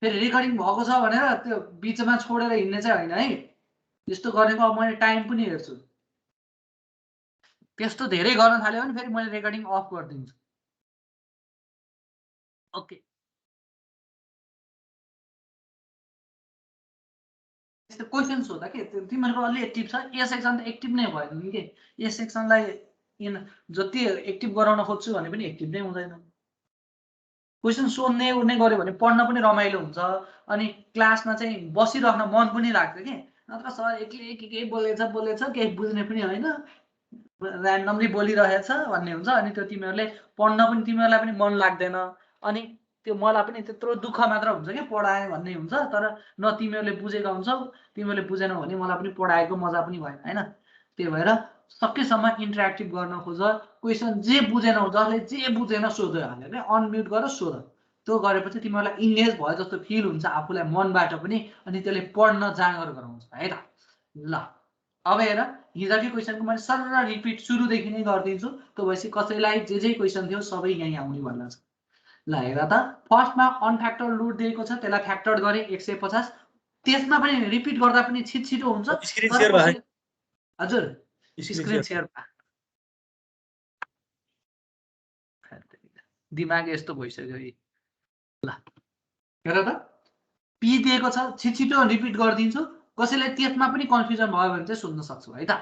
फेरि रेकर्डिङ भएको छ भनेर त्यो बिचमा छोडेर हिँड्ने चाहिँ होइन है। त्यस्तो गरेको अब मैले टाइम पनि हेर्छु। त्यस्तो धेरै गर्न थाल्यो भने फेरि मैले रेकर्डिङ अफ गरिदिन्छु। ओके, त्यस्तो क्वेसन सोधा के तिमीहरूको अलि एक्टिभ छ। ए सेक्सन त एक्टिभ नै भएन नि के। ए सेक्सनलाई जति एक्टिभ गराउन खोज्छु भने पनि एक्टिभ नै हुँदैन। क्वेसन सोध्ने उड्ने गऱ्यो भने पढ्न पनि रमाइलो हुन्छ, अनि क्लासमा चाहिँ बसिराख्न मन पनि लाग्छ कि। नत्र सर एक्लै के बोलेछ केही बुझ्ने पनि होइन, ऱ्यान्डमली बोलिरहेछ भन्ने हुन्छ। अनि त्यो तिमीहरूले पढ्न पनि तिमीहरूलाई पनि मन लाग्दैन, अनि त्यो मलाई पनि त्यत्रो दुःख मात्र हुन्छ कि पढाएँ भन्ने हुन्छ। तर न तिमीहरूले बुझेका हुन्छौ, तिमीहरूले बुझेनौ भने मलाई पनि पढाएको मजा पनि भएन होइन। त्यही भएर सकेसम्म इन्टरेक्टिभ गर्न खोज। क्वेसन जे बुझेनौ, जसले जे बुझेन सोध हालेर अनम्युट गर सोध। त्यो गरेपछि तिमीहरूलाई इङ्गेज भयो जस्तो फिल हुन्छ आफूलाई मनबाट पनि, अनि त्यसले पढ्न जाँगर गराउँछ है त। ल अब हेर, हिजोकै क्वेसनको मैले सरर रिपिट सुरुदेखि नै गरिदिन्छु। त्यो भएपछि कसैलाई जे क्वेसन थियो सबै यहीँ आउने भन्ने छ। ल हेर त, फर्स्टमा अनफ्याक्टर्ड रुट दिएको छ, त्यसलाई फ्याक्टर्ड गरे 150। त्यसमा पनि रिपिट गर्दा पनि छिटो हुन्छ। हजुर स्क्रिन सेयर दिमाग यस्तो भइसक्यो। ल हेर त, पी दिएको छ, छिटो रिपिट गरिदिन्छु। कसैलाई त्यसमा पनि कन्फ्युजन भयो भने चाहिँ सोध्न सक्छौ है त।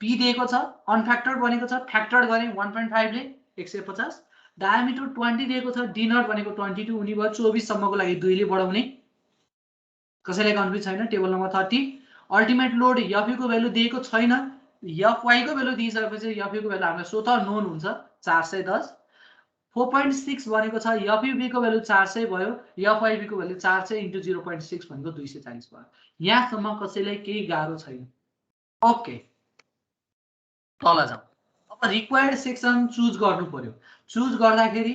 पी दिएको छ, अनफ्याक्टर्ड भनेको छ, फ्याक्टर्ड गरे 1.5 ले 150। डायमिटर 20 दिएको छ, डी नट भनेको 22 हुने भयो। 24 सम्मको लागि 2 ले बढाउने। कसैलाई कन्फ्युज छैन। Table number 30 ultimate load FU को भ्यालु दिएको छैन। एफवाई को भ्यालु दिइसकेपछि एफयू को भ्यालु हामीलाई स्वतः नोन हुन्छ 410। 4.6 भनेको छ, एफयुबी को भ्यालु 400 भयो, एफआईबी को भ्यालु 400 × 0.6 भनेको 240 भयो। यहाँसम्म कसैलाई केही गाह्रो छैन। ओके, तल जाऊ। अब रिक्वायर्ड सेक्सन चुज गर्नु पर्यो। चुज गर्दाखेरि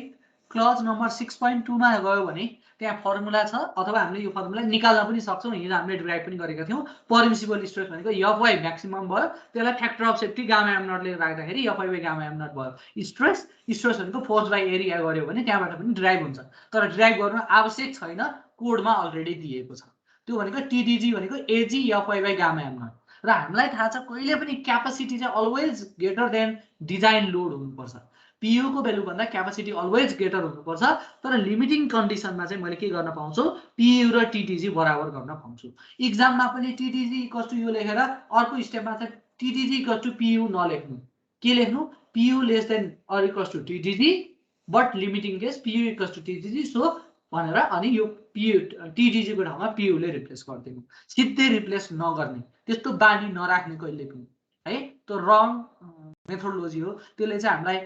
क्लज नम्बर 6.2 मा गयो भने त्यहाँ फर्मुला छ, अथवा हामीले यो फर्मुला निकाल्न पनि सक्छौँ। हिजो हामीले डिराइभ पनि गरेका थियौँ। परमिसिबल स्ट्रेस भनेको एफवाई म्याक्सिमम भयो, त्यसलाई factor of safety gamma M नटले राख्दाखेरि FY by gamma M nought भयो। स्ट्रेस भनेको फोर्स बाई एरिया गर्यो भने त्यहाँबाट पनि डिराइभ हुन्छ। तर डिराइभ गर्नु आवश्यक छैन, कोडमा अलरेडी दिएको छ। त्यो भनेको टिडिजी भनेको AG FY by gamma M nought. र हामीलाई थाहा छ कहिले पनि क्यापासिटी चाहिँ always greater than design load हुनुपर्छ। पियू को भ्यालु भन्दा क्यापासिटी अलवेज ग्रेटर हुनुपर्छ। तर लिमिटिङ कन्डिसनमा चाहिँ मैले के गर्न पाउँछु, पियू र टिटिजी बराबर गर्न पाउँछु। इक्जाममा पनि टिटिजी इक्वल टु यो लेखेर अर्को स्टेपमा चाहिँ टिटिजी इक्वल टु पियू नलेख्नु। के लेख्नु, PU less than or equal to TDG but limiting case PU equal to TDG so भनेर, अनि यो पियू टिटिजी को ठाउँमा पियूले रिप्लेस गरिदिनु। सिधै रिप्लेस नगर्ने, त्यस्तो बानी नराख्ने कहिले पनि है। त्यो रङ मेथोडोलोजी हो। त्यसले चाहिँ हामीलाई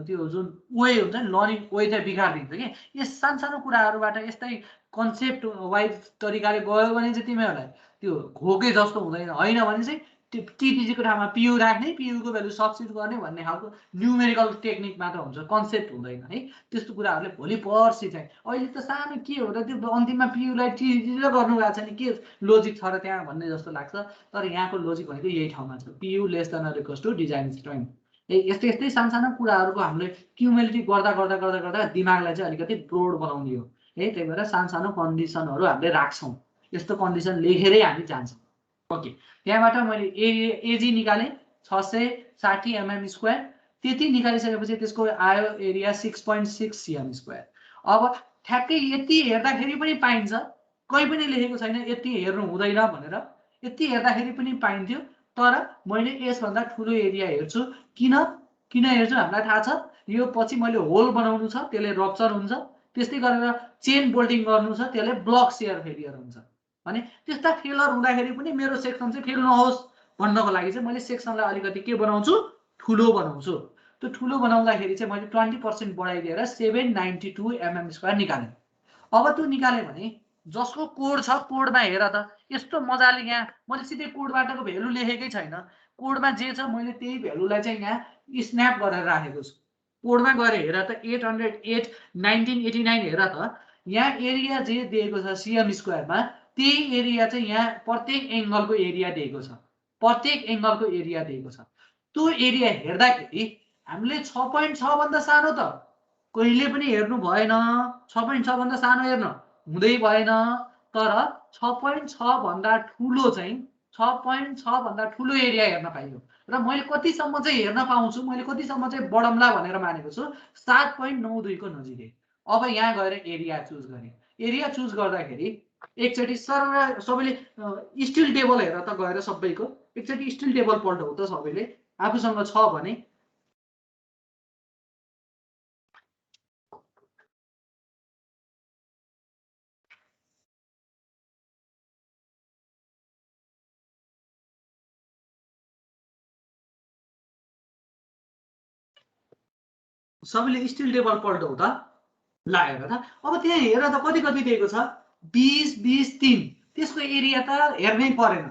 त्यो जुन वे हुन्छ नि, लर्निङ वे चाहिँ बिगारिदिन्छ कि। यस सानो कुराहरूबाट यस्तै कन्सेप्ट वाइज तरिकाले गयो भने चाहिँ तिमीहरूलाई त्यो घोके जस्तो हुँदैन। होइन भने चाहिँ त्यो टिटिजीको ठाउँमा पियू राख्ने, पियूको भ्यालु सब्स्टिट्युट गर्ने भन्ने खालको न्युमेरिकल टेक्निक मात्र हुन्छ, कन्सेप्ट हुँदैन है। त्यस्तो कुराहरूले भोलि पर्सि चाहिँ, अहिले त सानो के हो र त्यो अन्तिममा पियूलाई टिटिजी गर्नु भएको छ नि, के लोजिक छ र त्यहाँ भन्ने जस्तो लाग्छ। तर यहाँको लोजिक भनेको यही ठाउँमा छ, PU less than or equal to design strength. यस्तै सानो कुराहरूको हामीले क्युमुलेटिभ गर्दा दिमागलाई चाहिँ अलिकति ब्रोड बनाउने हो है। त्यही भएर सानो कन्डिसनहरू हामीले राख्छौँ। यस्तो कन्डिसन लेखेरै हामी जान्छौँ। ओके, त्यहाँबाट मैले एजी निकालेँ 660 mm²। त्यति निकालिसकेपछि त्यसको आयो एरिया 6.6 cm²। अब ठ्याक्कै यति हेर्दाखेरि पनि पाइन्छ, कोही पनि लेखेको छैन यति हेर्नु हुँदैन भनेर। यति हेर्दाखेरि पनि पाइन्थ्यो, तर मैले यसभन्दा ठुलो एरिया हेर्छु। किन हेर्छु हामीलाई थाहा छ। यो पछि मैले होल बनाउनु छ, त्यसले रप्चर हुन्छ। त्यस्तै गरेर चेन बोल्टिङ गर्नु छ, त्यसले ब्लक सेयर फेलियर हुन्छ। भने त्यस्ता फेलर हुँदाखेरि पनि मेरो सेक्सन चाहिँ फेल नहोस् भन्नको लागि चाहिँ मैले सेक्सनलाई अलिकति के बनाउँछु, ठुलो बनाउँछु। त्यो ठुलो बनाउँदाखेरि चाहिँ मैले 20% बढाइदिएर 792 mm² निकालेँ। अब त्यो निकालेँ भने जसको कोड छ, कोडमा हेर त यस्तो मजाले, यहाँ मैले सिधै कोडबाटको भ्यालु लेखेकै छैन। कोडमा जे छ मैले त्यही भ्यालुलाई चाहिँ यहाँ स्न्याप गरेर राखेको छु। कोडमा गएर हेर त 808 1989 हेर त, यहाँ एरिया जे दिएको छ cm² मा, त्यही एरिया चाहिँ यहाँ प्रत्येक एङ्गलको एरिया दिएको छ। प्रत्येक एङ्गलको एरिया दिएको छ। त्यो एरिया हेर्दाखेरि हामीले 6.6 भन्दा सानो त कहिले पनि हेर्नु भएन। 6.6 भन्दा सानो हेर्नु हुँदै भएन तर 6.6 भन्दा ठुलो चाहिँ 6.6 भन्दा ठुलो एरिया हेर्न पाइयो र मैले कतिसम्म चाहिँ हेर्न पाउँछु मैले कतिसम्म चाहिँ बढम्ला भनेर मानेको छु 7.92 को नजिकै अब यहाँ गएर एरिया चुज गरेँ एरिया चुज गर्दाखेरि एकचोटि सर सबैले स्टिल टेबल हेर त गएर सबैको एकचोटि स्टिल टेबल पल्टाउ त सबैले आफूसँग छ भने सबैले स्टिल टेबल पल्टाउ त लागेर त अब त्यहाँ हेर त कति कति दिएको छ 20 20 3 त्यसको एरिया त हेर्नै परेन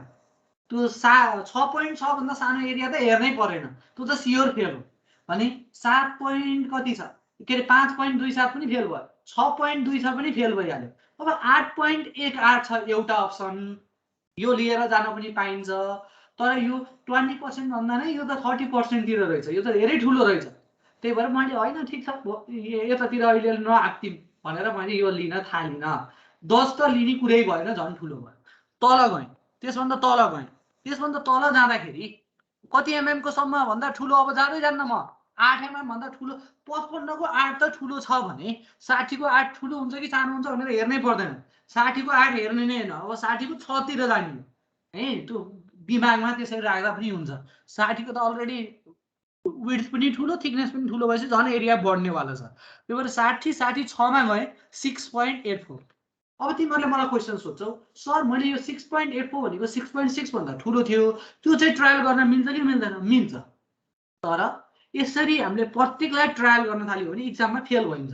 त्यो 6.6 भन्दा सानो एरिया त हेर्नै परेन त्यो त सियोर फेल हो भने 7 पोइन्ट कति छ के अरे 5.27 पनि फेल भयो 6.26 पनि फेल भइहाल्यो अब 8.18 छ एउटा अप्सन यो लिएर जान पनि पाइन्छ तर यो 20% भन्दा नै यो त 30% तिर रहेछ यो त धेरै ठुलो रहेछ त्यही भएर मैले होइन ठिक छ यतातिर अहिले नआत्तिम भनेर मैले यो लिन थालिनँ 10 त लिने कुरै भएन झन् ठुलो भयो तल गएँ त्यसभन्दा तल गएँ त्यसभन्दा तल जाँदाखेरि कति एमएम को सम्म भन्दा ठुलो अब जाँदै जान्न म 8 एमएम भन्दा ठुलो 55 को 8 त ठुलो छ भने 60 को 8 ठुलो हुन्छ कि सानो हुन्छ भनेर हेर्नै पर्दैन 60 को 8 हेर्ने नै होइन अब 60 को 6 तिर जाने है त्यो दिमागमा त्यसरी राख्दा पनि हुन्छ 60 को त अलरेडी विड्थ पनि ठुलो थिकनेस पनि ठुलो भएपछि झन् एरिया बढ्नेवाला छ त्यही भएर 60 मा गएँ 6.84 अब तिमीहरूले मलाई क्वेसन सोध्छौ सर मैले यो 6.84 भनेको 6.6 भन्दा ठुलो थियो त्यो चाहिँ ट्रायल गर्न मिल्छ कि मिल्दैन मिल्छ तर यसरी हामीले प्रत्येकलाई ट्रायल गर्न थाल्यो भने इक्जाममा फेल भइन्छ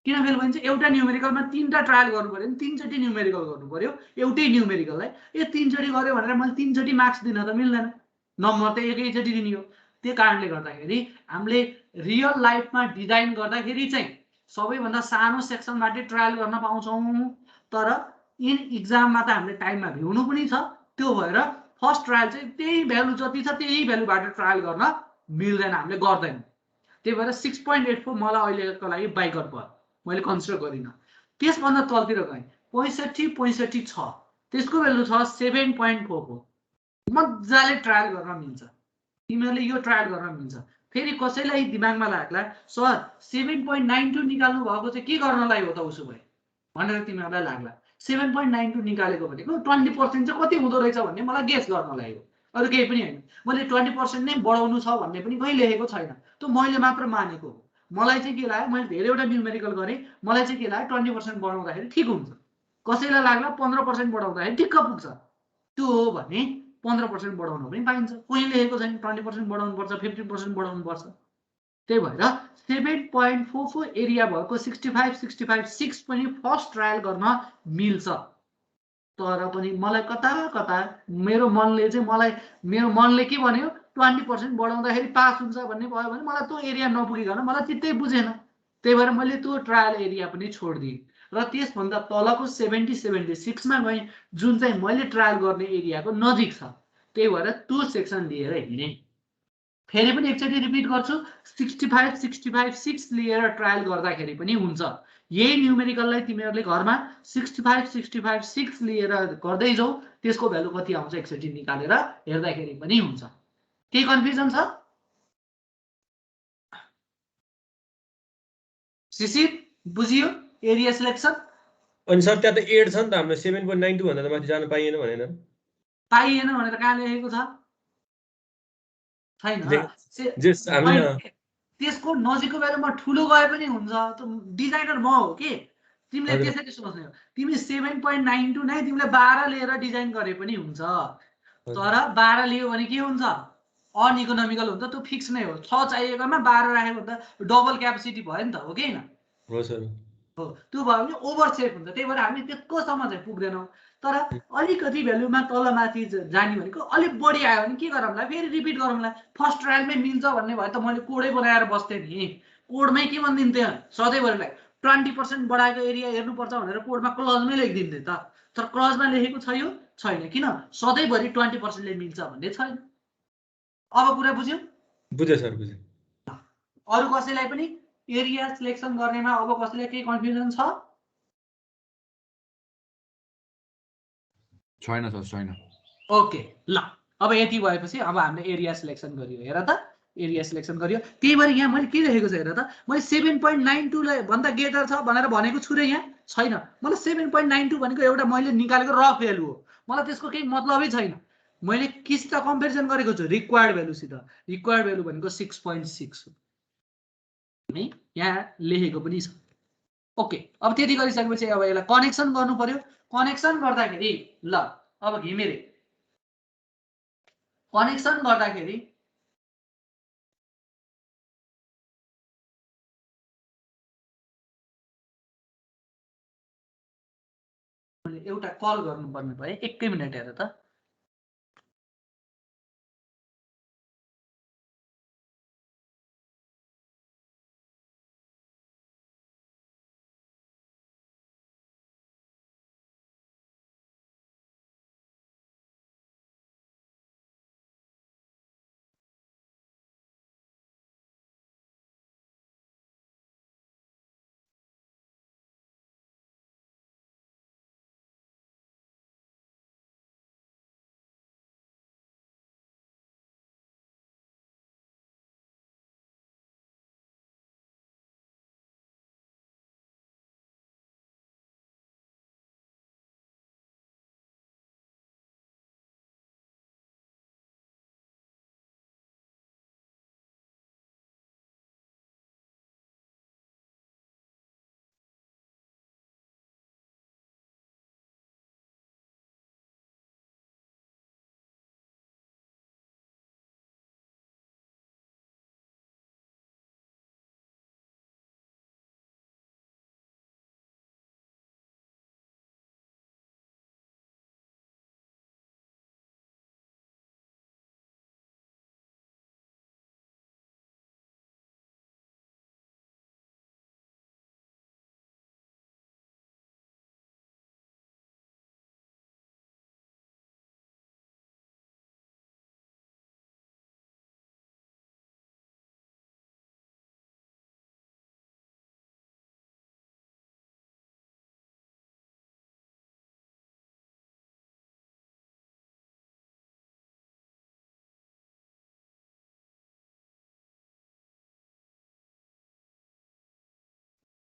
किन फेल भइन्छ एउटा न्युमेरिकलमा 3टा ट्रायल गर्नु पर्यो भने 3चोटि न्युमेरिकल गर्नु पर्यो एउटै न्युमेरिकललाई यो 3चोटि गर्यो भनेर मैले 3चोटि मार्क्स दिन त मिल्दैन नम्बर त एकैचोटि दिने हो त्यो कारणले गर्दाखेरि हामीले रियल लाइफमा डिजाइन गर्दाखेरि चाहिँ सबैभन्दा सानो सेक्सनबाट ट्रायल गर्न पाउँछौँ तर इन इक्जाममा त हामीले टाइममा भ्याउनु पनि छ त्यो भएर फर्स्ट ट्रायल चाहिँ त्यही भ्यालु जति छ त्यही भ्यालुबाट ट्रायल गर्न मिल्दैन हामीले गर्दैन त्यही भएर 6.84 मलाई अहिलेको लागि बाइकआउट भयो मैले कन्सिडर गरिनँ त्यसभन्दा तलतिर गएँ 65 छ त्यसको भ्यालु छ 7.44 मजाले ट्रायल गर्न मिल्छ तिमीहरूले यो ट्रायल गर्न मिल्छ फेरि कसैलाई दिमागमा लाग्ला सर 7.92 निकाल्नु भएको चाहिँ के गर्नलाई हो त उसो भए भनेर तिमीहरूलाई लाग्ला 7.92 निकालेको भनेको 20% चाहिँ कति हुँदो रहेछ भन्ने मलाई गेस गर्नलाई हो अरू केही पनि होइन मैले 20% नै बढाउनु छ भन्ने पनि कहीँ लेखेको छैन त्यो मैले मात्र मानेको हो मलाई चाहिँ के लाग्यो मैले धेरैवटा न्युमेरिकल गरेँ मलाई चाहिँ के लाग्यो 20% बढाउँदाखेरि ठिक हुन्छ कसैलाई लाग्ला 15% बढाउँदाखेरि ठिक्क पुग्छ त्यो हो भने 15% बढाउन पनि पाइन्छ कोही लेखेको छैन 20% बढाउनुपर्छ 15% बढाउनुपर्छ त्यही भएर 7.44 एरिया भएको 65 पनि फर्स्ट ट्रायल गर्न मिल्छ तर पनि मलाई कता कता मेरो मनले के भन्यो 20% बढाउँदाखेरि पास हुन्छ भन्ने भयो भने मलाई त्यो एरिया नपुगिकन मलाई चित्तै बुझेन त्यही भएर मैले त्यो ट्रायल एरिया पनि छोडिदिएँ र त्यसभन्दा तलको 76 मा गएँ जुन चाहिँ मैले ट्रायल गर्ने एरियाको नजिक छ त्यही भएर त्यो सेक्सन लिएर हिँडेँ फेरि पनि एकचोटि रिपिट गर्छु 65 लिएर ट्रायल गर्दाखेरि पनि हुन्छ यही न्युमेरिकललाई तिमीहरूले घरमा 65 लिएर गर्दै जाऊ त्यसको भ्यालु कति आउँछ एकचोटि निकालेर हेर्दाखेरि पनि हुन्छ केही कन्फ्युजन छ शिशिर बुझियो एरिया सिलेक्सन अनि सर त्यहाँ त 8 छ नि त हाम्रो 7.92 भन्दा त माथि जान पाइएन भनेर कहाँ लेखेको छ छैन त्यसको नजिकको बेलामा ठुलो गए पनि हुन्छ डिजाइनर म हो के तिमीले त्यसरी सोच्ने हो तिमी 7.92 नै तिमीले 12 लिएर डिजाइन गरे पनि हुन्छ तर 12 लियो भने के हुन्छ अनइकोनोमिकल हुन्छ त्यो फिक्स नै हो 6 चाहिएकोमा 12 राखेको त डबल क्यापेसिटी भयो नि त हो कि हैन हो सर हो त्यो भयो भने ओभरसेट हुन्छ त्यही भएर हामी त्यत्कोसम्म चाहिँ पुग्दैनौँ तर अलिकति भ्यालुमा तलमाथि जाने भनेको अलिक बढी आयो भने के गरौँला फेरि रिपिट गरौँला फर्स्ट ट्रायलमै मिल्छ भन्ने भए त मैले कोडै बनाएर बस्थेँ नि कोडमै के भनिदिन्थेँ सधैँभरिलाई 20% बढाएको एरिया हेर्नुपर्छ भनेर कोडमा क्लजमै लेखिदिन्थेँ त तर क्लजमा लेखेको छ यो छैन किन सधैँभरि 20% ले मिल्छ भन्ने छैन अब कुरा बुझ्यौ बुझे सर बुझे अरू कसैलाई पनि एरिया सिलेक्सन गर्नेमा अब कसैलाई केही कन्फ्युजन छ छैन सर छैन। ओके ल अब यति भएपछि अब हामीले एरिया सिलेक्सन गरियो। हेर त एरिया सिलेक्सन गरियो। त्यही भएर यहाँ मैले के लेखेको छ हेर त, मैले 7.92 लाई भन्दा ग्रेटर छ भनेर भनेको छु र यहाँ छैन। मलाई 7.92 भनेको एउटा मैले निकालेको रफ भ्यालु हो, मलाई त्यसको केही मतलबै छैन। मैले किसित कम्पेरिजन गरेको छु रिक्वायर्ड भ्यालुसित। रिक्वायर्ड भ्यालु भनेको 6.6 हो है, यहाँ लेखेको पनि छ। ओके अब त्यति गरिसकेपछि अब यसलाई कनेक्सन गर्नु पर्यो। कनेक्सन गर्दाखेरि ल अब घिमिरे कनेक्सन गर्दाखेरि एउटा कल गर्नुपर्ने भयो। एकै मिनट हेर त।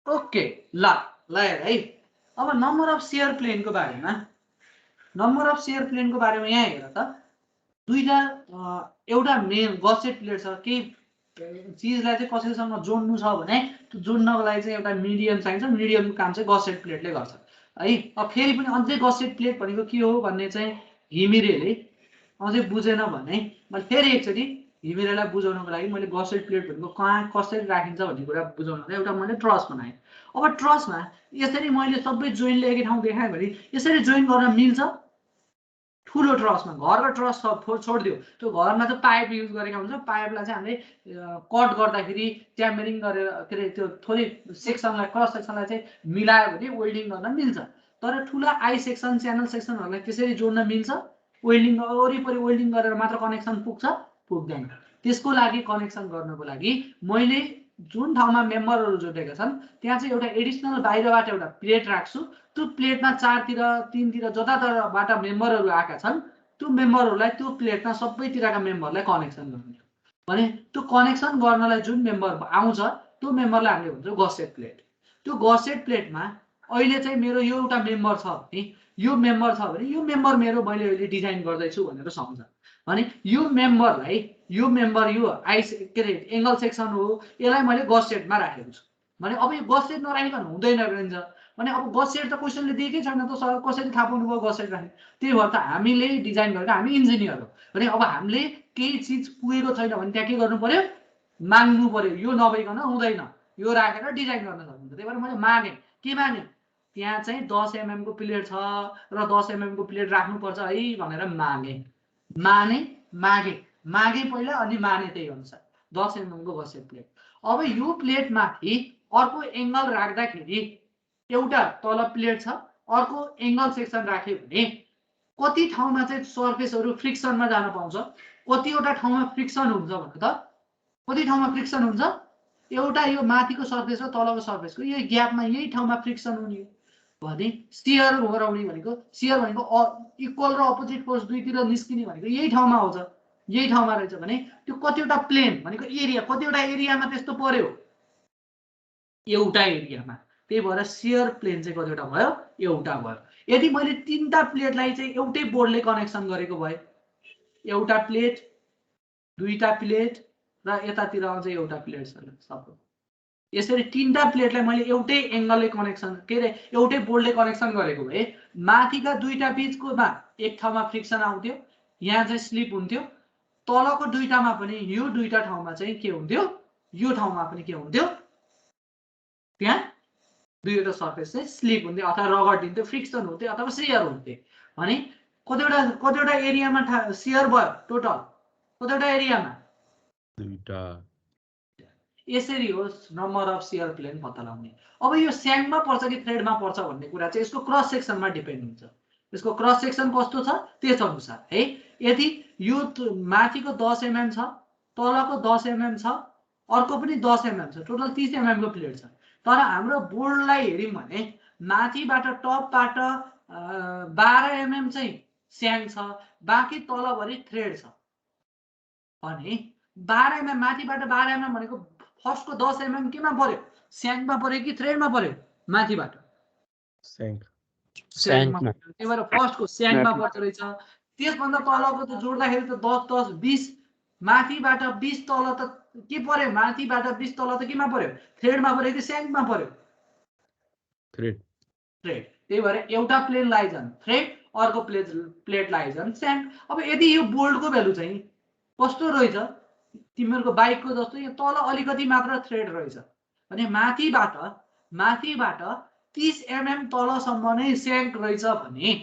ओके ल ल हेर है। अब नम्बर अफ सेयर प्लेनको बारेमा यहाँ हेर त। दुईटा एउटा मेन गसेट प्लेट छ। केही चिजलाई चाहिँ कसैसँग जोड्नु छ भने त्यो जोड्नको लागि चाहिँ एउटा मिडियम चाहिन्छ। मिडियमको काम चाहिँ गसेट प्लेटले गर्छ है। अब फेरि पनि अझै गसेट प्लेट भनेको के हो भन्ने चाहिँ घिमिरेले अझै बुझेन भने मैले फेरि एकचोटि घिमिरेलाई बुझाउनको लागि मैले गसेट प्लेट भनेको कहाँ कसरी राखिन्छ भन्ने कुरा बुझाउनलाई एउटा मैले ट्रस बनाएँ। अब ट्रसमा यसरी मैले सबै जोइन्टले एकै ठाउँ देखाएँ भने यसरी जोइन गर्न मिल्छ। ठुलो ट्रसमा घरको ट्रस छोडिदियो, त्यो घरमा चाहिँ पाइप युज गरेका हुन्छ। पाइपलाई चाहिँ हामीले कट गर्दाखेरि ट्याम्बरिङ गरेर के अरे त्यो थोरै सेक्सनलाई क्रस सेक्सनलाई चाहिँ मिलायो भने वेल्डिङ गर्न मिल्छ। तर ठुला आई सेक्सन च्यानल सेक्सनहरूलाई त्यसरी जोड्न मिल्छ? वेल्डिङ वरिपरि वेल्डिङ गरेर मात्र कनेक्सन पुग्छ? पुग्दैन। त्यसको लागि कनेक्सन गर्नको लागि मैले जुन ठाउँमा मेम्बरहरू जोडेका छन् त्यहाँ चाहिँ एउटा एडिसनल बाहिरबाट एउटा प्लेट राख्छु। त्यो प्लेटमा चारतिर तीनतिर जतातरबाट मेम्बरहरू आएका छन् त्यो मेम्बरहरूलाई त्यो प्लेटमा सबैतिरका मेम्बरलाई कनेक्सन गर्ने भने त्यो कनेक्सन गर्नलाई जुन मेम्बर आउँछ त्यो मेम्बरलाई हामीले भन्छौँ गसेट प्लेट। त्यो गसेट प्लेटमा अहिले चाहिँ मेरो यो एउटा मेम्बर छ भने यो मेम्बर मेरो मैले अहिले डिजाइन गर्दैछु भनेर सम्झ। भने यो मेम्बरलाई यो मेम्बर यो के अरे एङ्गल सेक्सन हो, यसलाई मैले गसेटमा राखेको छु भने अब यो गसेट नराखिकन हुँदैन रहन्छ। भने अब गसेट त क्वेसनले दिएकै छैन त सर, कसरी थाहा पाउनु भयो गसेट राख्ने? त्यही भएर त हामीले डिजाइन गरेको, हामी इन्जिनियर हो भने अब हामीले केही चिज पुगेको छैन भने त्यहाँ के गर्नु पर्यो? माग्नु पर्यो। यो नभइकन हुँदैन, यो राखेर डिजाइन गर्न सक्नुहुन्छ। त्यही भएर मैले मागेँ। के मागेँ? त्यहाँ चाहिँ 10 mm को प्लेट छ र 10 mm को प्लेट राख्नुपर्छ है भनेर मागे पहिला अनि माने त्यही अनुसार 10 mm को गसेट प्लेट। अब यो प्लेटमाथि अर्को एङ्गल राख्दाखेरि एउटा तल प्लेट छ, अर्को एङ्गल सेक्सन राख्यो भने कति ठाउँमा चाहिँ सर्फेसहरू फ्रिक्सनमा जान पाउँछ? कतिवटा ठाउँमा फ्रिक्सन हुन्छ भने त कति ठाउँमा फ्रिक्सन हुन्छ? एउटा यो माथिको सर्फेस र तलको सर्फेसको यो ग्यापमा यही ठाउँमा फ्रिक्सन हुने। भने सियर गराउने भनेको सियर भनेको इक्वल र अपोजिट फोर्स दुईतिर निस्किने भनेको यही ठाउँमा आउँछ, यही ठाउँमा रहेछ भने त्यो कतिवटा प्लेन भनेको एरिया, कतिवटा एरियामा त्यस्तो पर्यो, एउटा एरियामा। त्यही भएर सियर प्लेन चाहिँ कतिवटा भयो, एउटा भयो। यदि मैले तीनटा प्लेटलाई चाहिँ एउटै बोर्डले कनेक्सन गरेको भए, एउटा प्लेट, दुईटा प्लेट र यतातिर आउँछ एउटा प्लेट सबै, यसरी तीनटा प्लेटलाई मैले एउटै एंगलले कनेक्सन के अरे एउटै बोर्डले कनेक्सन गरेको भए माथिका दुईटा बीचकोमा एक ठाउँमा फ्रिक्सन आउँथ्यो, यहाँ चाहिँ स्लिप हुन्थ्यो, तलको दुईटामा पनि यो दुईटा ठाउँमा चाहिँ के हुन्थ्यो, यो ठाउँमा पनि के हुन्थ्यो, त्यहाँ दुईवटा सर्फेस चाहिँ स्लिप हुन्थ्यो अथवा रगडिन्थ्यो, फ्रिक्सन हुन्थ्यो अथवा सियर हुन्थ्यो। भने कतिवटा एरियामा सियर भयो टोटल, कतिवटा एरियामा दुईटा। यसरी हो नम्बर अफ सियर प्लेन पत्ता लगाउने। अब यो स्याङमा पर्छ कि थ्रेडमा पर्छ भन्ने कुरा चाहिँ यसको क्रस सेक्सनमा डिपेन्ड हुन्छ, यसको क्रस सेक्सन कस्तो छ त्यस अनुसार है। यदि यो माथिको 10 mm छ, तलको 10 mm छ, अर्को पनि 10 mm छ, टोटल 30 mm को प्लेट छ। तर हाम्रो बोर्डलाई हेर्यौं भने माथिबाट टपबाट 12 mm चाहिँ स्याङ छ, बाँकी तलभरि थ्रेड छ भने 12 mm माथिबाट 12 mm भनेको फर्स्टको 10 mm केमा पर्यो, स्याङमा पर्यो कि थ्रेडमा पर्यो, माथिबाट स्याङमा। त्यही भएर फर्स्टको स्याङमा पर्छ रहेछ। त्यसभन्दा तलको त जोड्दाखेरि त 10 10 20, माथिबाट 20 तल त के पर्यो, माथिबाट 20 तल त केमा पर्यो, थ्रेडमा पर्यो कि स्याङमा पर्यो, थ्रेड। थ्रेड। त्यही भएर एउटा प्लेन लाइजन थ्रेड, अर्को प्लेट लाइजन स्याङ। अब यदि यो बोल्टको भ्यालु चाहिँ कस्तो रहेछ, तिमीहरूको बाइकको जस्तो यो तल अलिकति मात्र थ्रेड रहेछ भने माथिबाट 30 mm तलसम्म नै स्याङ्क रहेछ भने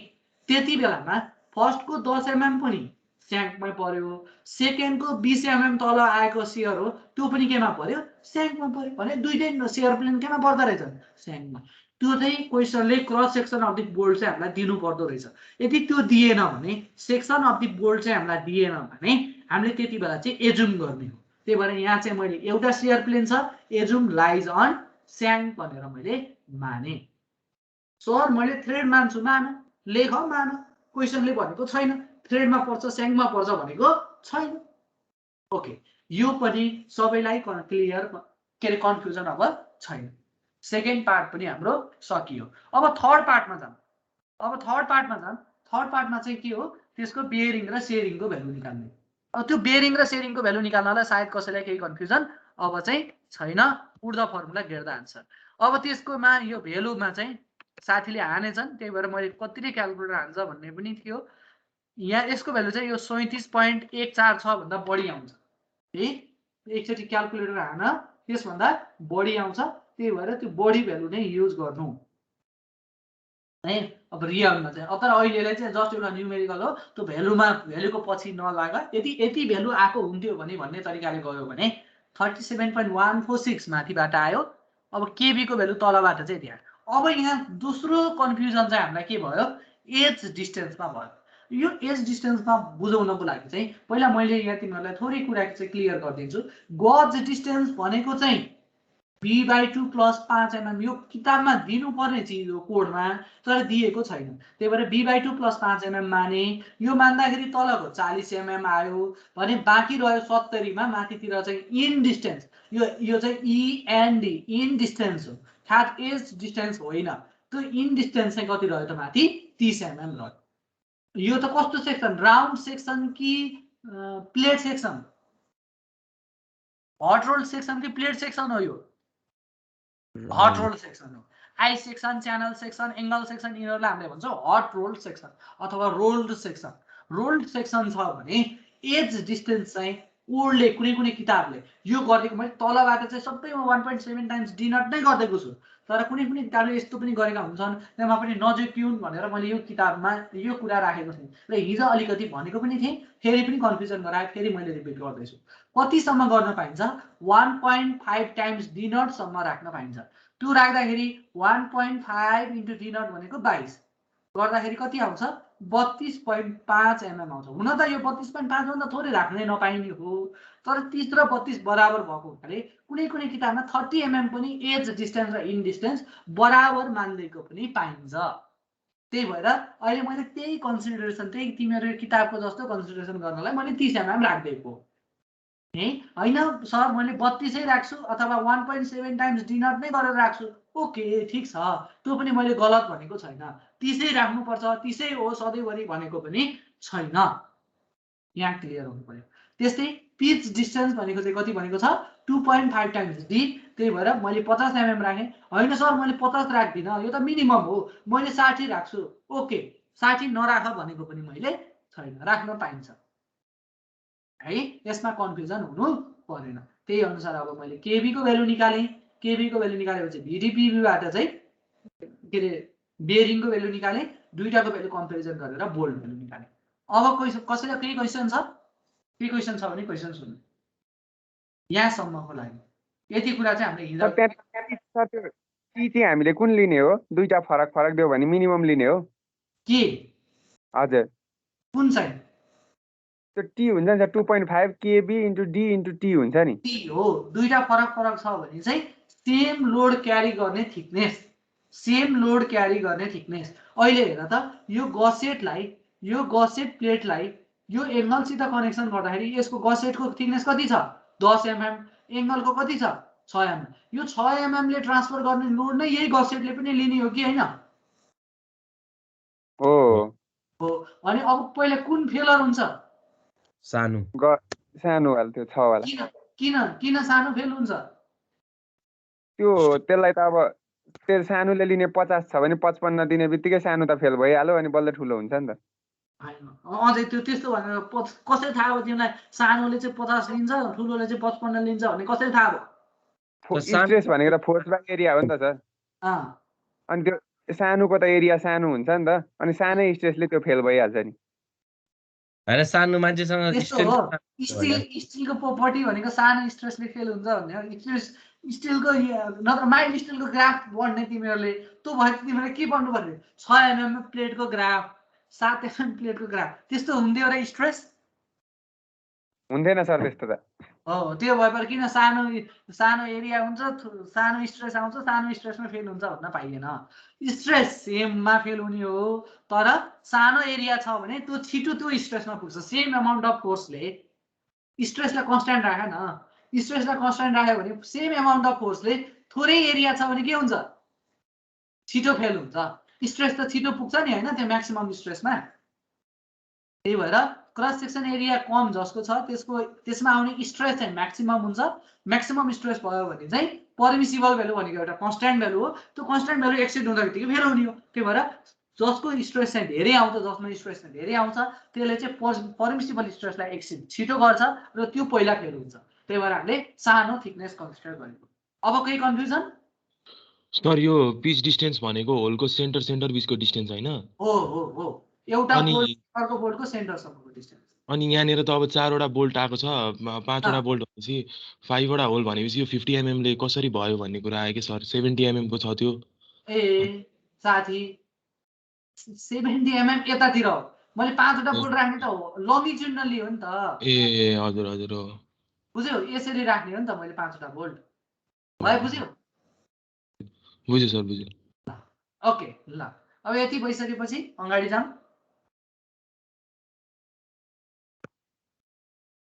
त्यति बेलामा फर्स्टको 10 mm पनि स्याङ्कमै पर्यो, सेकेन्डको 20 mm तल आएको सियर हो त्यो पनि केमा पर्यो, स्याङ्कमा पर्यो। भने दुईटै सियर प्लेन केमा पर्दो रहेछ, स्याङ्कमा। त्यो चाहिँ क्वेसनले cross section of the bolt चाहिँ हामीलाई दिनु पर्दो रहेछ। यदि त्यो दिएन भने, सेक्सन अफ द बोल्ट चाहिँ हामीलाई दिएन भने हामीले त्यति बेला चाहिँ एजुम गर्ने हो। त्यही भएर यहाँ चाहिँ मैले एउटा सियर प्लेन छ, एजुम लाइज अन स्याङ भनेर मैले माने। सर मैले थ्रेड मान्छु, मान, लेख मान, क्वेसनले भनेको छैन थ्रेडमा पर्छ स्याङमा पर्छ भनेको छैन। ओके, यो पनि सबैलाई क्लियर के अरे कन्फ्युजन अब छैन। सेकेन्ड पार्ट पनि हाम्रो सकियो। अब थर्ड पार्टमा जाम। थर्ड पार्टमा चाहिँ के हो, त्यसको बेयरिङ र सेयरिङको भ्यालु निकाल्ने। अब त्यो बेयरिङ र सेयरिङको भ्यालु निकाल्नलाई सायद कसैलाई केही कन्फ्युजन अब चाहिँ छैन, would the formula get the answer. अब त्यसकोमा यो भ्यालुमा चाहिँ साथीले हानेछन्, त्यही भएर मैले कतिले क्यालकुलेटर हान्छ भन्ने पनि थियो। यहाँ यसको भ्यालु चाहिँ यो 37.14 छ भन्दा बढी आउँछ है, एकचोटि क्यालकुलेटर हान त्यसभन्दा बढी आउँछ। त्यही भएर त्यो बढी भ्यालु नै युज गर्नु है। अब रियलमा चाहिँ तर अहिलेलाई चाहिँ जस्ट एउटा न्युमेरिकल हो, त्यो भ्यालुको पछि नलाग। यति भ्यालु आएको हुन्थ्यो भने भन्ने तरिकाले गयो भने 37.146 माथिबाट आयो। अब केबी को भ्यालु तलबाट चाहिँ त्यहाँ। अब यहाँ दोस्रो कन्फ्युजन चाहिँ हामीलाई के भयो, एज डिस्टेन्समा भयो। यो एज डिस्टेन्समा बुझाउनको लागि चाहिँ पहिला मैले यहाँ तिमीहरूलाई थोरै कुरा चाहिँ क्लियर गरिदिन्छु। गज डिस्टेन्स भनेको चाहिँ b/2 + 5 mm, यो किताबमा दिनुपर्ने चिज हो कोडमा, तर दिएको छैन। त्यही भएर b/2 + 5 mm माने, यो मान्दाखेरि तलको 40 mm आयो भने बाँकी रह्यो 70 मा, माथितिर चाहिँ इन डिस्टेन्स, यो चाहिँ END इन डिस्टेन्स हो, खास एज डिस्टेन्स होइन। त्यो इन डिस्टेन्स चाहिँ कति रह्यो त माथि 30 mm रह्यो। यो त कस्तो सेक्सन, राउन्ड सेक्सन कि plate section, hot roll section कि प्लेट सेक्सन हो, यो हट रोल सेक्सन हो। I section, channel section, angle section, यिनीहरूलाई हामीले भन्छौँ हट रोल सेक्सन अथवा रोल्ड सेक्सन। रोल्ड सेक्सन छ भने एज डिस्टेन्स चाहिँ कोडले कुनै किताबले यो गरेको, मैले तलबाट चाहिँ सबैमा 1.7 टाइम्स डिनट नै गरिदिएको छु, तर कुनै किताबले यस्तो पनि गरेका हुन्छन् त्यसमा पनि नजिक्युन भनेर मैले यो किताबमा यो कुरा राखेको थिएँ र हिजो अलिकति भनेको पनि थिएँ, फेरि पनि कन्फ्युजन गराए, फेरि मैले रिपिट गर्दैछु। कतिसम्म गर्न पाइन्छ, 1.5 टाइम्स डिनटसम्म राख्न पाइन्छ। त्यो राख्दाखेरि 1.5 × डिनट भनेको 22, गर्दाखेरि कति आउँछ 32.5 mm आउँछ। हुन त यो 32.5 भन्दा थोरै राख्नै नपाइने हो, तर 30 र 32 बराबर भएको हुनाले कुनै कुनै किताबमा 30 mm पनि एज डिस्टेन्स र इन डिस्टेन्स बराबर मान्दैको पनि पाइन्छ। त्यही भएर अहिले मैले त्यही कन्सिडरेसन, त्यही तिमीहरू किताबको जस्तो कन्सिडरेसन गर्नलाई मैले 30 mm राखिदिएको है। होइन सर मैले 32 राख्छु अथवा 1.7 टाइम्स डी नट नै गरेर राख्छु, ओके ठिक छ, त्यो पनि मैले गलत भनेको छैन। 30 राख्नुपर्छ 30 हो सधैँभरि भनेको पनि छैन, यहाँ क्लियर हुनु पर्यो। त्यस्तै पिच डिस्टेन्स भनेको चाहिँ कति भनेको छ 2.5 टाइम्स डी, त्यही भएर मैले 50 mm राखेँ। होइन सर मैले 50 राख्दिनँ, यो त मिनिमम हो, मैले 60 राख्छु, ओके 60 नराख भनेको पनि मैले छैन, राख्न पाइन्छ है। यसमा कन्फ्युजन हुनु परेन। त्यही अनुसार अब मैले केबी को भ्यालु निकालेँ, केबी को भ्यालु निकालेपछि भिडिपिबीबाट चाहिँ के अरे बेरिङको भ्यालु निकालेँ, दुईटाको भ्यालु कम्पेरिजन गरेर बोल्ट भ्यालु निकालेँ। अब कसैलाई केही क्वेसन छ? के क्वेसन छ भने क्वेसन सुन्नु यहाँसम्मको लागि। यति कुरा चाहिँ हामीले हिजो त्यो टी चाहिँ हामीले कुन लिने हो? दुईटा फरक फरक दियो भने मिनिमम लिने हो के? हजुर कुन चाहिँ त्यो टी हुन्छ नि 2.5 KB into D into T हुन्छ नि। टी हो। दुईटा फरक फरक छ भने चाहिँ सेम लोड क्यारी गर्ने थिकनेस, सेम लोड क्यारी गर्ने थिकनेस। अहिले हेर त यो गसेट प्लेटलाई यो एङ्गलसित कनेक्सन गर्दाखेरि यसको गसेटको थिकनेस कति छ 10 mm, एङ्गलको कति छ 6 mm। यो 6 mm ले ट्रान्सफर गर्ने लोड नै यही गसेटले पनि लिने हो कि होइन? हो हो। अनि अब पहिले कुन फेलर हुन्छ? सानो सानो वाला त्यो 6 वाला। किन सानो फेल हुन्छ? त्यसलाई त अब त्यो सानोले लिने 50 छ भने 55 दिने बित्तिकै सानो त फेल भइहाल्यो अनि बल्ल ठुलो हुन्छ नि त। अझै त्यो त्यस्तो भनेर कसरी थाहा भयो तिमीलाई? सानोले चाहिँ 50 लिन्छ ठुलोले चाहिँ 55 लिन्छ भन्ने कसरी थाहा भयो? स्ट्रेस भनेको त फोर्स बाइ एरिया हो नि त सर। अनि त्यो सानोको त एरिया सानो हुन्छ नि त, अनि सानै स्ट्रेसले त्यो फेल भइहाल्छ नि। हैन सानो मान्छेसँग स्टिलको प्रोपर्टी भनेको सानो स्ट्रेसले फेल हुन्छ भन्ने हो। स्टिलको नत्र माइल्ड स्टिलको ग्राफ बढ्ने तिमीहरूले, त्यो भए तिमीहरूले के बढ्नु पर्ने 6 mm प्लेटको ग्राफ, 7 mm प्लेटको ग्राफ, त्यस्तो हुन्थ्यो र स्ट्रेस हुँदैन सर त्यस्तो त। हो, त्यो भएपछि किन सानो एरिया हुन्छ, सानो स्ट्रेस आउँछ, सानो स्ट्रेसमा फेल हुन्छ भन्न पाइएन। स्ट्रेस सेममा फेल हुने हो, तर सानो एरिया छ भने त्यो छिटो त्यो स्ट्रेसमा पुग्छ। सेम अमाउन्ट अफ फोर्सले स्ट्रेसलाई कन्स्ट्यान्ट राख न, स्ट्रेसलाई कन्स्ट्यान्ट राख्यो भने सेम अमाउन्ट अफ फोर्सले थोरै एरिया छ भने के हुन्छ? छिटो फेल हुन्छ। स्ट्रेस त छिटो पुग्छ नि होइन त्यो म्याक्सिमम स्ट्रेसमा। त्यही भएर क्रस सेक्सन एरिया कम जसको छ त्यसमा आउने स्ट्रेस चाहिँ म्याक्सिमम हुन्छ। म्याक्सिमम स्ट्रेस भयो भने चाहिँ परमिसिबल भ्यालु भनेको एउटा कन्स्ट्यान्ट भ्यालु हो, त्यो कन्स्ट्यान्ट भ्यालु एक्सिड हुँदा बित्तिकै फेल हुने हो। त्यही भएर जसको स्ट्रेस चाहिँ धेरै आउँछ, जसमा स्ट्रेस चाहिँ धेरै आउँछ त्यसले चाहिँ परमिसिबल स्ट्रेसलाई एक्सिड छिटो गर्छ र त्यो पहिला फेल हुन्छ। त्यही भएर हामीले सानो थिकनेस कन्सिडर गरेको। अब केही कन्फ्युजन? सर यो पिच डिस्टेन्स भनेको होलको सेन्टर बिचको डिस्टेन्स हैन? हो हो हो, एउटा बोल्ट अर्को बोल्टको सेन्टरसम्मको डिस्टेन्स। अनि यहाँनिर त अब 4 वटा बोल्ट आएको छ, 5 वटा बोल्ट भनेपछि 5 वटा होल भनेपछि यो 50 mm ले कसरी भयो भन्ने कुरा आयो कि सर? 70 mm को छ त्यो। ए साथी 70 mm यतातिर हो, मैले 5 वटा बोल्ट राख्ने त हो लङ्गिट्युडनली हो नि त। ए हजुर हजुर हो, बुझ्यौ? यसरी राख्ने हो नि त मैले 5 वटा बोल्ट। भयो बुझ्यौ? बुझ्यो सर बुझ्यो। ओके ल, अब यति भइसकेपछि अगाडि जाम।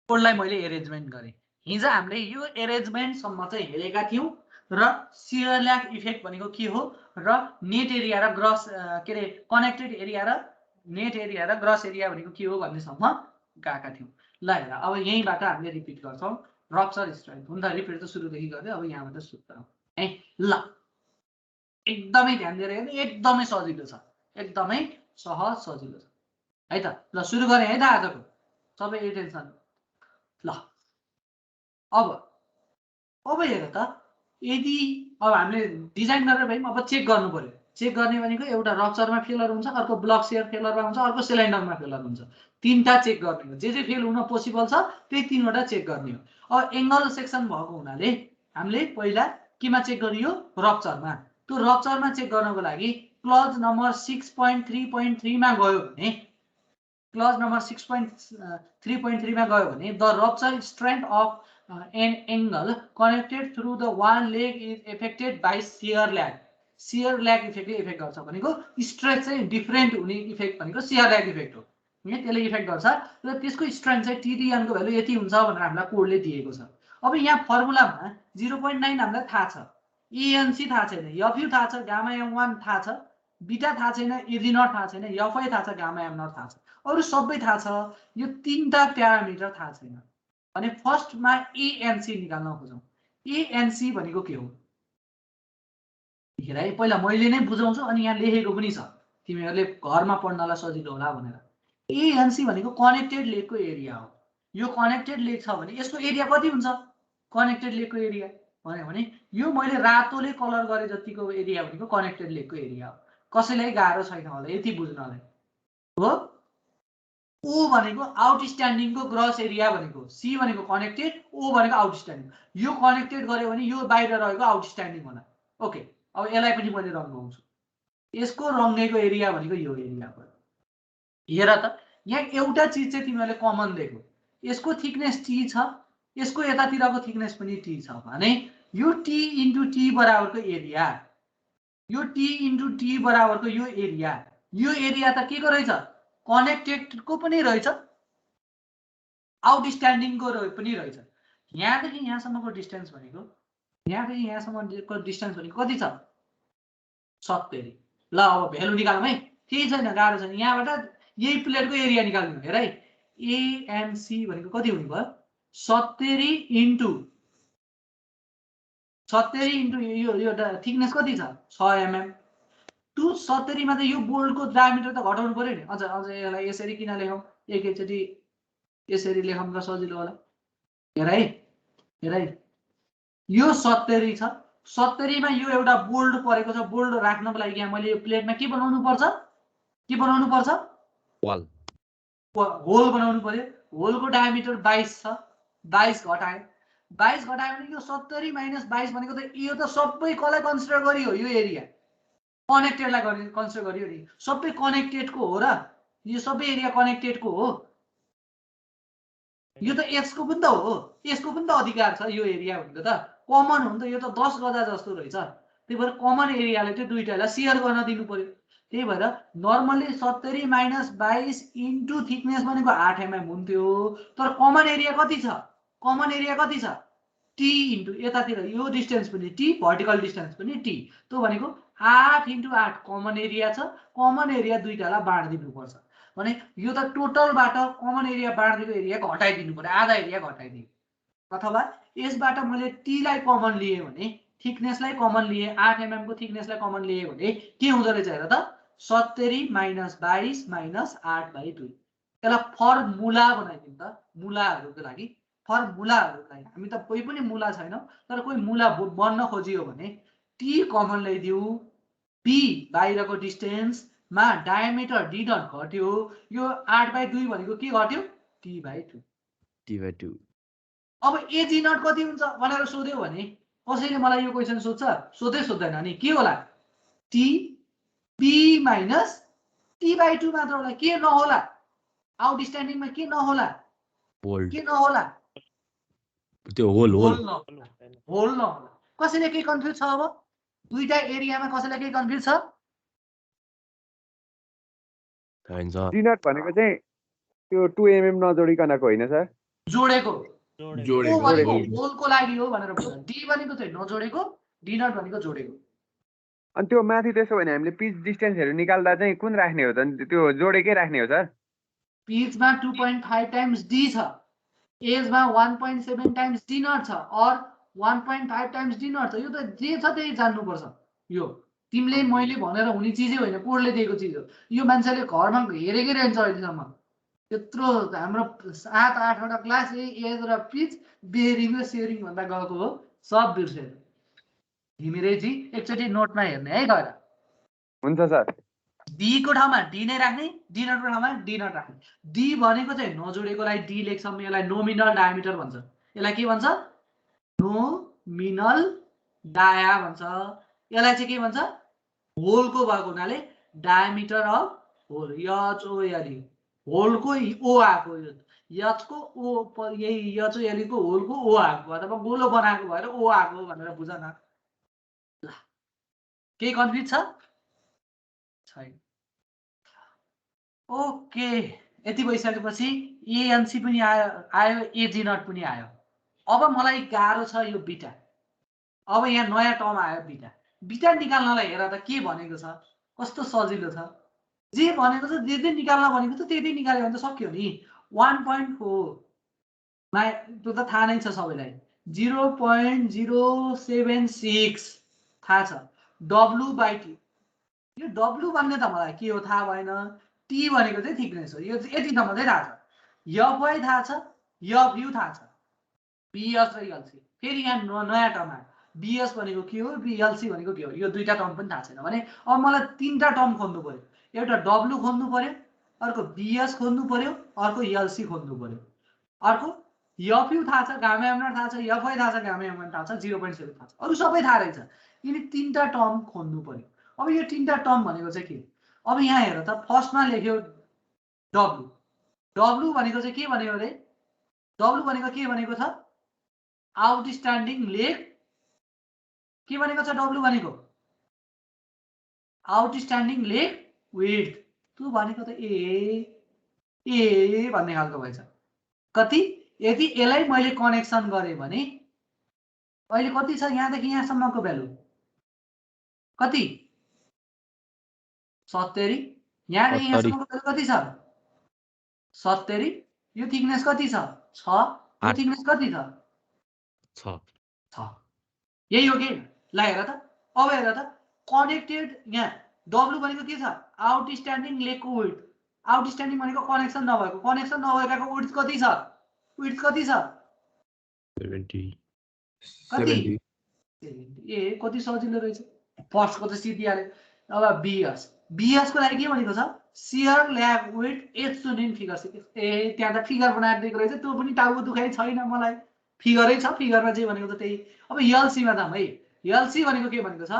बोल्टलाई मैले एरेन्जमेन्ट गरेँ। हिजो हामीले यो एरेन्जमेन्टसम्म चाहिँ हेरेका थियौँ र सियर ल्याग इफेक्ट भनेको के हो र नेट एरिया र ग्रस के अरे कनेक्टेड एरिया र नेट एरिया र ग्रस एरिया भनेको के हो भन्नेसम्म गएका थियौँ। ल हेर, अब यहीँबाट हामीले रिपिट गर्छौँ रप्चर स्ट्रेन्थ। हुन्छ रिपिट त सुरुदेखि गर्दै, अब यहाँबाट सुरु गरौँ है। ल एकदमै ध्यान दिएर हेर्नु, एकदमै सजिलो छ, एकदमै सहज सजिलो छ है त। ल सुरु गरेँ है त आजको, सबै एटेन्सन। ल अब हेर त, यदि अब हामीले डिजाइन गरेर भए अब चेक गर्नु पर्यो। चेक गर्ने भनेको एउटा रप्चरमा फेलर हुन्छ, अर्को ब्लक सेयर फेलरमा हुन्छ, अर्को सिलिन्डरमा फेलर हुन्छ। तीनटा चेक गर्ने हो, जे फेल हुन पोसिबल छ त्यही तीनवटा चेक गर्ने हो। अब एङ्गल सेक्सन भएको हुनाले हामीले पहिला केमा चेक गरियो? रप्चरमा। त्यो रप्चरमा चेक गर्नको लागि क्लज नम्बर 6.3.3 मा गयो भने क्लज नम्बर 6.3.3 मा गयो भने the rupture strength of an angle connected through the one leg is affected by shear lag. Shear lag इफेक्टले इफेक्ट गर्छ भनेको स्ट्रेच चाहिँ डिफरेन्ट हुने इफेक्ट भनेको शियर ल्याग इफेक्ट हो हैन, त्यसले इफेक्ट गर्छ र त्यसको स्ट्रेन्थ चाहिँ TDN को भ्यालु यति हुन्छ भनेर हामीलाई कोडले दिएको छ। अब यहाँ फर्मुलामा 0.9 हामीलाई थाहा छ, ANC थाहा छैन, FU थाहा छ, गामा M1 थाहा छ, बीटा थाहा छैन, AG0 थाहा छैन, FI थाहा छ, गामा M0 थाहा छ, अरु सबै थाहा छ। यो तीनटा प्यारामिटर थाहा छैन भने फर्स्टमा ANC निकाल्न खोजौं। ANC भनेको के हो लेखेर है, पहिला मैले नै बुझाउँछु अनि यहाँ लेखेको पनि छ तिमीहरूले घरमा पढ्नलाई सजिलो होला भनेर। ANC भनेको कनेक्टेड लेगको एरिया हो। यो कनेक्टेड लेग छ भने यसको एरिया कति हुन्छ कनेक्टेड लेगको एरिया भन्यो भने यो मैले रातोले कलर गरे जतिको एरिया भनेको कनेक्टेड लेगको एरिया हो। कसैलाई गाह्रो छैन होला यति बुझ्नलाई हो। O भनेको आउटस्ट्यान्डिङको ग्रस एरिया भनेको, C भनेको कनेक्टेड, O भनेको आउटस्ट्यान्डिङ। यो कनेक्टेड गर्यो भने यो बाहिर रहेको आउटस्ट्यान्डिङ होला। ओके, अब यसलाई पनि मैले रङ्गाउँछु। यसको रङ्गेको एरिया भनेको यो एरिया भयो। हेर त यहाँ एउटा चीज चाहिँ तिमीहरूले कमन देख्यो, यसको थिकनेस T छ, यसको यतातिरको थिकनेस पनि T छ भने यो T इन्टु T बराबरको एरिया, यो T इन्टु T बराबरको यो एरिया त के को रहेछ कनेक्टेडको पनि रहेछ, आउटस्ट्यान्डिङको पनि रहेछ। यहाँदेखि यहाँसम्मको डिस्टेन्स भनेको यहाँदेखि यहाँसम्मको डिस्टेन्स भनेको कति छ 70। ल अब भ्यालु निकालौँ है, केही छैन गाह्रो छैन। यहाँबाट यही प्लेटको एरिया निकाल्नु हेर है, ANC भनेको कति हुने भयो 70 इन्टु यो थिकनेस कति छ 6 mm। 270 मा त यो बोल्टको डायमिटर त घटाउनु पर्यो नि। अझ यसलाई यसरी किन लेखौँ, एकैचोटि यसरी लेखौँ त सजिलो होला। हेर है यो 70 छ, 70 मा यो एउटा बोल्ट परेको छ। बोल्ट राख्नको लागि यहाँ मैले यो प्लेटमा के बनाउनु पर्छ वाल होल बनाउनु पर्यो। होलको डायमिटर 22 छ, 22 घटायो भने यो 70 माइनस 22 भनेको त यो त सबै कसलाई कन्सिडर गरियो, यो एरिया कनेक्टेडलाई कन्सिडर गरियो नि। सबै कनेक्टेडको हो र यो सबै एरिया कनेक्टेडको हो। यो त यसको पनि त हो, यसको पनि त अधिकार छ। यो एरिया भनेको त कमन हो नि त, यो त 10 गजा जस्तो रहेछ। त्यही भएर कमन एरियाले त्यो दुईटालाई सेयर गर्न दिनु पर्यो। त्यही भएर नर्मली 70 माइनस 22 इन्टु थिकनेस भनेको 8 mm हुन्थ्यो, तर कमन एरिया कति छ T इन्टु यतातिर यो डिस्टेन्स पनि T, भर्टिकल डिस्टेन्स पनि T, त्यो भनेको 8 इन्टु 8 कमन एरिया छ। कमन एरिया दुईटालाई बाँडिदिनु पर्छ भने यो त टोटलबाट कमन एरिया बाँडिदिएको एरिया घटाइदिनु पर्यो, आधा एरिया घटाइदियो। अथवा यसबाट मैले T लाई कमन लिए भने थिकनेसलाई कमन लिए, 8 mm को थिकनेसलाई कमन लिए भने के हुँदो रहेछ हेर त 70 माइनस 22 माइनस 8/2। यसलाई फर्मुला बनाइदिउँ त, मुलाहरूको लागि हामी त कोही पनि मुला छैनौँ, तर कोही मुला बन्न खोजियो भने T कमन ल्याइदिउ, B बाहिरको डिस्टेन्स मा डायमिटर D0 घट्यो, यो 8/2 भनेको के घट्यो T/2। अब AG0 कति हुन्छ भनेर सोध्यो भने कसैले मलाई यो क्वेशन सोध्दैन नि के होला TB माइनस T/2 मात्र होला। के नहोला आउटस्ट्यान्डिङमा, के नहोला त्यो होल नहोला। कसैले के कन्फ्युज छ? अब दुईटा एरियामा कसैलाई के कन्फ्युज छ? D0 भनेको चाहिँ त्यो 2 mm नजोडिकनको होइन सर, जोडेको होलको लागि हो भनेर बुझ्नु। D भनेको चाहिँ नजोडेको, D0 भनेको जोडेको। अनि त्यो माथि त्यसो भने हामीले पिच डिस्टेन्सहरू निकाल्दा चाहिँ कुन राख्ने हो त? त्यो जोडेकै राख्ने हो सर? पिचमा 2.5 टाइम्स D छ, एजमा 1.7 टाइम्स D0 छ, और 1.5 टाइम्स D0 छ। यो त जे छ त्यही जान्नुपर्छ। यो तिमीले मैले भनेर हुने चिजै होइन, कोडले दिएको चिज हो। यो मान्छेले घरमा हेरेकै रहन्छ अहिलेसम्म। त्यत्रो हाम्रो 7-8 वटा क्लास एज र पिच बेयरिङ र सेयरिङ भन्दा गएको हो, सब बिर्सेर। घिमिरेजी एकचोटि नोटमा हेर्ने है गएर। हुन्छ सर। D को ठाउँमा D नै राख्ने, D0 को ठाउँमा D0 राख्ने। D भनेको चाहिँ नजोडेकोलाई D लेख्छौँ, यसलाई नोमिनल डायमिटर भन्छ। यसलाई के भन्छ? नोमिनल डाया भन्छ। यसलाई चाहिँ के भन्छ? होलको भएको हुनाले डायमिटर अफ होल HOLE होलको ओ आएको यचको ओ यही HOLE को होलको ओ आएको अथवा गोलो बनाएको भएर ओ आएको भनेर बुझ न। ल केही कन्फ्युज छ छैन? ओके, यति भइसकेपछि ANC पनि आयो AG नट पनि आयो। अब मलाई गाह्रो छ यो बीटा। अब यहाँ नयाँ टर्म आयो बीटा। बीटा निकाल्नलाई हेर त के भनेको छ, कस्तो सजिलो छ। जे भनेको छ जे निकाल्न भनेको छ त्यति निकाल्यो भने त सक्यो नि। 1.4 त्यो त थाहा नै छ सबैलाई। 0.076 थाहा छ। W/T यो W भन्ने त मलाई के हो थाहा भएन। T भनेको चाहिँ थिकनेस हो, यो यतिसम्म चाहिँ थाहा छ। FY थाहा छ, FU थाहा छ, BS र LC। फेरि यहाँ नयाँ टर्म आयो, BS भनेको के हो, LC भनेको के हो, यो दुईटा टर्म पनि थाहा छैन भने अब मलाई तीनटा टर्म खोज्नु पर्यो। एउटा W खोज्नु पर्यो, अर्को BS खोज्नु पर्यो, अर्को LC खोज्नु पर्यो, अर्को FU थाहा छ, गामा एम0 थाहा छ, FY थाहा छ, गामा एम1 थाहा छ, 0.7 थाहा छ, अरु सबै थाहा रहेछ। यिनी तीनटा टर्म खोज्नु पर्यो। अब यो तीनटा टर्म भनेको चाहिँ के? अब यहाँ हेर त, फर्स्टमा लेख्यो W। W भनेको चाहिँ के भनेको रे? W भनेको के भनेको छ? Outstanding leg. के भनेको छ W भनेको? Outstanding leg width. त्यो भनेको त ए भन्ने खालको भएछ। कति? यदि यसलाई मैले कनेक्सन गरेँ भने अहिले कति छ? यहाँदेखि यहाँसम्मको भ्यालु कति? 70। यहाँदेखि यहाँसम्मको भ्यालु कति छ? 70। यो थिकनेस कति छ? 6। यो थिकनेस कति छ? 6। यही हो कि? ल हेर त, अब हेर त, कनेक्टेड यहाँ W भनेको के छ? आउटस्ट्यान्डिङ लेगको विड्थ। आउटस्ट्यान्डिङ भनेको कनेक्सन नभएको, कनेक्सन नभएकाको विड्थ कति छ? विड्थ कति छ? 70। कति? 70। ए कति सजिलो रहेछ। फर्स्टको त सिधिहाल्यो। अब BS को लागि के भनेको छ? Shear lag width H to nine figure 6। ए त्यहाँ त फिगर बनाएर दिएको रहेछ, त्यो पनि टाउको दुखाइ छैन मलाई, फिगरै छ, फिगरमा जे भनेको त त्यही। अब LC मा जाम है। LC भनेको के भनेको छ?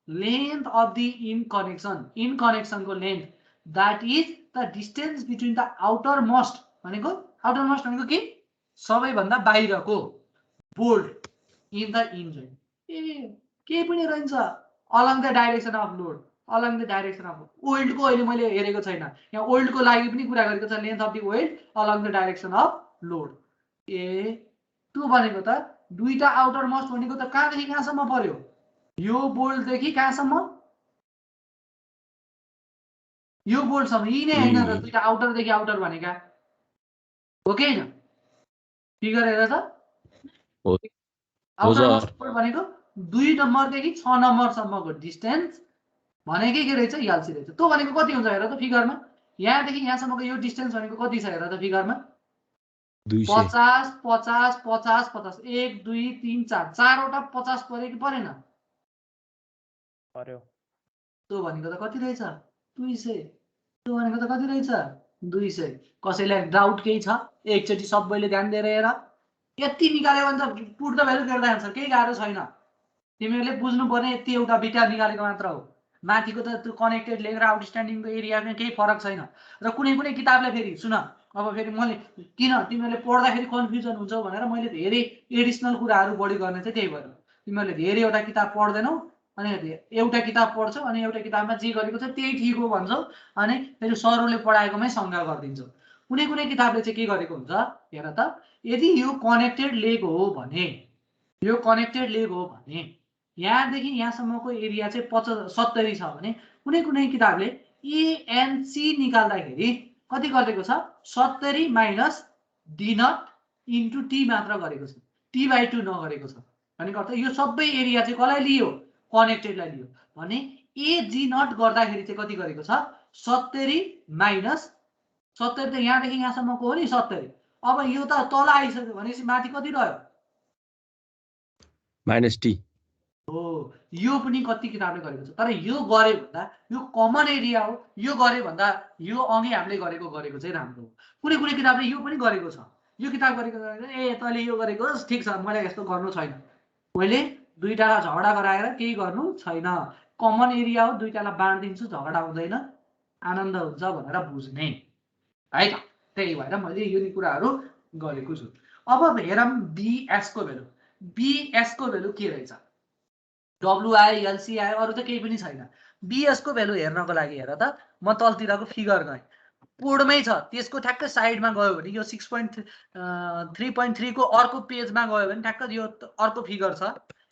Length of the in connection को length, that is the distance between the outermost भनेको, आउटर मोस्ट भनेको के? सबैभन्दा बाहिरको bolt in the in joint. ए के पनि रहन्छ, along the direction of load, along the direction of वेल्डको अहिले मैले हेरेको छैन, यहाँ वेल्डको लागि पनि कुरा गरेको छ, length of the weld along the direction of load. ए त्यो भनेको त दुईटा आउटर मोस्ट भनेको त कहाँदेखि कहाँसम्म पर्यो? यो बोल्टदेखि कहाँसम्म? यो बोल्टसम्म। यी नै हैन र दुईटा आउटरदेखि आउटर भनेका हो कि हैन? फिगर हेर त, आउटर मोस्ट बोल्ट भनेको 2 नम्बरदेखि 6 नम्बरसम्मको डिस्टेन्स भनेकै के रहेछ? LC रहेछ। त्यो भनेको कति हुन्छ हेर त फिगरमा, यहाँदेखि यहाँसम्मको यो डिस्टेन्स भनेको कति छ हेर त फिगरमा? 50 50 50 50। 1 2 3 4 चारवटा 50 पर्यो कि परेन? पर्यो। त्यो भनेको त कति रहेछ? 200। त्यो भनेको त कति रहेछ? 200। कसैलाई डाउट केही छ? एकचोटि सबैले ध्यान दिएर हेर। यति निकाल्यो भने त put the value get the answer, केही गाह्रो छैन। तिमीहरूले बुझ्नुपर्ने यति एउटा बिटा निकालेको मात्र हो। माथिको त त्यो कनेक्टेड लेग र आउटस्ट्यान्डिङको एरियामा केही फरक छैन। र कुनै कुनै किताबले फेरि सुन, अब फेरि मैले किन तिमीहरूले पढ्दाखेरि कन्फ्युजन हुन्छ भनेर मैले धेरै एडिसनल कुराहरू बढी गर्ने चाहिँ त्यही भएर। तिमीहरूले धेरैवटा किताब पढ्दैनौ, अनि एउटा किताब पढ्छौ, अनि एउटा किताबमा जे गरेको छ त्यही ठिक हो भन्छौ, अनि फेरि सरहरूले पढाएकोमै शङ्का गरिदिन्छौ। कुनै कुनै किताबले चाहिँ के गरेको हुन्छ हेर त, यदि यो कनेक्टेड लेग हो भने, यो कनेक्टेड लेग हो भने यहाँदेखि यहाँसम्मको एरिया चाहिँ 70 छ भने कुनै कुनै किताबले ANC निकाल्दाखेरि कति गरेको छ? 70 minus D nought into T मात्र गरेको छ, T/2 नगरेको छ। भनेको अर्थ यो सबै एरिया चाहिँ कसलाई लियो? कनेक्टेडलाई लियो। भने AG नट गर्दाखेरि चाहिँ कति गरेको छ? 70 माइनस 70 त यहाँदेखि यहाँसम्मको हो नि 70। अब यो त तल आइसक्यो भनेपछि माथि कति रह्यो? -T हो। यो पनि कति किताबले गरेको छ, तर यो गरे भन्दा यो कमन एरिया हो, यो गरे भन्दा यो अघि हामीले गरेको चाहिँ राम्रो हो। कुनै कुनै किताबले यो पनि गरेको छ, यो किताब गरेको ए तैँले यो गरेको ठिक छ, मैले यस्तो गर्नु छैन, मैले दुईटा झगडा गराएर केही गर्नु छैन, कमन एरिया हो, दुईटालाई बाँडिदिन्छु झगडा हुँदैन आनन्द हुन्छ भनेर बुझ्ने है त। त्यही भएर मैले यो कुराहरू गरेको छु। अब हेरौँ बिएसको भेल्यु। बिएसको भेल्यु के रहेछ? डब्लु आयो, एलसी आयो, अरू त केही पनि छैन। बिएसको भेल्यु हेर्नको लागि हेर त, म तलतिरको फिगर गएँ, बोर्डमै छ, त्यसको ठ्याक्कै साइडमा गयो भने यो 6.3.3 को अर्को पेजमा गयो भने ठ्याक्क यो अर्को फिगर छ।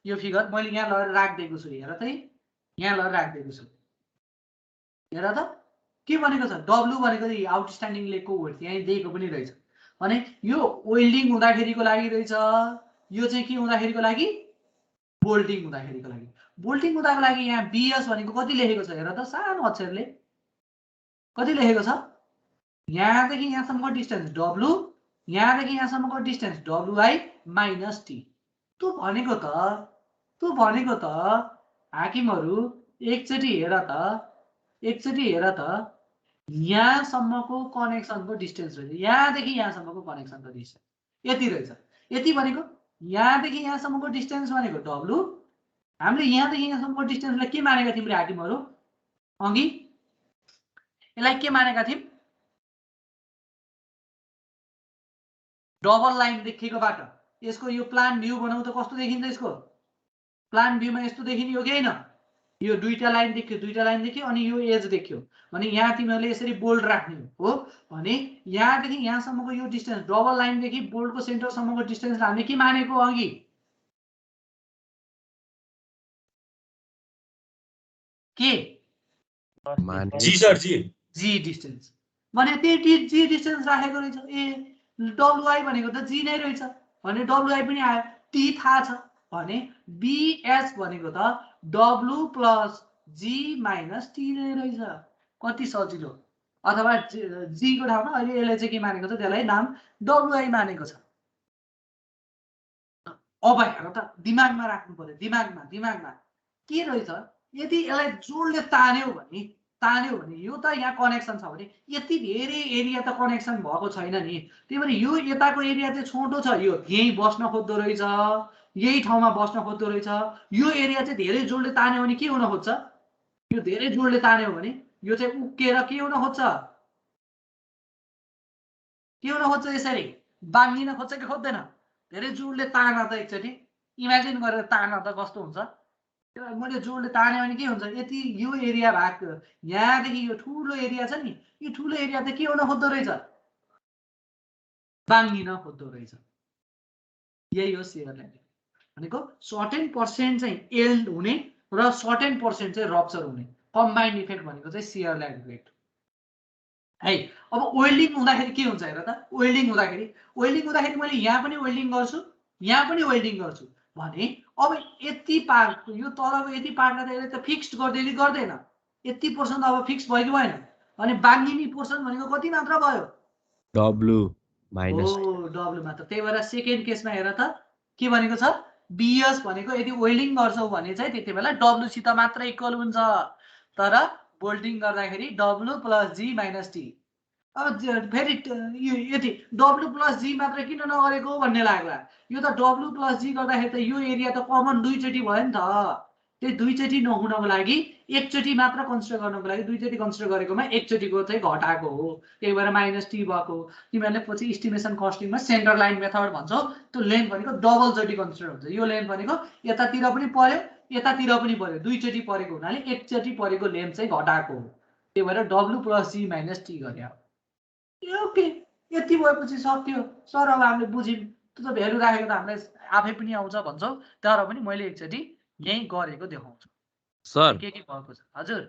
यो फिगर मैले यहाँ लगेर राखिदिएको छु, हेर त, यहाँ लगेर राखिदिएको छु, हेर त के भनेको छ? डब्लु भनेको आउटस्ट्यान्डिङ लेगको वेट यहाँ दिएको पनि रहेछ भने यो वेल्डिङ हुँदाखेरिको लागि रहेछ, यो चाहिँ के हुँदाखेरिको लागि? बोल्टिङ हुँदाखेरिको लागि। बोल्टिङ हुँदाको लागि यहाँ बिएस भनेको कति लेखेको छ हेर त, सानो अक्षरले कति लेखेको छ? यहाँदेखि यहाँसम्मको डिस्टेन्स डब्लु, यहाँदेखि यहाँसम्मको डिस्टेन्स डब्लुआई माइनस टी। त्यो भनेको त हाकिमहरू एकचोटि हेर त यहाँसम्मको कनेक्सनको डिस्टेन्स रहेछ, यहाँदेखि यहाँसम्मको कनेक्सनको डिस्टेन्स यति रहेछ। यति भनेको यहाँदेखि यहाँसम्मको डिस्टेन्स भनेको डब्लु। हामीले यहाँदेखि यहाँसम्मको डिस्टेन्सलाई के मानेका थियौँ रे हाकिमहरू? अघि यसलाई के मानेका थियौँ? डबल लाइन देखेकोबाट यसको यो प्लान भ्यू बनाउँ त कस्तो देखिन्छ? यसको प्लान भ्यूमा यस्तो देखिने हो कि होइन? यो दुईटा लाइन देखियो अनि यो एज देखियो भने यहाँ तिमीहरूले यसरी बोल्ड राख्ने हो भने यहाँदेखि यहाँसम्मको यो डिस्टेन्स डबल लाइनदेखि बोल्डको सेन्टरसम्मको डिस्टेन्स हामीले के मानेको अघि? के? जी सर, जी डिस्टेन्स भने त्यही जी डिस्टेन्स राखेको रहेछ। ए डब्लुआई भनेको त जी नै रहेछ भने डब्लुआई पनि आयो, टी थाहा छ भने बिएस भनेको त W plus G minus T नै रहेछ। कति सजिलो। अथवा जी को ठाउँमा अहिले यसले चाहिँ के मानेको छ? त्यसलाई नाम डब्लुआई मानेको छ। अब हेर त, दिमागमा राख्नु पर्यो, दिमागमा के रहेछ? यदि यसलाई जोडले तान्यो भने यो त यहाँ कनेक्सन छ भने यति धेरै एरिया त कनेक्सन भएको छैन नि, त्यही भएर यो यताको एरिया चाहिँ छोटो छ, यो यही बस्न खोज्दो रहेछ, यही ठाउँमा बस्न खोज्दो रहेछ। यो एरिया चाहिँ धेरै जोडले तान्यो भने के हुन खोज्छ? यो धेरै जोडले तान्यो भने यो चाहिँ उक्केर के हुन खोज्छ? यसरी बाँधिन खोज्छ कि खोज्दैन? धेरै जोडले तान त एकचोटि इमेजिन गरेर तान त कस्तो हुन्छ? मैले जोडले तान्यो भने के हुन्छ? यति यो एरिया भएको यहाँदेखि यो ठुलो एरिया छ नि, यो ठुलो एरिया त के हुन खोज्दो रहेछ? बाँधिन खोज्दो रहेछ। यही हो सियर ल्यान्ड भनेको। सर्टेन पर्सेन्ट चाहिँ एल्ड हुने र सर्टेन पर्सेन्ट चाहिँ रप्चर हुने कम्बाइन्ड इफेक्ट भनेको चाहिँ सियर ल्यान्ड इफेक्ट है। अब वेल्डिङ हुँदाखेरि के हुन्छ हेर त? वेल्डिङ हुँदाखेरि मैले यहाँ पनि वेल्डिङ गर्छु, यहाँ पनि वेल्डिङ गर्छु भने अब यति पार्ट, यो तलको यति पार्टलाई त यसले त फिक्स्ड गरिदियो कि गर्दैन? यति पोर्सन त अब फिक्स भयो कि भएन? भने बाँधिने पोर्सन भनेको कति मात्र भयो? डब्लु माइनस डब्लु मात्र। त्यही भएर सेकेन्ड केसमा हेर त के भनेको छ? बिएस भनेको यदि वेल्डिङ गर्छौ भने चाहिँ त्यति बेला डब्लु सित मात्र इक्वल हुन्छ, तर बोल्टिङ गर्दाखेरि W plus G minus T. अब फेरि यति डब्लु प्लस जी मात्र किन नगरेको भन्ने लाग्ला। यो त डब्लु प्लस जी गर्दाखेरि त यो एरिया त कमन दुईचोटि भयो नि त। त्यही दुईचोटि नहुनको लागि एकचोटि मात्र कन्सिडर गर्नको लागि दुईचोटि कन्सिडर गरेकोमा एकचोटिको चाहिँ घटाएको हो, त्यही भएर माइनस टी भएको। तिमीहरूले पछि इस्टिमेसन कस्टिङमा सेन्टर लाइन मेथड भन्छौ, त्यो लेन्थ भनेको डबल चोटि कन्सिडर हुन्छ। यो लेन्थ भनेको यतातिर पनि पर्यो, यतातिर पनि पर्यो, दुईचोटि परेको हुनाले एकचोटि परेको लेन्थ चाहिँ घटाएको हो, त्यही भएर W plus G minus T गरे। ओके, यति भएपछि सक्यो सर। अब हामीले बुझ्यौँ, त्यो त भ्यालु राखेको त हामीलाई आफै पनि आउँछ भन्छौ, तर पनि मैले एकचोटि यही गरेको देखाउँछु सर। के भएको छ? हजुर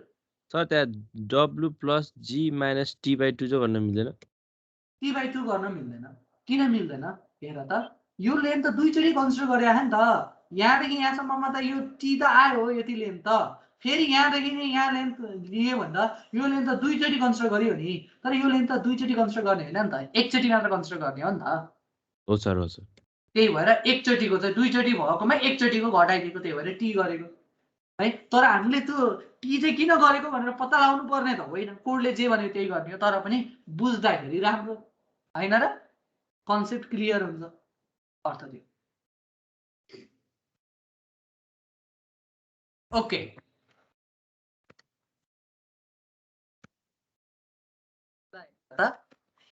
सर, त्यहाँ W plus G minus T by two चाहिँ गर्न मिल्दैन? टी बाई टू गर्न मिल्दैन। किन मिल्दैन? हेर त, यो लेन्थ त दुईचोटि कन्सिडर गरे नि त। यहाँदेखि यहाँसम्ममा त यो टी त आयो हो, यति लेन्थ त। फेरि यहाँदेखि यहाँ लेन्थ लियो भने त यो लेन्थ त दुईचोटि कन्सिडर गरियो नि, तर यो लेन्थ त दुईचोटि कन्सिडर गर्ने होइन नि त, एकचोटि मात्र कन्सिडर गर्ने हो नि त। हो सर, हो सर। त्यही भएर एकचोटिको चाहिँ दुईचोटि भएकोमा एकचोटिको घटाइदिएको, त्यही भएर टी गरेको है। तर हामीले त्यो टी चाहिँ किन गरेको भनेर पत्ता लगाउनु पर्ने त होइन, कोडले जे भन्यो त्यही गर्ने हो। तर पनि बुझ्दाखेरि राम्रो होइन र? कन्सेप्ट क्लियर हुन्छ, अर्थ दियो। ओके, त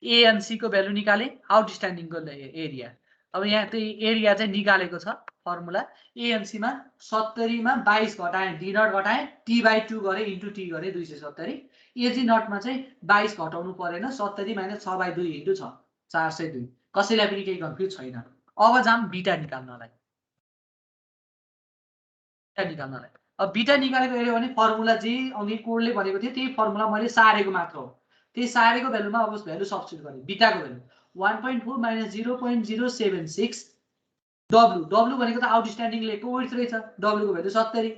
एएनसी को भ्यालु निकाले आउटस्ट्यान्डिङको एरिया। अब यहाँ त्यो एरिया चाहिँ निकालेको छ फर्मुला। एएनसी मा 70 मा 22 घटाए डी नट घटाए टी/2 गरे इन्टु टी गरे 270। एजी नट मा चाहिँ 22 घटाउनु परेन 70 - 6/2 इन्टु 6 402। कसैलाई पनि केही कन्फ्युज छैन। अब जाम बिटा निकाल्नलाई। अब बिटा निकालेको हेर्यो भने फर्मुला जे अघि कोडले भनेको थियो त्यही फर्मुला मैले सारेको मात्र हो। त्यही सारेको भ्यालुमा अब भ्यालु सब्स्टिट्युट गरेँ। बिटाको भ्यालु 1.4 - 0.076 डब्लु। डब्लु भनेको त आउटस्ट्यान्डिङ लेगको विड्थ रहेछ। डब्लु को भ्यालु 70।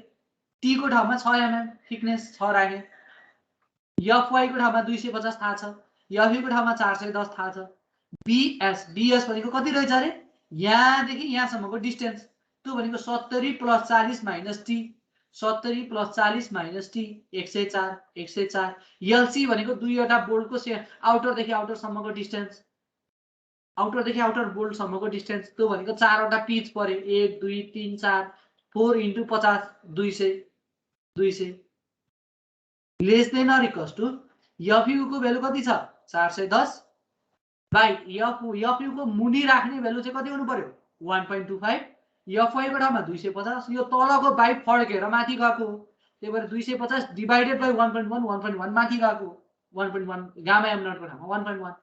टी को ठाउँमा 6 mm थिकनेस 6 राखे। एफवाई को ठाउँमा 250 थाहा छ। एफयू को ठाउँमा 410 थाहा छ। बीएस भनेको कति रहेछ अरे यहाँदेखि यहाँसम्मको डिस्टेन्स त्यो भनेको 70 + 40 - टी 70 + 40 - टी 104 104। एलसी भनेको दुईवटा बोल्टको आउटरदेखि आउटरसम्मको डिस्टेन्स आउटरदेखि आउटर बोल्टसम्मको डिस्टेन्स त्यो भनेको 4वटा पिच परे 1 2 3 4 4 × 50 200 200 less than or equals to FU को भ्यालु कति छ 410 बाइ एफयू को मुनि राख्ने भ्यालु चाहिँ कति हुनु पर्यो 1.25। एफवाई को ठाउँमा 250 यो तलको बाइ फड्केर माथि गएको त्यही भएर 250 डिवाइडेड बाइ 1.1 1.1 माथि गएको 1.1 गामा एम नट को ठाउँमा 1.1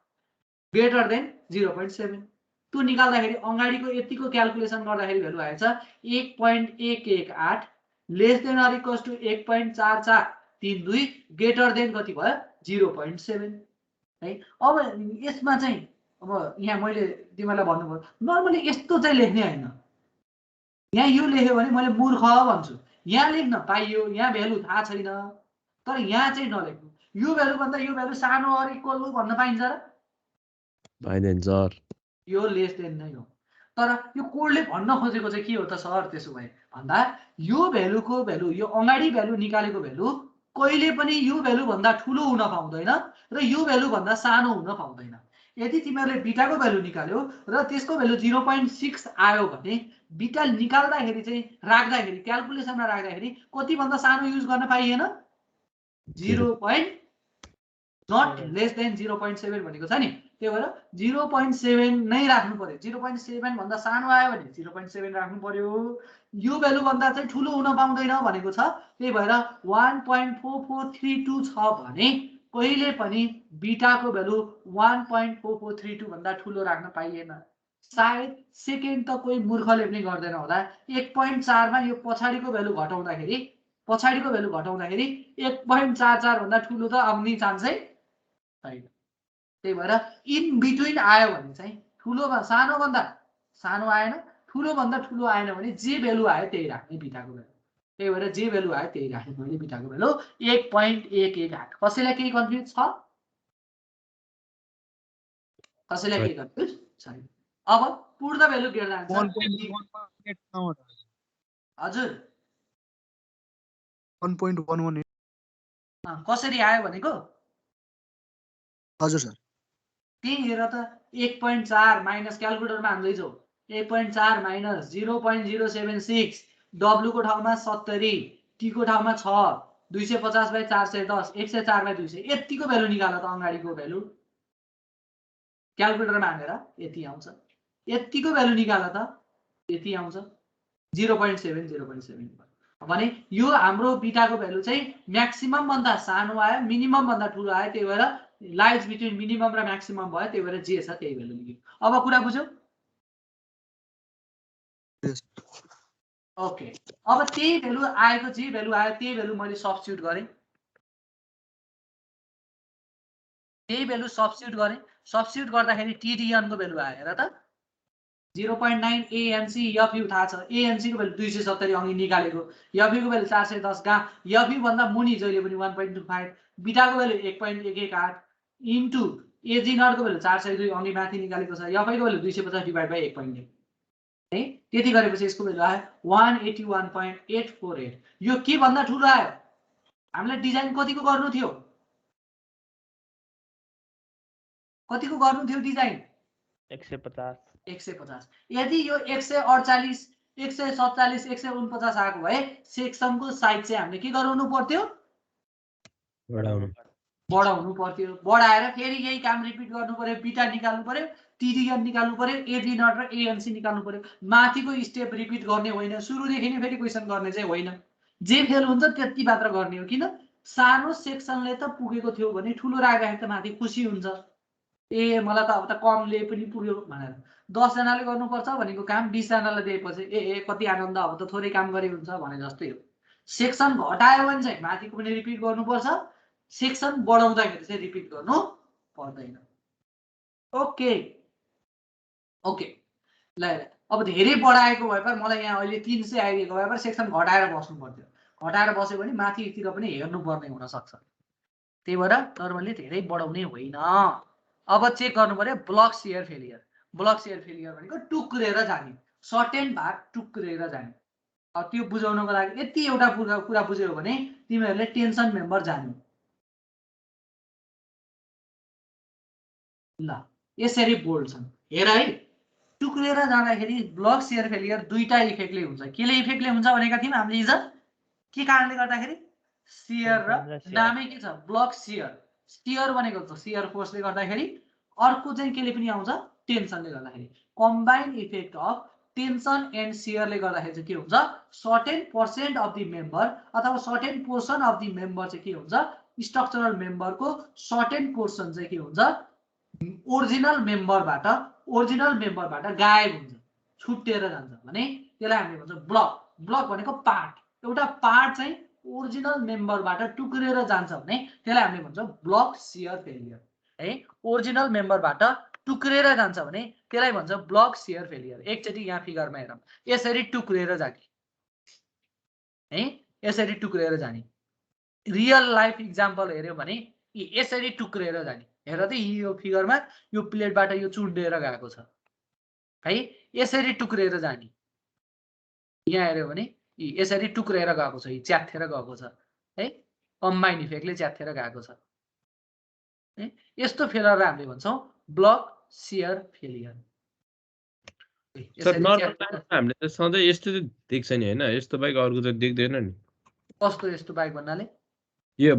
ग्रेटर देन 0.7। त्यो निकाल्दाखेरि अगाडिको यतिको क्याल्कुलेसन गर्दाखेरि भ्यालु आएछ 1.118 less than or equals to 1.4432 greater than कति भयो 0.7 है। अब यसमा चाहिँ अब यहाँ मैले तिमीलाई भन्नुभयो नर्मली यस्तो चाहिँ लेख्ने हैन। यहाँ यो लेख्यो भने मैले मूर्ख भन्छु। यहाँ लेख्न पाइयो यहाँ भ्यालु थाहा छैन तर यहाँ चाहिँ नलेख्नु। यो भ्यालु भन्दा यो भ्यालु सानो अर इक्वल हो भन्न पाइन्छ र पाइदैन सर। यो लेस देन नै हो। तर यो कोडले भन्न खोजेको चाहिँ के हो त सर त्यसो भए भन्दा यो भ्यालुको भ्यालु यो अगाडि भ्यालु निकालेको भ्यालु कहिले पनि यो भ्यालु भन्दा ठुलो हुन पाउँदैन र यो भ्यालु भन्दा सानो हुन पाउँदैन। यदि तिमीहरूले बिटाको भ्यालु निकाल्यो र त्यसको भ्यालु 0.6 आयो भने बिटा निकाल्दाखेरि चाहिँ राख्दाखेरि क्याल्कुलेसनमा राख्दाखेरि कति भन्दा सानो युज गर्न पाइएन 0. नट लेस देन 0.7 भनेको छ नि। त्यही भएर 0.7 नै राख्नु पर्यो। 0.7 भन्दा सानो आयो भने 0.7 राख्नु पर्यो। यो भ्यालु भन्दा चाहिँ ठुलो हुन पाउँदैन भनेको छ। त्यही भएर 1.4432 छ भने कहिले पनि बिटाको भ्यालु 1.4432 भन्दा ठुलो राख्न पाइएन। सायद सेकेन्ड त कोही मूर्खले पनि गर्दैन होला। 1.4 मा यो पछाडिको भ्यालु घटाउँदाखेरि 1.44 भन्दा ठुलो त आउने चान्सै छैन। त्यही भएर इन बिट्विन आयो भने चाहिँ ठुलो सानो भन्दा सानो आएन ठुलो भन्दा ठुलो आएन भने जे भ्यालु आयो त्यही राख्ने बिटाको भ्यालु। त्यही भएर जे भ्यालु आयो त्यही राख्ने मैले बिटाको भ्यालु 1.118। कसैलाई केही कन्फ्युज छ कसैलाई केही कन्फ्युज छैन। अब put the value greater than हजुर 1.118 कसरी आयो भनेको हजुर सर त्यही हेर त 1.4 माइनस क्याल्कुलेटरमा हान्दैछौ 1.4 माइनस 0.076 डब्लु को ठाउँमा 70 टी को ठाउँमा 6 250 बाइ 410 104 बाइ 200 यतिको भ्यालु निकाल त अगाडिको भ्यालु क्याल्कुलेटरमा हानेर यति आउँछ। यतिको भ्यालु निकाल त यति आउँछ 0.7 भने यो हाम्रो बिटाको भ्यालु चाहिँ म्याक्सिमम भन्दा सानो आयो मिनिमम भन्दा ठुलो आयो। त्यही भएर लाइज बिट्विन मिनिमम र म्याक्सिमम भयो। त्यही भएर जे छ त्यही भ्यालु लेख्यो। अब कुरा बुझ्यौ ओके। अब त्यही भ्यालु आएको जे भ्यालु आयो त्यही भ्यालु मैले सब्स्टिट्युट गरेँ। त्यही भ्यालु सब्स्टिट्युट गरेँ। सब्स्टिट्युट गर्दाखेरि टीडीएन को भ्यालु आयो हेर त 0.9 एएनसी एफयू थाहा छ। एएनसी को भ्यालु 270 अघि निकालेको एफयू को भ्यालु 410 गा एफयू भन्दा मुनि जहिले पनि 1.25 बिटाको भ्यालु 1.118 इन्टु एजी नट को भ्यालु 402 अघि माथि निकालेको छ। एफआई को भ्यालु 250 डिभाइड बाइ 1.1 है। त्यति गरेपछि यसको भ्यालु आयो 181.848। यो के भन्दा ठुलो आयो हामीलाई डिजाइन कतिको गर्नु थियो डिजाइन 150। यदि यो 148 147 149 आएको भए सेक्सनको साइज चाहिँ हामीले के गराउनु पर्थ्यो बढाउनु पर्थ्यो, बढाएर फेरि यही काम रिपिट गर्नु पर्यो, बिटा निकाल्नु पर्यो, टिडिएन निकाल्नु पर्यो, एजी नट र एएनसी निकाल्नु पर्यो। माथिको स्टेप रिपिट गर्ने होइन, सुरुदेखि नै फेरि क्वेसन गर्ने चाहिँ होइन। जे फेल हुन्छ त्यति मात्र गर्ने हो। किन सानो सेक्सनले त पुगेको थियो भने ठुलो राख्दाखेरि त माथि खुसी हुन्छ, ए मलाई त अब त कमले पनि पुग्यो भनेर। 10 जनाले गर्नुपर्छ भनेको काम 20 जनालाई दिएपछि ए कति आनन्द, अब त थोरै काम गरे हुन्छ भने जस्तै हो। सेक्सन घटायो भने चाहिँ माथिको पनि रिपिट गर्नुपर्छ, सेक्सन बढाउँदाखेरि चाहिँ रिपिट गर्नु पर्दैन। ओके ओके ल अब धेरै बढाएको भए पर मलाई यहाँ अहिले 300 आइदिएको भए पर सेक्सन घटाएर बस्नु पर्थ्यो। घटाएर बस्यो भने माथितिर पनि हेर्नुपर्ने हुनसक्छ। त्यही भएर नर्मली धेरै बढाउने होइन। अब चेक गर्नु पर्यो block share failure. Block share failure भनेको टुक्रेर जाने, सर्टेन भाग टुक्रेर जाने। अब त्यो बुझाउनको लागि यति एउटा कुरा बुझ्यौ भने तिमीहरूले टेन्सन मेम्बर जान्यौ। ल यसरी बोल्ड छन् हेर है। टुक्रेर जाँदाखेरि ब्लक सेयर फेलियर दुईटा इफेक्टले हुन्छ। केले इफेक्टले हुन्छ भनेका थियौँ हामीले हिजो? के कारणले गर्दाखेरि? सेयर र नामै के छ ब्लक सेयर। सेयर भनेको छ सेयर फोर्सले गर्दाखेरि, अर्को चाहिँ केले पनि आउँछ टेन्सनले गर्दाखेरि। Combine effect of tension and सेयरले गर्दाखेरि चाहिँ के हुन्छ, certain percent of the member अथवा certain portion of the member चाहिँ के हुन्छ, स्ट्रक्चरल मेम्बरको सर्टेन पोर्सन चाहिँ के हुन्छ, ओरिजिनल मेम्बरबाट गायब हुन्छ, छुट्टिएर जान्छ भने त्यसलाई हामीले भन्छ ब्लक। ब्लक भनेको पार्ट, एउटा पार्ट चाहिँ ओरिजिनल मेम्बरबाट टुक्रेर जान्छ भने त्यसलाई हामीले भन्छ ब्लक सेयर फेलियर है। ओरिजिनल मेम्बरबाट टुक्रेर जान्छ भने त्यसलाई भन्छ ब्लक सेयर फेलियर। एकचोटि यहाँ फिगरमा हेरौँ, यसरी टुक्रेर जाने है, यसरी टुक्रेर जाने। रियल लाइफ इक्जाम्पल हेर्यो भने यसरी टुक्रेर जाने। हेर त यो फिगरमा यो प्लेटबाट यो चुन्डेर गएको छ है, यसरी टुक्रेर जाने। यहाँ हेर्यो भने यसरी टुक्रेर गएको छ, च्याथेर गएको छ है, कम्बाइन इफेक्टले च्याथेर गएको छ है। यस्तो फेलियरलाई हामीले भन्छौँ ब्लक सेयर फेलियर। हामीले त सधैँ यस्तो देख्छ नि हैन, यस्तो बाहेक अर्को त देख्दैन नि। कस्तो यस्तो बाहेक भन्नाले? यो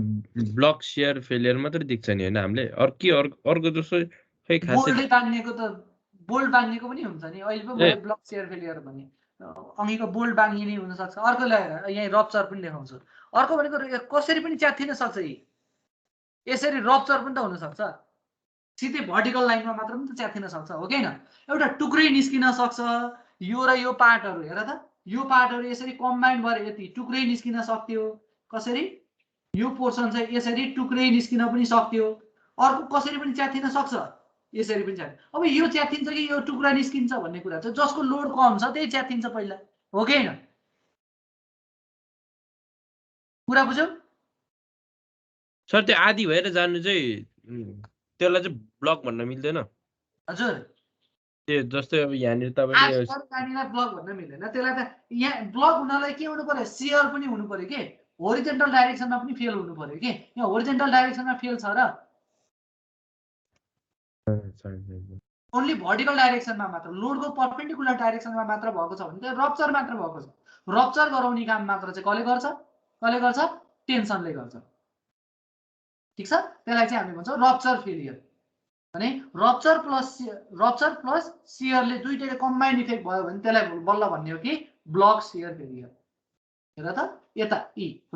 ब्लक सेयर फेलियर मात्र देख्छ नि हैन हामीले, अर्को जस्तो खै खासै बोल्ड बाँधिएको त बोल्ड बाँधिएको पनि हुन्छ नि। अहिले पो मैले ब्लक सेयर फेलियर भने अघिको बोल्ड बाँधिने हुन सक्छ। अर्को ल्याएर यहाँ रप्चर पनि देखाउँछु। अर्को भनेको कसरी पनि च्यात्थिन सक्छ, यसरी रप्चर पनि त हुन सक्छ, सिधै भर्टिकल लाइनमा मात्र पनि त च्यात्थिन सक्छ हो कि हैन। एउटा टुक्रै निस्किन सक्छ, यो र यो पार्टहरु हेर त, यो पार्टहरु यसरी कम्बाइन भएर यति टुक्रै निस्किन सक्थ्यो। कसरी? यो पोर्सन चाहिँ यसरी टुक्रै निस्किन पनि सक्थ्यो। अर्को कसरी पनि च्यात्थिन सक्छ, यसरी पनि च्यात्छ। अब यो च्यात्थिन्छ कि यो टुक्रा निस्किन्छ भन्ने कुरा चाहिँ जसको लोड कम छ त्यही च्यात्थिन्छ पहिला हो कि हैन? कुरा बुझ्यौ? सर त्यो आदि भएर जानु चाहिँ त्यसलाई चाहिँ ब्लक भन्न मिल्दैन? हजुर, त्यो जस्तै अब यहाँनिर तपाईले ब्लक भन्न मिल्दैन। त्यसलाई त यहाँ ब्लक हुनलाई के हुनु पर्यो, सेयर पनि हुनु पर्यो के, होरिजेन्टल डाइरेक्सनमा पनि फेल हुनु पर्यो के। यहाँ होरिजेन्टल डाइरेक्सनमा फेल छ र ओन्ली भर्टिकल डाइरेक्सनमा मात्र, लोडको परपेन्डिकुलर डाइरेक्सनमा मात्र भएको छ भने त्यो रप्चर मात्र भएको छ। रप्चर गराउने काम मात्र चाहिँ कसले गर्छ? कसले गर्छ? टेन्सनले गर्छ। ठीक छ, त्यसलाई चाहिँ हामी भन्छौँ रप्चर फेलियर। भने रप्चर प्लस सेयरले दुईटैले कम्बाइन इफेक्ट भयो भने त्यसलाई बल्ल भन्ने हो कि ब्लक सेयर फेलियर। हेर त, यता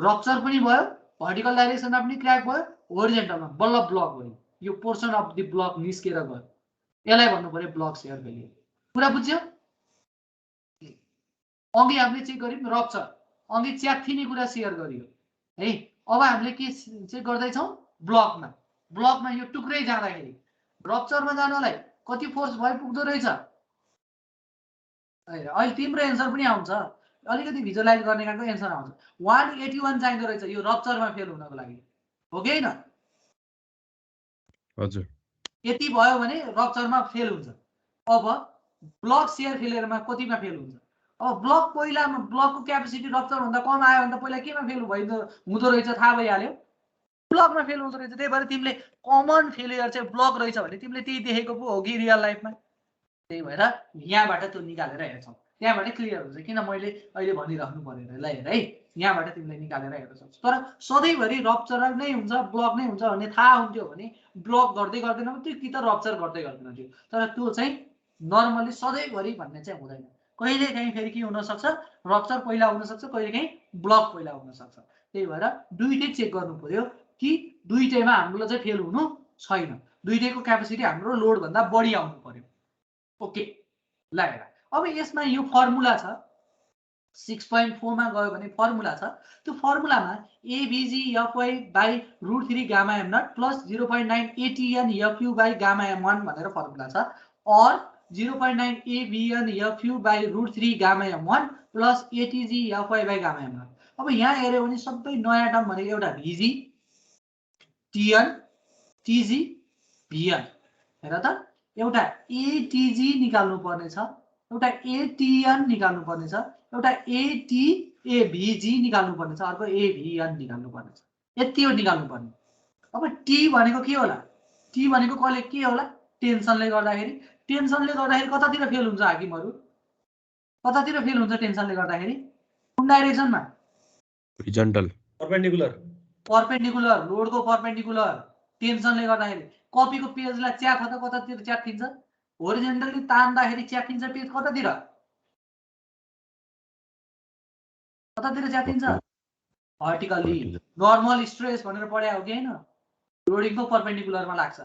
रप्चर पनि भयो, भर्टिकल डाइरेक्सनमा पनि क्र्याक भयो, होरिजेन्टलमा बल्ल ब्लक भयो, यो पोर्सन अफ द ब्लक निस्केर गयो, यसलाई भन्नु पर्यो ब्लक सेयर फेलियर। कुरा बुझ्यो? अघि हामीले चेक गर्यौँ रप्चर, अघि च्यात्थिने कुरा सेयर गरियो है। अब हामीले के चेक गर्दैछौँ? ब्लकमा। ब्लकमा यो टुक्रै जाँदाखेरि रप्चरमा जानलाई कति फोर्स भयो पुग्दो रहेछ? अहिले तिम्रो एन्सर पनि आउँछ, अलिकति भिजुअलाइज गर्ने खालको एन्सर आउँछ। 181 चाहिँदो रहेछ यो रप्चरमा फेल हुनको लागि हो कि हैन? हजुर, यति भयो भने रप्चरमा फेल हुन्छ। अब ब्लक सेयर फेलियरमा कतिमा फेल हुन्छ? अब ब्लक पहिलामा ब्लकको क्यापेसिटी रप्चर भन्दा कम आयो भने त पहिला केमा फेल हुँदो रहेछ थाहा भइहाल्यो, ब्लकमा फेल हुँदो रहेछ। त्यही भएर तिमीले कमन फेलियर चाहिँ ब्लक रहेछ भने तिमीले त्यही देखेको पो हो कि रियल लाइफमा। त्यही भएर यहाँबाट त्यो निकालेर हेर्छौँ, त्यहाँबाट क्लियर हुन्छ। किन मैले अहिले भनिराख्नु परेन, ल हेर है। यहाँबाट तिमीले निकालेर हेर्न सक्छौ। तर सधैँभरि रप्चर नै हुन्छ ब्लक नै हुन्छ भन्ने थाहा हुन्थ्यो भने ब्लक गर्दै गर्दैन त्यो कि त रप्चर गर्दै गर्दैन थियो। तर त्यो चाहिँ नर्मली सधैँभरि भन्ने चाहिँ हुँदैन। कहिलेकाहीँ फेरि के हुनसक्छ रप्चर पहिला हुनसक्छ कहिलेकाहीँ ब्लक पहिला हुनसक्छ। त्यही भएर दुइटै चेक गर्नु पर्यो कि दुइटैमा हाम्रो चाहिँ फेल हुनु छैन, दुइटैको क्यापेसिटी हाम्रो लोडभन्दा बढी आउनु पर्यो। ओके ल हेर अब यसमा यो फर्मुला छ 6.4 मा गयो भने फर्मुला छ। त्यो फर्मुलामा AVGFY by √3 gamma m nought plus 0.9 ATN FU by gamma m1 भनेर फर्मुला छ और 0.9 AVN FU by √3 gamma m1 plus ATGFY by gamma m nought. अब यहाँ हेर्यो भने सबै नयाँ टर्म भनेको एउटा VG TN TG VN हेर त एउटा ATG निकाल्नु पर्ने छ, एउटा ATN निकाल्नु पर्ने छ, एउटा AVG निकाल्नु पर्ने छ, अर्को AVN निकाल्नु पर्ने छ। यति हो निकाल्नु पर्ने। अब T भनेको के होला? T भनेको कले के होला? टेन्सनले गर्दाखेरि। टेन्सनले गर्दाखेरि कतातिर फेल हुन्छ हाकिमहरु? कतातिर फेल हुन्छ टेन्सनले गर्दाखेरि? कुन डाइरेक्सनमा? हरिजन्टल परपेन्डिकुलर परपेन्डिकुलर लोडको परपेन्डिकुलर टेन्सनले गर्दाखेरि कपीको पेजलाई च्याथ त कतातिर च्याथिन्छ? होरिजन्टली तान्दाखेरि च्याथिन्छ पेज कतातिर? कतातिर च्याथिन्छ? भर्टिकली। नर्मल स्ट्रेस भनेर पढ्या हो कि हैन? लोडिङको परपेन्डिकुलरमा लाग्छ।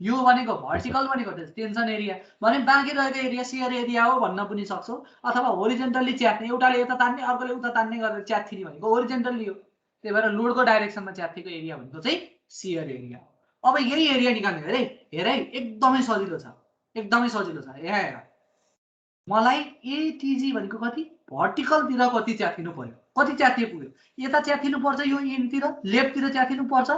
यो भनेको भर्टिकल भनेको टेन्सन एरिया भने बाँकी रहेको एरिया शियर एरिया हो भन्न पनि सक्छौ, अथवा होरिजन्टली च्यात्ने एउटाले यता तान्ने अर्कोले उता तान्ने गरेर च्यात्थिने भनेको होरिजन्टली हो। त्यही भएर लोडको डाइरेक्सनमा च्यात्थेको एरिया भनेको चाहिँ शियर एरिया हो। अब यही एरिया निकाल्ने हेर है एकदमै सजिलो छ, एकदमै सजिलो छ। यहाँ हेर मलाई ATG भनेको कति भर्टिकलतिर कति च्याथिनु पर्यो, कति च्याथिए पुग्यो? यता च्याथिनु पर्छ यो इनतिर लेफ्टतिर च्याथिनु पर्छ।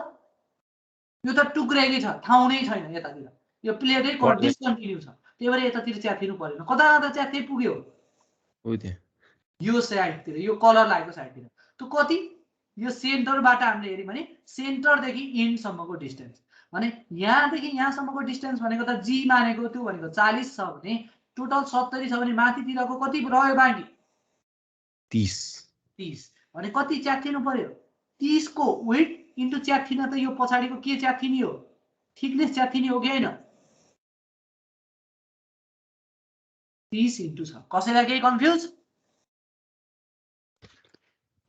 यो त टुक्रेकै छ, ठाउँ नै छैन यतातिर, यो प्लेटै डिस्कन्टिन्यू छ। त्यही भएर यतातिर च्याथिनु परेन। कता कता च्याथे पुग्यो? यो साइडतिर, यो कलर लागेको साइडतिर। त्यो कति? यो सेन्टरबाट हामीले हेर्यौं भने सेन्टरदेखि एन्डसम्मको डिस्टेन्स भने यहाँदेखि यहाँसम्मको डिस्टेन्स भनेको त जी मानेको त्यो भनेको 40 छ भने टोटल 70 छ भने माथितिरको कति रह्यो बाँकी? 30 भने कति च्याथिनु पर्यो? 30 को वेट इन्टु च्याथिन त यो पछाडिको के च्याथिने हो? थिकनेस च्याथिने हो कि हैन? 30 इन्टु छ। कसैलाई केही कन्फ्युज?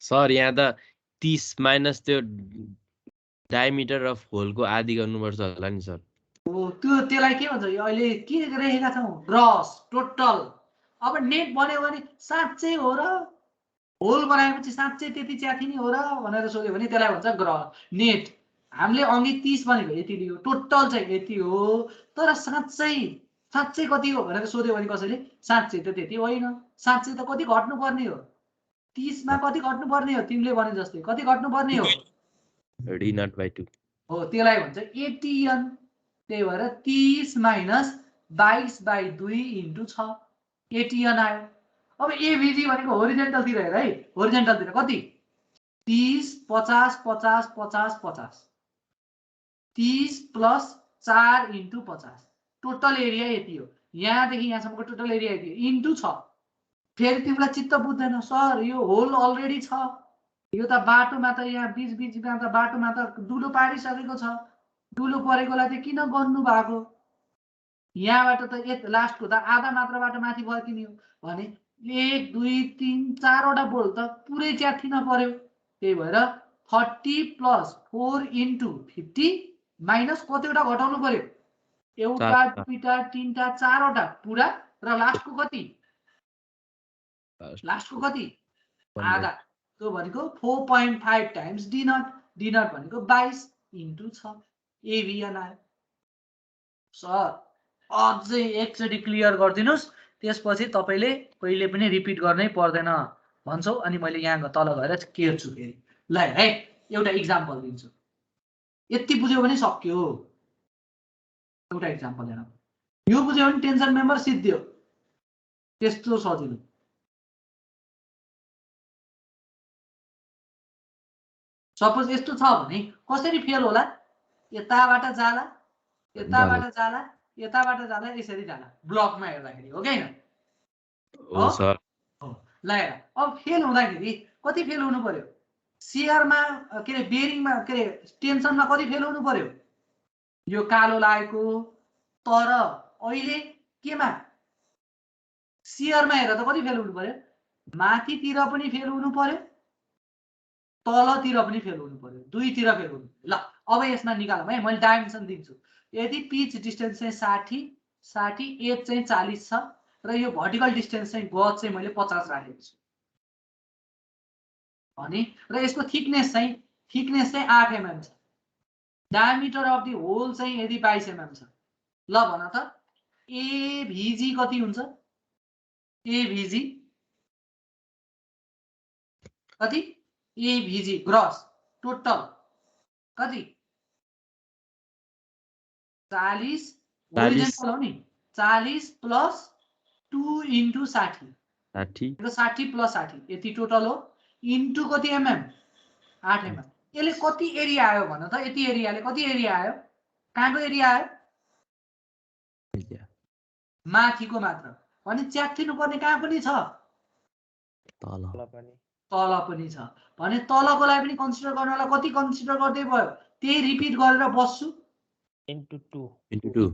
सर यहाँ त 30 माइनस त्यो डायमिटर अफ होलको आधी गर्नुपर्छ होला नि सर। त्यसलाई के भन्छ? यो अहिले के लेखेका छौं? Gross total. अब नेट बन्यो भने साँच्चै हो र? होल बनाएपछि साँच्चै त्यति च्याथिने हो र भनेर सोध्यो भने त्यसलाई भन्छ ग्रस नेट। हामीले अघि 30 भनेको यति लियो, टोटल चाहिँ यति हो, तर साँच्चै कति हो भनेर सोध्यो भने कसैले साँच्चै त त्यति होइन, साँच्चै त कति घट्नु पर्ने हो? 30 मा कति घट्नु पर्ने हो? तिमीले भने जस्तै कति घट्नु पर्ने हो? d0/2 हो, त्यसलाई भन्छ ATN। त्यही भएर 30 माइनस 22/2 इन्टु 6 ATN आयो। अब AVG भनेको होरिजेन्टलतिर हेर है, होरिजेन्टलतिर कति? 30 50 50 50 50 30 प्लस 4 इन्टु 50 टोटल एरिया यति हो। यहाँदेखि यहाँसम्मको टोटल एरिया यति हो इन्टु 6। फेरि तिमीलाई चित्त बुझ्दैन सर यो होल अलरेडी छ, यो त बाटोमा त यहाँ बीचमा त बाटोमा त दुलो पारिसकेको छ, दुलो परेकोलाई चाहिँ किन गर्नु भएको? यहाँबाट त लास्टको त आधा मात्र बाटो माथि फर्किने हो भने 1 2 3 4 वटा बोल्ट त पुरै च्याथिन पर्यो। त्यही भएर 30 प्लस 4 इन्टु 50 माइनस कतिवटा घटाउनु पर्यो? एउटा दुईटा तीनटा चारवटा पुरा र लास्टको कति? लास्टको कति? आधा। त्यो भनेको 4.5 टाइम्स D0। D0 भनेको 22 इन्टु 6 AVN आयो। सर अझै एकचोटि क्लियर गरिदिनुस्, त्यसपछि तपाईले कहिले पनि रिपिट गर्नै पर्दैन भन्छौ। अनि मैले यहाँ तल गएर केर्छु फेरि। ल है एउटा इक्जाम्पल दिन्छु, यति बुझ्यो भने सक्यो। एउटा इक्जाम्पल हेरौँ, यो बुझ्यो भने टेन्सन मेम्बर सिद्धियो। त्यस्तो सजिलो। सपोज यस्तो छ भने कसरी फेल होला? यताबाट जाला, यताबाट जाला, यताबाट जाला, यसरी जाला ब्लकमा हेर्दाखेरि हो कि हैन? हो सर। हो ल हेर अब फेल हुँदाखेरि कति फेल हुनु पर्यो? सियरमा के अरे बेरिङमा के अरे टेन्सनमा कति फेल हुनु पर्यो? यो कालो लागेको। तर अहिले केमा सियरमा हेर त कति फेल हुनु पर्यो? माथितिर पनि फेल हुनु पर्यो, तलतिर पनि फेल हुनु पर्यो, दुईतिर फेल हुनु। ल अब यसमा निकालौँ है, मैले डाइमेन्सन दिन्छु। यदि पिच डिस्टेन्स चाहिँ 60 एज चाहिँ 40 छ र यो भर्टिकल डिस्टेन्स चाहिँ गज चाहिँ मैले 50 राखेको छु भने र यसको थिकनेस चाहिँ 8 mm छ। डायमिटर अफ द होल चाहिँ यदि 22 mm छ। ल भन त एभीजी कति हुन्छ? एभीजी कति? एभीजी ग्रस टोटल कति? 40 होरिजेन्टल हो नि, 40 प्लस 2 इन्टु 60 60 प्लस 60 यति टोटल हो इन्टु कति एमएम? 8 mm। यसले कति एरिया आयो भन त? यति एरियाले कति एरिया आयो? कहाँको एरिया आयो? माथिको मात्र। भने च्यातिनु पर्ने कहाँ पनि छ? तल पनि छ। भने तलको लागि पनि कन्सिडर गर्नलाई कति कन्सिडर गर्दै भयो? त्यही रिपिट गरेर बस्छु इन्टु 2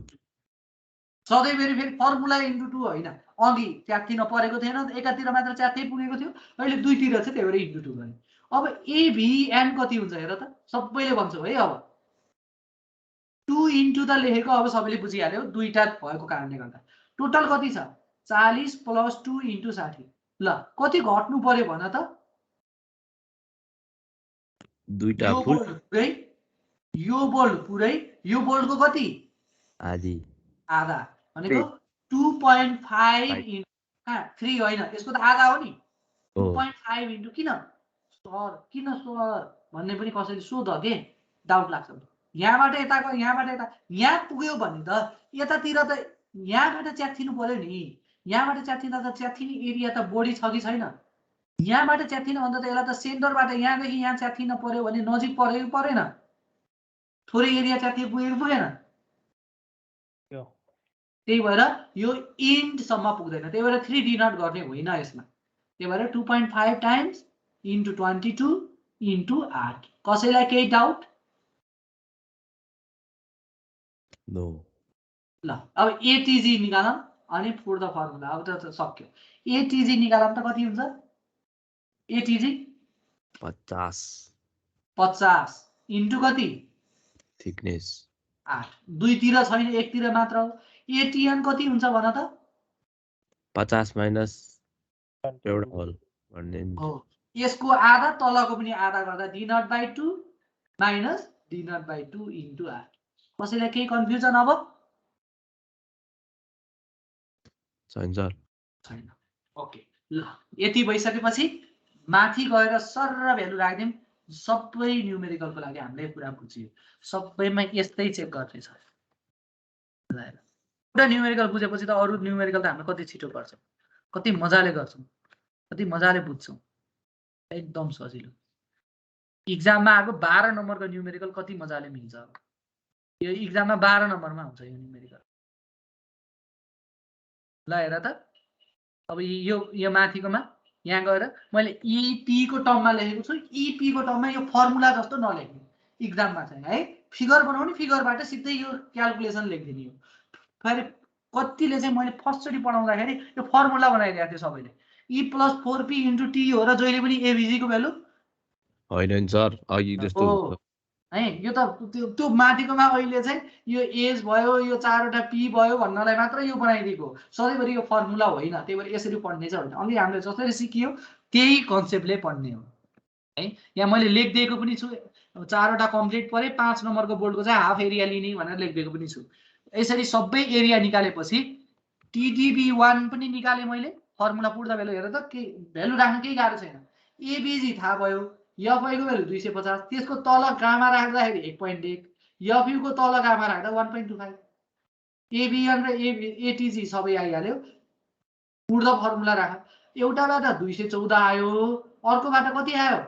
सधैँभरि फेरि फर्मुला इन्टु 2 होइन। अघि च्यातिन परेको थिएन, एकातिर मात्र च्यात्तै पुगेको थियो, अहिले दुईतिर चाहिँ त्यही भएर इन्टु 2 गर्ने। अब एभीएन कति हुन्छ हेर त? सबैले भन्छौ है। अब 2 इन्टु त लेखेको अब सबैले बुझिहाल्यो, दुईटा भएको कारणले गर्दा। टोटल कति छ? 40 प्लस 2 इन्टु 60। ल कति घट्नु पर्यो भन त? दुईटा यो फुल पुरै, यो बोल्ड पुरै, यो बोल्डको कति? आधा भनेको 2.5 इन्टु 3 होइन, यसको त आधा हो नि। 2.5 इन्टु किन सर भन्ने पनि कसैले सोध के डाउट लाग्छ। यहाँबाट यताको, यहाँबाट यता, यहाँ पुग्यो भने त यतातिर त यहाँबाट च्यातिनु पर्यो नि। यहाँबाट च्यातिँदा त च्यातिने एरिया त बढी छ कि छैन? यहाँबाट च्यातिनु भन्दा त यसलाई त सेन्टरबाट यहाँदेखि यहाँ च्यातिन पर्यो भने नजिक पर्यो कि परेन? थोरै एरिया च्यातिए पुगेको पुगेन? त्यही भएर यो इन्डसम्म पुग्दैन। त्यही भएर 3 डिनोट गर्ने होइन यसमा। त्यही भएर 2.5 टाइम्स इन्टु 22 इन्टु 8। कसैलाई केही डाउट? नो। ल अब एटीजी निकालौँ अनि पुट द फर्मुला। अब त सक्यो। एटीजी निकालौँ त कति हुन्छ? एटीजी 50 इन्टु कति? थिकनेस 8। दुईतिर छैन, एकतिर मात्र हो। एटीएन कति हुन्छ भन त? 50 माइनस एउटा होल भन्ने हो। यसको आधा, तलको पनि आधा गर्दा d0/2 माइनस d0/2 इन्टु 8। कसैलाई केही कन्फ्युजन अब? छैन सर? छैन। ओके ल यति भइसकेपछि माथि गएर सर भ्यालु राख्दियौँ। सबै न्युमेरिकलको लागि हामीले कुरा बुझ्यौँ। सबैमा यस्तै चेक गर्ने छ। एउटा न्युमेरिकल बुझेपछि त अरू न्युमेरिकल त हामीले कति छिटो गर्छौँ, कति मजाले गर्छौँ, कति मजाले बुझ्छौँ। एकदम सजिलो। इक्जाममा आएको 12 नम्बरको न्युमेरिकल कति मजाले मिल्छ। यो इक्जाममा 12 नम्बरमा हुन्छ यो न्युमेरिकल। ल हेर त अब यो माथिकोमा यहाँ गएर मैले इपी को टर्ममा लेखेको छु। इपी को टर्ममा यो फर्मुला जस्तो नलेख्ने इक्जाममा चाहिँ है। फिगर बनाउने, फिगरबाट सिधै यो क्याल्कुलेसन लेखिदिने हो। फेरि कतिले चाहिँ मैले फर्स्टचोटि पढाउँदाखेरि यो फर्मुला बनाइदिएको थियो सबैले। E plus 4p into T हो र जहिले पनि एभीजी को भ्यालु होइन सर, अघि जस्तो है। यो त त्यो माथिकोमा अहिले चाहिँ यो एज भयो, यो 4वटा पी भयो भन्नलाई मात्र यो बनाइदिएको हो। सधैँभरि यो फर्मुला होइन। त्यही भएर यसरी पढ्ने चाहिँ होइन। अघि हामीले जसरी सिकियो त्यही कन्सेप्टले पढ्ने हो है। यहाँ मैले लेखिदिएको पनि छु। 4वटा कम्प्लिट परे 5 नम्बरको बोर्डको चाहिँ हाफ एरिया लिने भनेर लेखिदिएको पनि छु। यसरी सबै एरिया निकालेपछि टिडिबी1 पनि निकालेँ मैले। फर्मुला पुट्दा भ्यालु हेर त, के भ्यालु राख्न केही गाह्रो छैन। एबीजी थाहा भयो, एफआई को भ्यालु 250, त्यसको तल गामा राख्दाखेरि 1.1, एफयू को तल गामा राख्दा 1.25, एबीएन र एटीजी सबै आइहाल्यो। पुट द फर्मुला राख। एउटाबाट 214 आयो, अर्कोबाट कति आयो?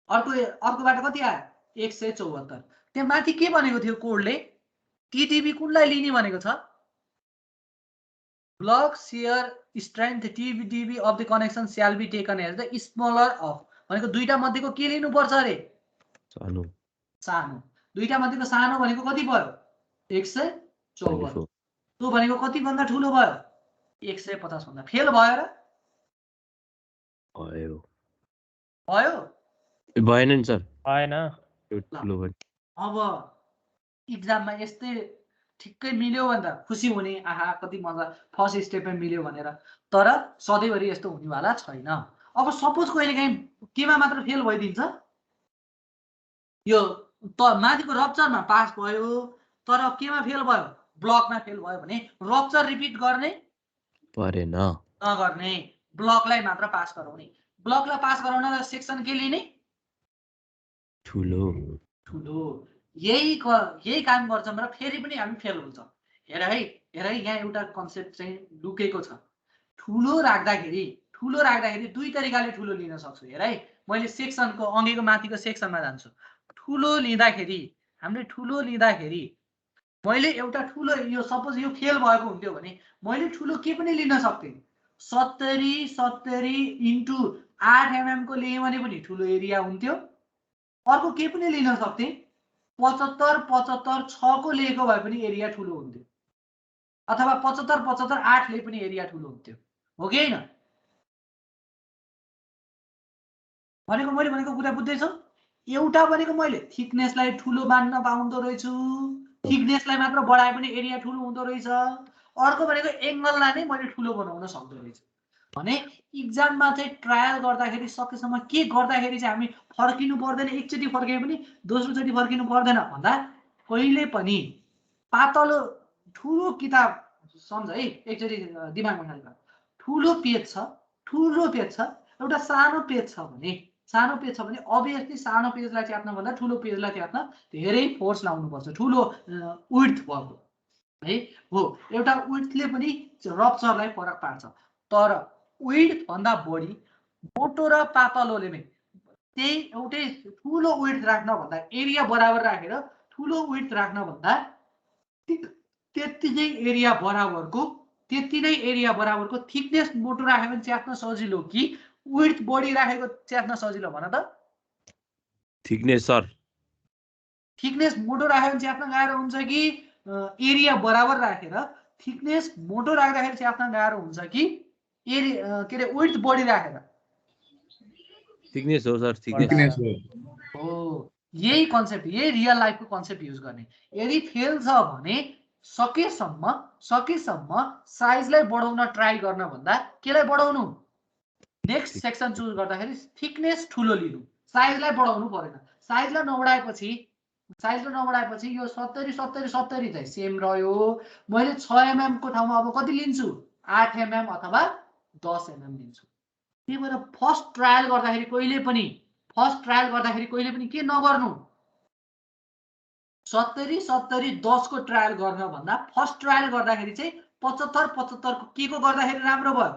अर्कोबाट कति आयो? 174। त्यहाँ माथि के भनेको थियो कोडले? टिटिबी कुनलाई लिने भनेको छ? Block shear strength TDB of the connection shall be taken as the smaller of भनेको दुईटा मध्येको के लिनुपर्छ अरे सानो सानो दुईटा मध्येको सानो भनेको कति भयो 154 त्यो भनेको कति भन्दा ठुलो भयो 150 भन्दा फेल भयो र भयो भयो भएन नि सर भएन ठुलो भयो अब इक्जाममा यस्तै ठिक्कै मिल्यो भने त खुसी हुने आहा कति मजा फर्स्ट स्टेपमै मिल्यो भनेर तर सधैँभरि यस्तो हुनेवाला छैन अब सपोज कहिलेकाहीँ केमा मात्र फेल भइदिन्छ यो त माथिको रप्चरमा पास भयो तर केमा फेल भयो ब्लकमा फेल भयो भने रप्चर रिपिट गर्ने परेन नगर्ने ब्लकलाई मात्र पास गराउने ब्लकलाई पास गराउनलाई सेक्सन के लिने ठुलो ठुलो यही काम गर्छ र फेरि पनि हामी फेल हुन्छ हेर है यहाँ एउटा कन्सेप्ट चाहिँ लुकेको छ ठुलो राख्दाखेरि दुई तरिकाले ठुलो लिन सक्छु हेर है मैले सेक्सनको अघिको माथिको सेक्सनमा जान्छु ठुलो लिँदाखेरि मैले एउटा ठुलो यो सपोज यो फेल भएको हुन्थ्यो भने मैले ठुलो के पनि लिन सक्थेँ 70 इन्टु 8 mm को लिएँ भने पनि ठुलो एरिया हुन्थ्यो अर्को के पनि लिन सक्थेँ 75 6 को लिएको भए पनि एरिया ठुलो हुन्थ्यो अथवा 75 8 ले पनि एरिया ठुलो हुन्थ्यो हो कि हैन भनेको कुरा बुझ्दैछौ एउटा भनेको मैले थिकनेसलाई ठुलो मान्न पाउँदो रहेछु थिकनेसलाई मात्र बढाए पनि एरिया ठुलो हुँदो रहेछ अर्को भनेको एंगललाई नै मैले ठुलो बनाउन सक्दो रहेछु भने इक्जाममा चाहिँ ट्रायल गर्दाखेरि सकेसम्म के गर्दाखेरि चाहिँ हामी फर्किनु पर्दैन एकचोटी फर्के पनि दोस्रो चोटी फर्किनु पर्दैन भन्दा कहिले पनि पातलो ठुलो किताब सम्झ है एकचोटी दिमागमा हाल्नु ठुलो पेज छ एउटा सानो पेज छ भने अभियसली सानो पेजलाई च्याप्न भन्दा ठुलो पेजलाई च्याप्न धेरै फोर्स लाउनु पर्छ ठुलो विड्थ भएको है हो एउटा विड्थले पनि रप्चरलाई फरक पार्छ तर विड्थ भन्दा बढी मोटो र पातलोले नै त्यही एउटै ठुलो विड्थ राख्न भन्दा एरिया बराबर राखेर ठुलो विड्थ राख्न भन्दा त्यति नै एरिया बराबरको थिकनेस मोटो राख्यो भने च्याप्न सजिलो कि विड्थ बढी राखेको च्याप्न सजिलो भन त थिकनेस मोटो राख्यो भने च्याप्न गाह्रो हुन्छ कि एरिया बराबर राखेर थिकनेस मोटो राख्दाखेरि च्याप्न गाह्रो हुन्छ कि एरिया के अरे विड्थ बढी राखेर थिकनेस हो सर थिकनेस हो यही कन्सेप्ट यही रियल लाइफको कन्सेप्ट युज गर्ने यदि फेल छ भने सकेसम्म साइजलाई बढाउन ट्राई गर्न भन्दा केलाई बढाउनु नेक्स्ट सेक्सन चुज गर्दाखेरि थिकनेस ठुलो लिनु साइजलाई बढाउनु परेन साइजलाई नबढाएपछि यो 70 चाहिँ सेम रह्यो मैले 6 mm को ठाउँमा अब कति लिन्छु 8 mm अथवा 10 mm लिन्छु त्यही भएर फर्स्ट ट्रायल गर्दाखेरि कहिले पनि के नगर्नु 70 10 को ट्रायल गर्न भन्दा फर्स्ट ट्रायल गर्दाखेरि चाहिँ 75 को के को गर्दाखेरि राम्रो भयो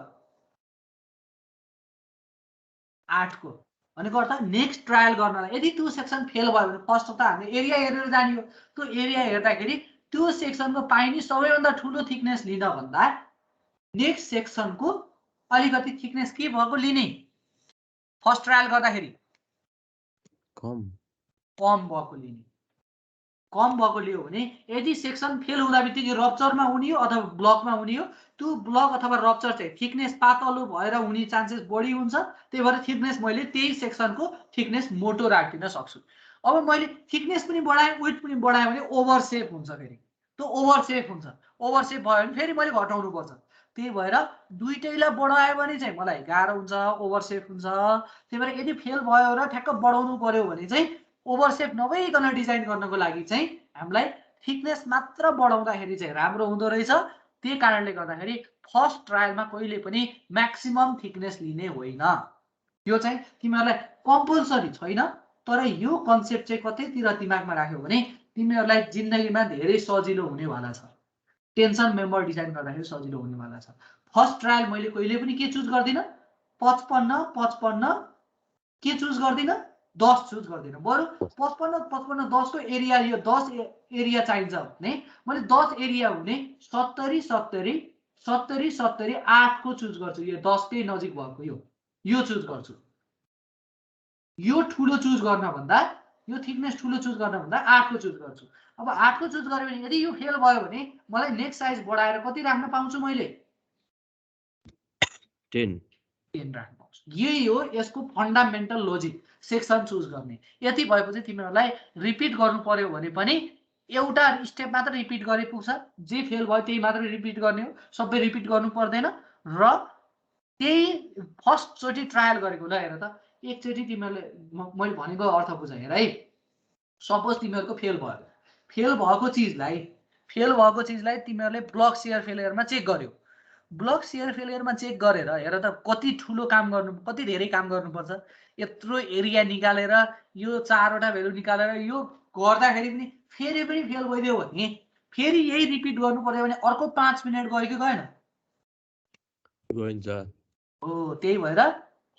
8 को भनेको अर्थ नेक्स्ट ट्रायल गर्नलाई यदि त्यो सेक्सन फेल भयो भने फर्स्ट त हामीले एरिया हेरेर जाने हो त्यो एरिया हेर्दाखेरि त्यो सेक्सनको पाइने सबैभन्दा ठुलो थिकनेस लिन भन्दा नेक्स्ट सेक्सनको अलिकति थिकनेस के भएको लिने फर्स्ट ट्रायल गर्दाखेरि कम भएको लियो भने यदि सेक्सन फेल हुँदा बित्तिकै रप्चरमा हुने हो अथवा ब्लकमा हुने हो त्यो ब्लक अथवा रप्चर चाहिँ थिकनेस पातलो भएर हुने चान्सेस बढी हुन्छ त्यही भएर थिकनेस मैले त्यही सेक्सनको थिकनेस मोटो राखिदिन सक्छु अब मैले थिकनेस पनि बढाएँ वेट पनि बढाएँ भने ओभरसेप हुन्छ फेरि त्यो ओभरसेप भयो भने फेरि मैले घटाउनु पर्छ त्यही भएर दुईटैलाई बढायो भने चाहिँ मलाई गाह्रो हुन्छ ओभरसेप हुन्छ त्यही भएर यदि फेल भयो र ठ्याक्क बढाउनु पर्यो भने चाहिँ ओभरसेप नभइकन डिजाइन गर्नको लागि चाहिँ हामीलाई थिकनेस मात्र बढाउँदाखेरि चाहिँ राम्रो हुँदो रहेछ त्यही कारणले गर्दाखेरि फर्स्ट ट्रायलमा कहिले पनि म्याक्सिमम थिकनेस लिने होइन यो चाहिँ तिमीहरूलाई कम्पल्सरी छैन तर यो कन्सेप्ट चाहिँ कतैतिर दिमागमा राख्यो भने तिमीहरूलाई जिन्दगीमा धेरै सजिलो हुनेवाला छ टेन्सन मेम्बर डिजाइन गर्दाखेरि सजिलो हुनेवाला छ फर्स्ट ट्रायल मैले कहिले पनि के चुज गर्दिनँ 55 के चुज गर्दिनँ 10 चुज गर्दिनँ बरु 55 10 को एरिया यो 10 एरिया चाहिन्छ भने मैले 10 एरिया हुने 70 70 70 8 को चुज गर्छु। यो 10 कै नजिक भएको यो चुज गर्छु। यो ठुलो चुज गर्न भन्दा यो थिकनेस ठुलो चुज गर्न भन्दा 8 को चुज गर्छु। अब 8 को चुज गरे भने यदि यो फेल भयो भने मलाई नेक साइज बढाएर कति राख्न पाउँछु मैले 10 राख्न पाउँछु। यही हो यसको फन्डामेन्टल लजिक सेक्सन चुज गर्ने। यति भएपछि तिमीहरूलाई रिपिट गर्नु पर्यो भने पनि एउटा स्टेप मात्र रिपिट गरे पुग्छ। जे फेल भयो त्यही मात्र रिपिट गर्ने हो, सबै रिपिट गर्नु पर्दैन। र त्यही फर्स्ट चोटि ट्रायल गरेको ल हेर त एकचोटि तिमीहरूले मैले भनेको अर्थ बुझ हेर है। सपोज तिमीहरूको फेल भएको चिजलाई तिमीहरूले ब्लक सेयर फेलियरमा चेक गर्यो। ब्लक सेयर फेलियरमा चेक गरेर हेर त कति ठुलो काम गर्नु, कति धेरै काम गर्नुपर्छ। यत्रो एरिया निकालेर यो 4वटा भ्यालु निकालेर यो गर्दाखेरि पनि फेरि पनि फेल भइदियो भने फेरि यही रिपिट गर्नु पर्यो भने अर्को 5 मिनेट गयो कि गएन? गइन्छ। हो, त्यही भएर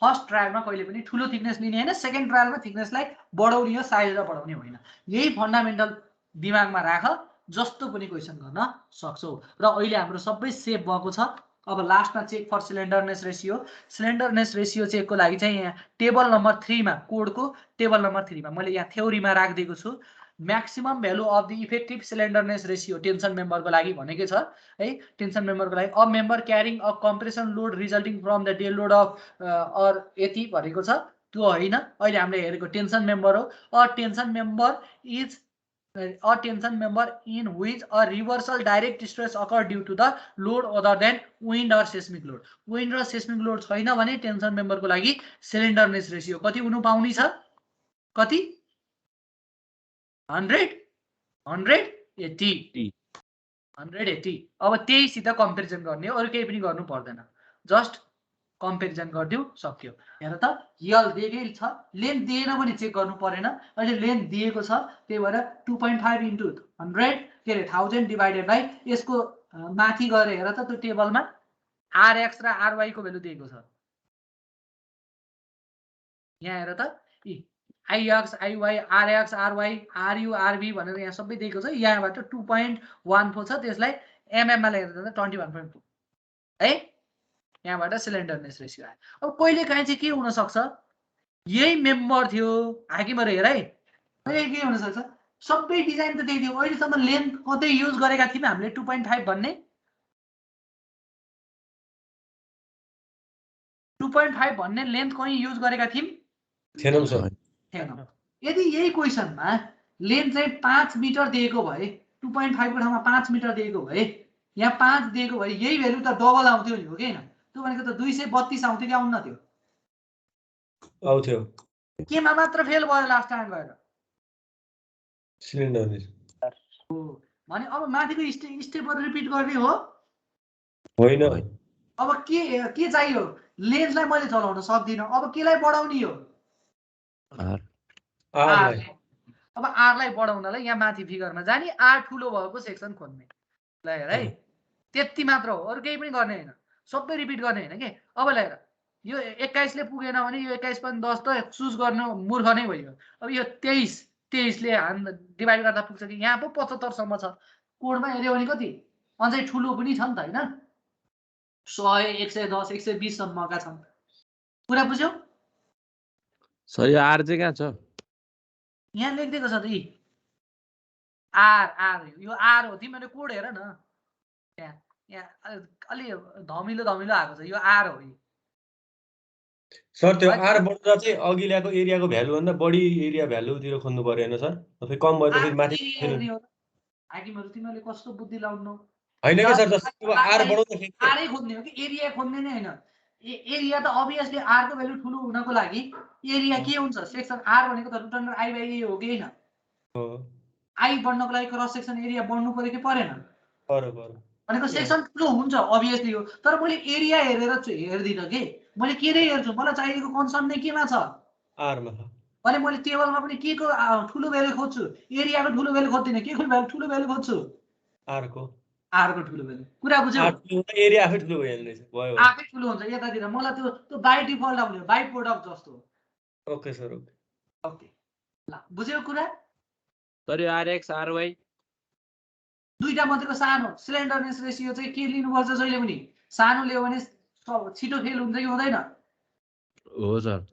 फर्स्ट ट्रायलमा कहिले पनि ठुलो थिकनेस लिने हैन, सेकेन्ड ट्रायलमा थिकनेसलाई बढाउने हो, साइजलाई बढाउने होइन। यही फन्डामेन्टल दिमागमा राख, जस्तो पनि क्वेसन गर्न सक्छौ। र अहिले हाम्रो सबै सेभ भएको छ। अब लास्टमा चेक फर सिलिन्डरनेस रेसियो। सिलिन्डरनेस रेसियो चेकको लागि चाहिँ यहाँ टेबल नम्बर 3 मा कोडको टेबल नम्बर 3 मा मैले यहाँ थ्योरीमा राखिदिएको छु। Maximum value of the effective slenderness ratio tension मेम्बरको लागि भनेकै छ है। टेन्सन मेम्बरको लागि a member carrying a compression load resulting from the dead load of or यति भनेको छ, त्यो होइन। अहिले हामीले हेरेको टेन्सन मेम्बर हो। A tension member is a tension member in which a reversal direct stress occur due to the load other than wind or seismic load. Wind र seismic load छैन भने टेन्सन मेम्बरको लागि सिलिन्डरनेस रेशियो कति हुनु पाउने छ? कति? 180। अब त्यहीसित कम्पेरिजन गर्ने हो, अरु केही पनि गर्नु पर्दैन। जस्ट कम्पेरिजन गरिदिउ सक्यो। हेर त यल दिएकै छ, लेन्थ दिएन भने चेक गर्नु परेन। अहिले लेन्थ दिएको छ, त्यही भएर 2.5 इन्टु 100 के अरे 1000 डिभाइडेड बाइ यसको माथि गएर हेर त त्यो टेबलमा आरएक्स र आरवाई को भ्यालु दिएको छ। यहाँ हेर त आइएक्स आइवाई आरएक्स आरवाई आरयु आरबी भनेर यहाँ सबै दिएको छ। यहाँबाट 2.14 छ, त्यसलाई एमएम मा लेखेर जाँदा 21.2 है। यहाँबाट सिलिन्डरनेस रेशियो आयो। अब कहिले काहीँ चाहिँ के हुन सक्छ, यही मेम्बर थियो हाकिमहरु हेर है, कहिले के हुन सक्छ सबै डिजाइन त त्यही थियो। अहिलेसम्म लेन्थ कतै युज गरेका थियौँ हामीले 2.5 भन्ने 2.5 भन्ने लेन्थ कहीं युज गरेका थियौँ थिएनौं सर, थिएनौं। यदि यही क्वेशनमा लेन्थ चाहिँ 5 मिटर दिएको भए 2.5 को ठाउँमा 5 मिटर दिएको भए यहाँ 5 दिएको भए यही भ्यालु त डबल आउँथ्यो नि, हो कि हैन? त्यो भनेको त 232 आउँथ्यो कि आउन्न थियो? आउँथ्यो। केमा मात्र फेल भयो लास्ट टाइम गएर? सिलिन्डरनेस हो भने अब माथिको स्टेपहरु रिपिट गर्ने हो होइन। अब के चाहियो? लेन्थलाई मैले चलाउन सक्दिन, अब केलाई बढाउने हो? आर। अब आरलाई बढाउनलाई यहाँ माथि फिगरमा जाने, आर ठुलो भएको सेक्सन खोज्ने। ल हेर है, त्यति मात्र हो, अरु केही पनि गर्ने हैन, सबै रिपिट गर्ने हैन के। अब ल हेर, यो 21 ले पुगेन भने यो 21 पनि 10 त चुज गर्नु मूर्ख नै भयो। अब यो 23 ले डिभाइड गर्दा पुग्छ कि? यहाँ पो 75 सम्म छ। कोडमा हेर्यो भने कति अझै ठुलो पनि छ नि त हैन? 100 110 120 सम्मका छन्। कुरा बुझ्यौ? सर यो आर चाहिँ कहाँ छ? यहाँ लेखिदिएको छ त आर यो आर हो। तिमीले कोड हेर न, यहाँ अलि धमिलो आएको छ, यो आर हो। सर त्यो आर बढ्दा चाहिँ अघि ल्याएको एरियाको भ्यालु भन्दा बढी एरिया भ्यालुतिर खोज्नु पर्यो हैन सर? फेरि कम भयो त फेरि माथि हाकिमहरु तिमीले कस्तो बुद्धि लाउनु हैन के सर? जस्तो आर बढाउँदा फेरि आरै खोज्ने हो कि एरिया खोज्ने नै हैन। एरिया त अभियसली आर को भ्यालु ठुलो हुनको लागि एरिया के हुन्छ? सेक्सन आर भनेको त रुट अन्डर आई बाइ ए हो कि हैन? हो। आई बढ्नको लागि क्रस सेक्सन एरिया बढ्नु पर्यो कि परेन? बरोबर। भनेको सेक्सन ठुलो हुन्छ अभियसली हो। तर मैले एरिया हेरेर हेर्दिन के, मैले के नै हेर्छु? मलाई चाहिएको कन्सर्न नै केमा छ? आरमा छ। भने मैले टेबलमा पनि के को ठुलो भ्यालु खोज्छु? एरियाको ठुलो भ्यालु खोज्दिन, के को ठुलो भ्यालु खोज्छु? आर को ठुलो भ्यालु। कुरा बुझ्यौ? एरिया आफै ठुलो भइहाल्ने रहेछ। भयो आफै ठुलो हुन्छ यतातिर। मलाई त्यो बाइ डिफल्ट आउने हो, बाइ प्रोडक्ट जस्तो। ओके सर, ओके ल बुझ्यौ कुरा? तर यो आरएक्स आरवाई दुईटा मध्येको सानो स्लेन्डरनेस रेसियो चाहिँ के लिनुपर्छ जहिले पनि सानो लियो भने छिटो फेल हुन्छ कि हुँदैन हो सर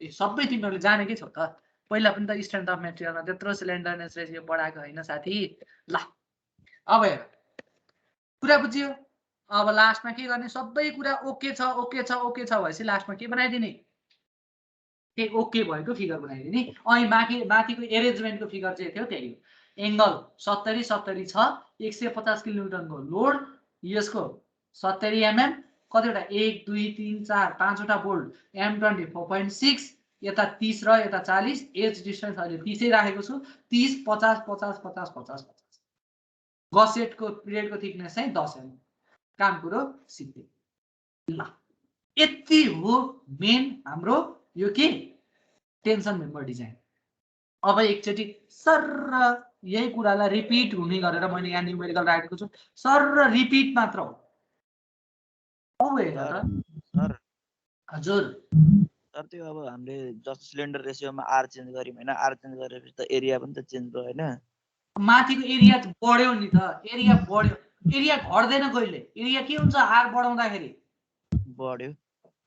सबै तिमीहरूले जानेकै छौ त पहिला पनि त स्ट्रेन्थ अफ मेटेरियलमा त्यत्रो सिलिन्डरनेस रेसियो बढाएको होइन साथी ल अब हेर कुरा बुझ्यो अब लास्टमा के गर्ने सबै कुरा ओके छ भएपछि लास्टमा के बनाइदिने के ओके भएको फिगर बनाइदिने अनि माथिको एरेन्जमेन्टको फिगर चाहिँ थियो त्यही हो एङ्गल 70 70 छ 150 किलोन्युटनको लोड यसको 70 mm कतिवटा 1 2 3 4 5वटा बोल्ट M24.6 यता 30 र यता 40 एज डिस्टेन्स अहिले 30 राखेको छु 30 50 50 50 50 50 गसेटको पिरियडको थिकनेस चाहिँ 10 mm काम कुरो सिद्धि ल यति हो मेन हाम्रो यो के टेन्सन मेम्बर डिजाइन अब एकचोटि सर यही कुरालाई रिपिट हुने गरेर मैले यहाँ न्युमेरिकल राखेको छु सर रिपिट मात्र हो अब हेर सर हजुर सर त्यो अब हामीले जस्तो सिलिन्डर रेसियोमा आर चेन्ज गर्यौँ हैन आर चेन्ज गरेपछि त एरिया पनि त चेन्ज भयो हैन माथिको एरिया बढ्यो नि त एरिया बढ्यो एरिया घट्दैन कहिले एरिया के हुन्छ आर बढाउँदाखेरि बढ्यो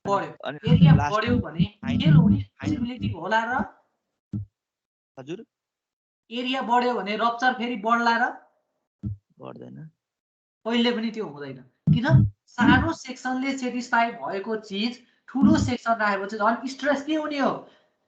बढ्यो एरिया बढ्यो भने फेल हुने पोसिबिलिटी होला र हजुर एरिया बढ्यो भने रप्चर फेरि बढ्ला र बढ्दैन कहिले पनि त्यो हुँदैन किन सानो सेक्सनले सेटिस्फाई भएको चिज ठुलो सेक्सन राखेपछि झन् स्ट्रेस के हुने हो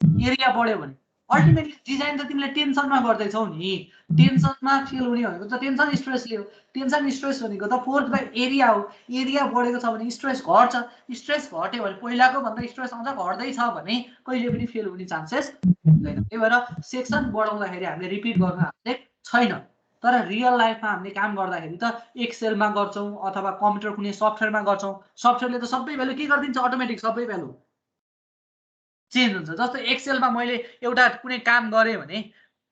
एरिया बढ्यो भने अल्टिमेटली डिजाइन त तिमीले टेन्सनमा गर्दैछौ नि टेन्सनमा फेल हुने भनेको त टेन्सन स्ट्रेस लियो टेन्सन स्ट्रेस भनेको त फोर्थ बाई एरिया हो एरिया बढेको छ भने स्ट्रेस घट्छ स्ट्रेस घट्यो भने पहिलाको भन्दा स्ट्रेस आउँछ घट्दैछ भने कहिले पनि फेल हुने चान्सेस हुँदैन त्यही भएर सेक्सन बढाउँदाखेरि हामीले रिपिट गर्न हामीले छैन तर रियल लाइफमा हामीले काम गर्दाखेरि त एक्सेलमा गर्छौँ अथवा कम्प्युटर कुनै सफ्टवेयरमा गर्छौँ सफ्टवेयरले त सबै भ्यालु के गरिदिन्छ अटोमेटिक सबै भ्यालु चेन्ज हुन्छ जस्तो एक्सेलमा मैले एउटा कुनै काम गरेँ भने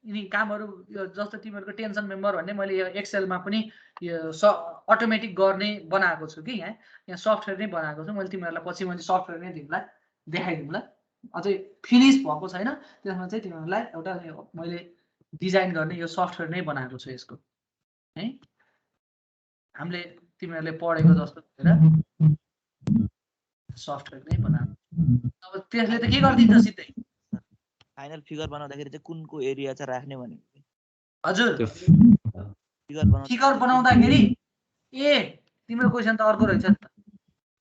यिनी कामहरू जस्तो तिमीहरूको टेन्सन मेम्बर भन्ने मैले यो एक्सेलमा पनि यो अटोमेटिक गर्ने बनाएको छु कि यहाँ सफ्टवेयर नै बनाएको छु मैले तिमीहरूलाई पछि मैले सफ्टवेयर नै तिमीलाई देखाइदिउँला अझै फिनिस भएको छैन त्यसमा चाहिँ तिमीहरूलाई एउटा मैले डिजाइन गर्ने यो सफ्टवेयर नै बनाएको छु यसको है हामीले तिमीहरूले पढेको जस्तो हेर सफ्टवेयर नै बनाएको अब त्यसले त के गरिदिन्छ सिधै फाइनल फिगर बनाउँदाखेरि चाहिँ कुनको एरिया चाहिँ राख्ने भनेको हजुर फिगर बनाउँदाखेरि ए तिम्रो क्वेसन त अर्को रहेछ नि त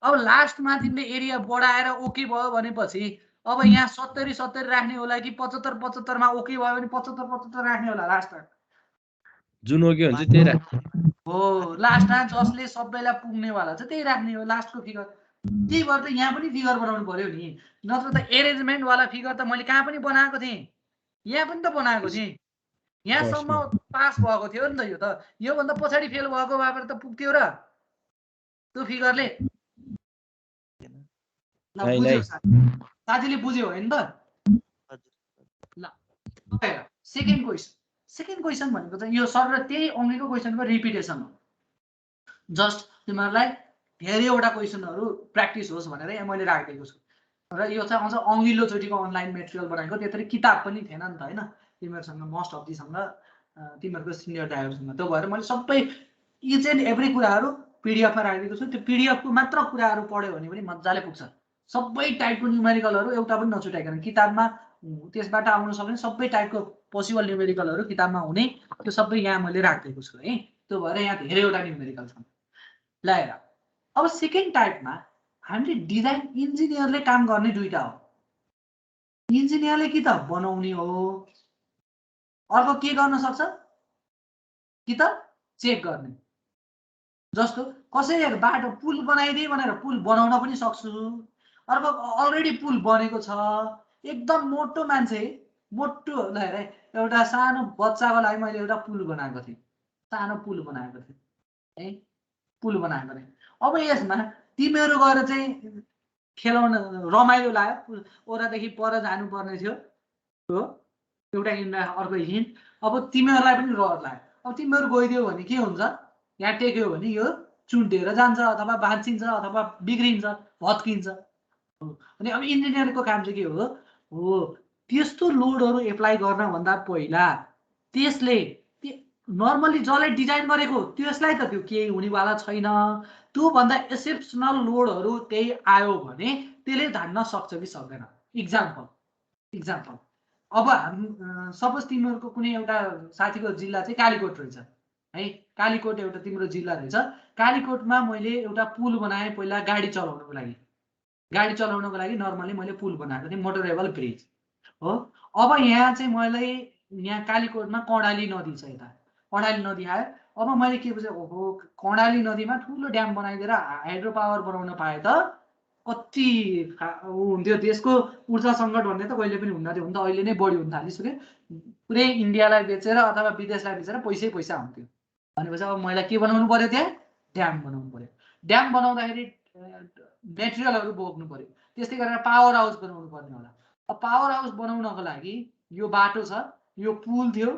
अब लास्टमा तिमीले एरिया बढाएर ओके भयो भनेपछि अब यहाँ 70 70 राख्ने होला कि 75 75 मा ओके भयो भने 75 75 राख्ने होला लास्टमा जुन ओके हुन्छ त्यही राख्छ हो लास्टमा जसले सबैलाई पुग्नेवाला छ त्यही राख्ने हो लास्टको फिगर त्यही भएर त यहाँ पनि फिगर बनाउनु पर्यो नि नत्र त एरेन्जमेन्ट वाला फिगर त मैले कहाँ पनि बनाएको थिएँ यहाँ पनि त बनाएको थिएँ यहाँसम्म पास भएको थियो नि त यो त योभन्दा पछाडि फेल भएको भए त पुग्थ्यो र त्यो फिगरले साथीले बुझ्यो होइन त ल सेकेन्ड क्वेसन भनेको चाहिँ यो सर र त्यही अघिको क्वेसनको रिपिटेसन हो जस्ट तिमीहरूलाई धेरैवटा क्वेसनहरू प्र्याक्टिस होस् भनेर यहाँ मैले राखिदिएको छु र यो चाहिँ आउँछ अघिल्लोचोटिको अनलाइन मेटेरियल बनाएको त्यत्रो किताब पनि थिएन नि त होइन तिमीहरूसँग मोस्ट अफ दिसँग तिमीहरूको सिनियर दाइहरूसँग त्यो भएर मैले सबै इच एन्ड एभ्री कुराहरू पिडिएफमा राखिदिएको छु त्यो पिडिएफको मात्र कुराहरू पढ्यो भने पनि मजाले पुग्छ सबै टाइपको न्युमेरिकलहरू एउटा पनि नछुटाइकन किताबमा त्यसबाट आउन सक्ने सबै टाइपको पोसिबल न्युमेरिकलहरू किताबमा हुने त्यो सबै यहाँ मैले राखिदिएको छु है त्यो भएर यहाँ धेरैवटा न्युमेरिकल छन् ल हेर अब सेकेन्ड टाइपमा हामीले डिजाइन इन्जिनियरले काम गर्ने दुईटा हो इन्जिनियरले कि त बनाउने हो अर्को के गर्न सक्छ कि त चेक गर्ने जस्तो कसैले बाटो पुल बनाइदिए भनेर पुल बनाउन पनि सक्छु अर्को अलरेडी पुल बनेको छ एकदम मोटो मान्छे मोटो ल हेर एउटा सानो बच्चाको लागि मैले एउटा पुल बनाएको थिएँ सानो पुल बनाएको थिएँ है पुल बनाएको थिएँ अब यसमा तिमीहरू गएर चाहिँ खेलाउन रमाइलो लाग्यो ओरादेखि पर जानुपर्ने थियो हो एउटा हिँड्दा अर्को हिँड अब तिमीहरूलाई पनि रहर लाग्यो अब तिमीहरू गइदियो भने के हुन्छ यहाँ टेक्यो भने यो चुन्टेर जान्छ अथवा भाँचिन्छ अथवा बिग्रिन्छ भत्किन्छ अनि अब इन्जिनियरको काम चाहिँ के हो त्यस्तो लोडहरू एप्लाई गर्नभन्दा पहिला त्यसले नर्मली जसले डिजाइन गरेको त्यसलाई त त्यो केही हुनेवाला छैन। त्योभन्दा एक्सेप्सनल लोडहरू त्यही आयो भने त्यसले धान्न सक्छ कि सक्दैन। इक्जाम्पल अब सपोज तिमीहरूको कुनै एउटा साथीको जिल्ला चाहिँ कालीकोट रहेछ है, कालीकोट एउटा तिम्रो जिल्ला रहेछ। कालीकोटमा मैले एउटा पुल बनाएँ पहिला गाडी चलाउनको लागि नर्मली मैले पुल बनाएको थिएँ, मोटरेबल ब्रिज हो। अब यहाँ चाहिँ मैले यहाँ कालीकोटमा कर्णाली नदी छ, यता कर्णाली नदी आयो। अब मैले के बुझेँ, ओहो कर्णाली नदीमा ठुलो ड्याम बनाइदिएर हाइड्रो पावर बनाउन पाए त कति हुन्थ्यो, देशको ऊर्जा सङ्कट भन्ने त कहिले पनि हुन्न थियो, हुन त अहिले नै बढी हुन थालिसक्यो। पुरै इन्डियालाई बेचेर अथवा विदेशलाई बेचेर पैसै हुन्थ्यो। भनेपछि अब मैले के बनाउनु पर्यो, त्यहाँ ड्याम बनाउनु पर्यो। ड्याम बनाउँदाखेरि मेटेरियलहरू बोक्नु पर्यो, त्यस्तै गरेर पावर हाउस बनाउनु पर्ने होला। अब पावर हाउस बनाउनको लागि यो बाटो छ, यो पुल थियो।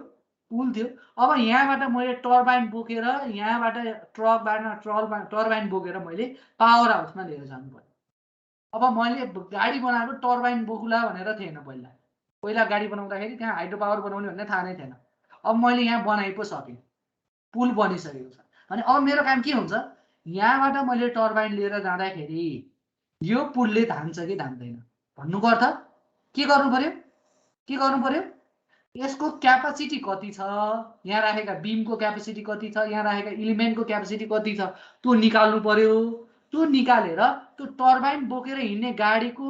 अब यहाँबाट मैले टर्बाइन बोकेर यहाँबाट टर्बाइन बोकेर मैले पावर हाउसमा लिएर जानु पर्यो। अब मैले गाडी बनाएको टर्बाइन बोकुला भनेर थिएन, पहिला गाडी बनाउँदाखेरि त्यहाँ हाइड्रो पावर बनाउने भन्ने थाहा नै थिएन। अब मैले यहाँ बनाइ पो सकेँ, पुल बनिसकेको छ। अनि अब मेरो काम के हुन्छ, यहाँबाट मैले टर्बाइन लिएर जाँदाखेरि यो पुलले धान्छ कि धान्दैन भन्नुको अर्थ के गर्नु पर्यो, यसको क्यापासिटी कति छ, यहाँ राखेका बिमको क्यापासिटी कति छ, यहाँ राखेका इलिमेन्टको क्यापासिटी कति छ, त्यो निकाल्नु पर्यो। त्यो निकालेर त्यो टर्बाइन बोकेर हिँड्ने गाडीको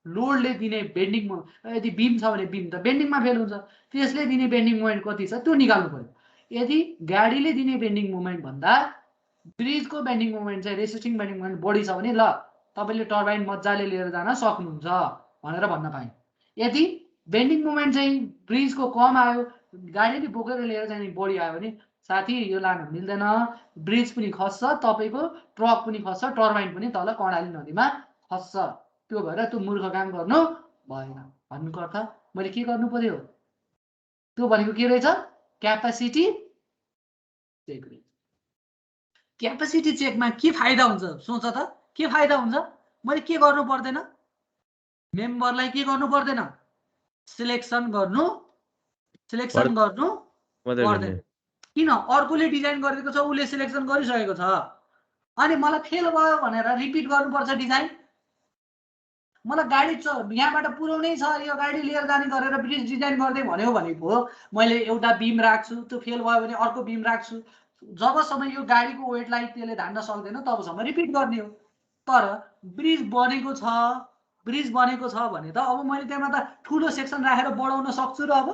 लोडले दिने बेन्डिङ मोमेन्ट, यदि बिम छ भने बिम त बेन्डिङमा फेल हुन्छ, त्यसले दिने बेन्डिङ मोमेन्ट कति छ त्यो निकाल्नु पर्यो। यदि गाडीले दिने बेन्डिङ मोमेन्ट भन्दा ब्रिजको बेन्डिङ मोमेन्ट चाहिँ रेसिस्टिङ बेन्डिङ मोमेन्ट बढी छ भने ल तपाईँले टर्बाइन मजाले लिएर जान सक्नुहुन्छ भनेर भन्न पाएँ। यदि बेन्डिङ मोमेन्ट चाहिँ ब्रिजको कम आयो, गाडीले बोकेर लिएर जाने बढी आयो भने साथी यो लान मिल्दैन, ब्रिज पनि खस्छ, तपाईँको ट्रक पनि खस्छ, टर्बाइन पनि तल कर्णाली नदीमा खस्छ। त्यो भएर त्यो मूर्ख काम गर्नु भएन भन्नुको अर्थ मैले के गर्नु पर्यो, त्यो भनेको के रहेछ, क्यापासिटी चेक रहेछ। क्यापासिटी चेकमा के फाइदा हुन्छ सोच त, के फाइदा हुन्छ, मैले के गर्नु पर्दैन, मेम्बरलाई के गर्नु पर्दैन, सिलेक्सन गर्नु पर्दैन। किन, अर्कोले डिजाइन गरेको छ, उसले सिलेक्सन गरिसकेको छ, अनि मलाई फेल भयो भनेर रिपिट गर्नुपर्छ डिजाइन। मलाई गाडी यहाँबाट पुर्याउनै छ, यो गाडी लिएर जाने गरेर ब्रिज डिजाइन गर्दै भन्यो भने पो मैले एउटा बिम राख्छु, त्यो फेल भयो भने अर्को बिम राख्छु। जबसम्म यो गाडीको वेटलाई त्यसले धान्न सक्दैन तबसम्म रिपिट गर्ने हो। तर ब्रिज बनेको छ भने त अब मैले त्यहाँ त ठुलो सेक्सन राखेर बढाउन सक्छु र अब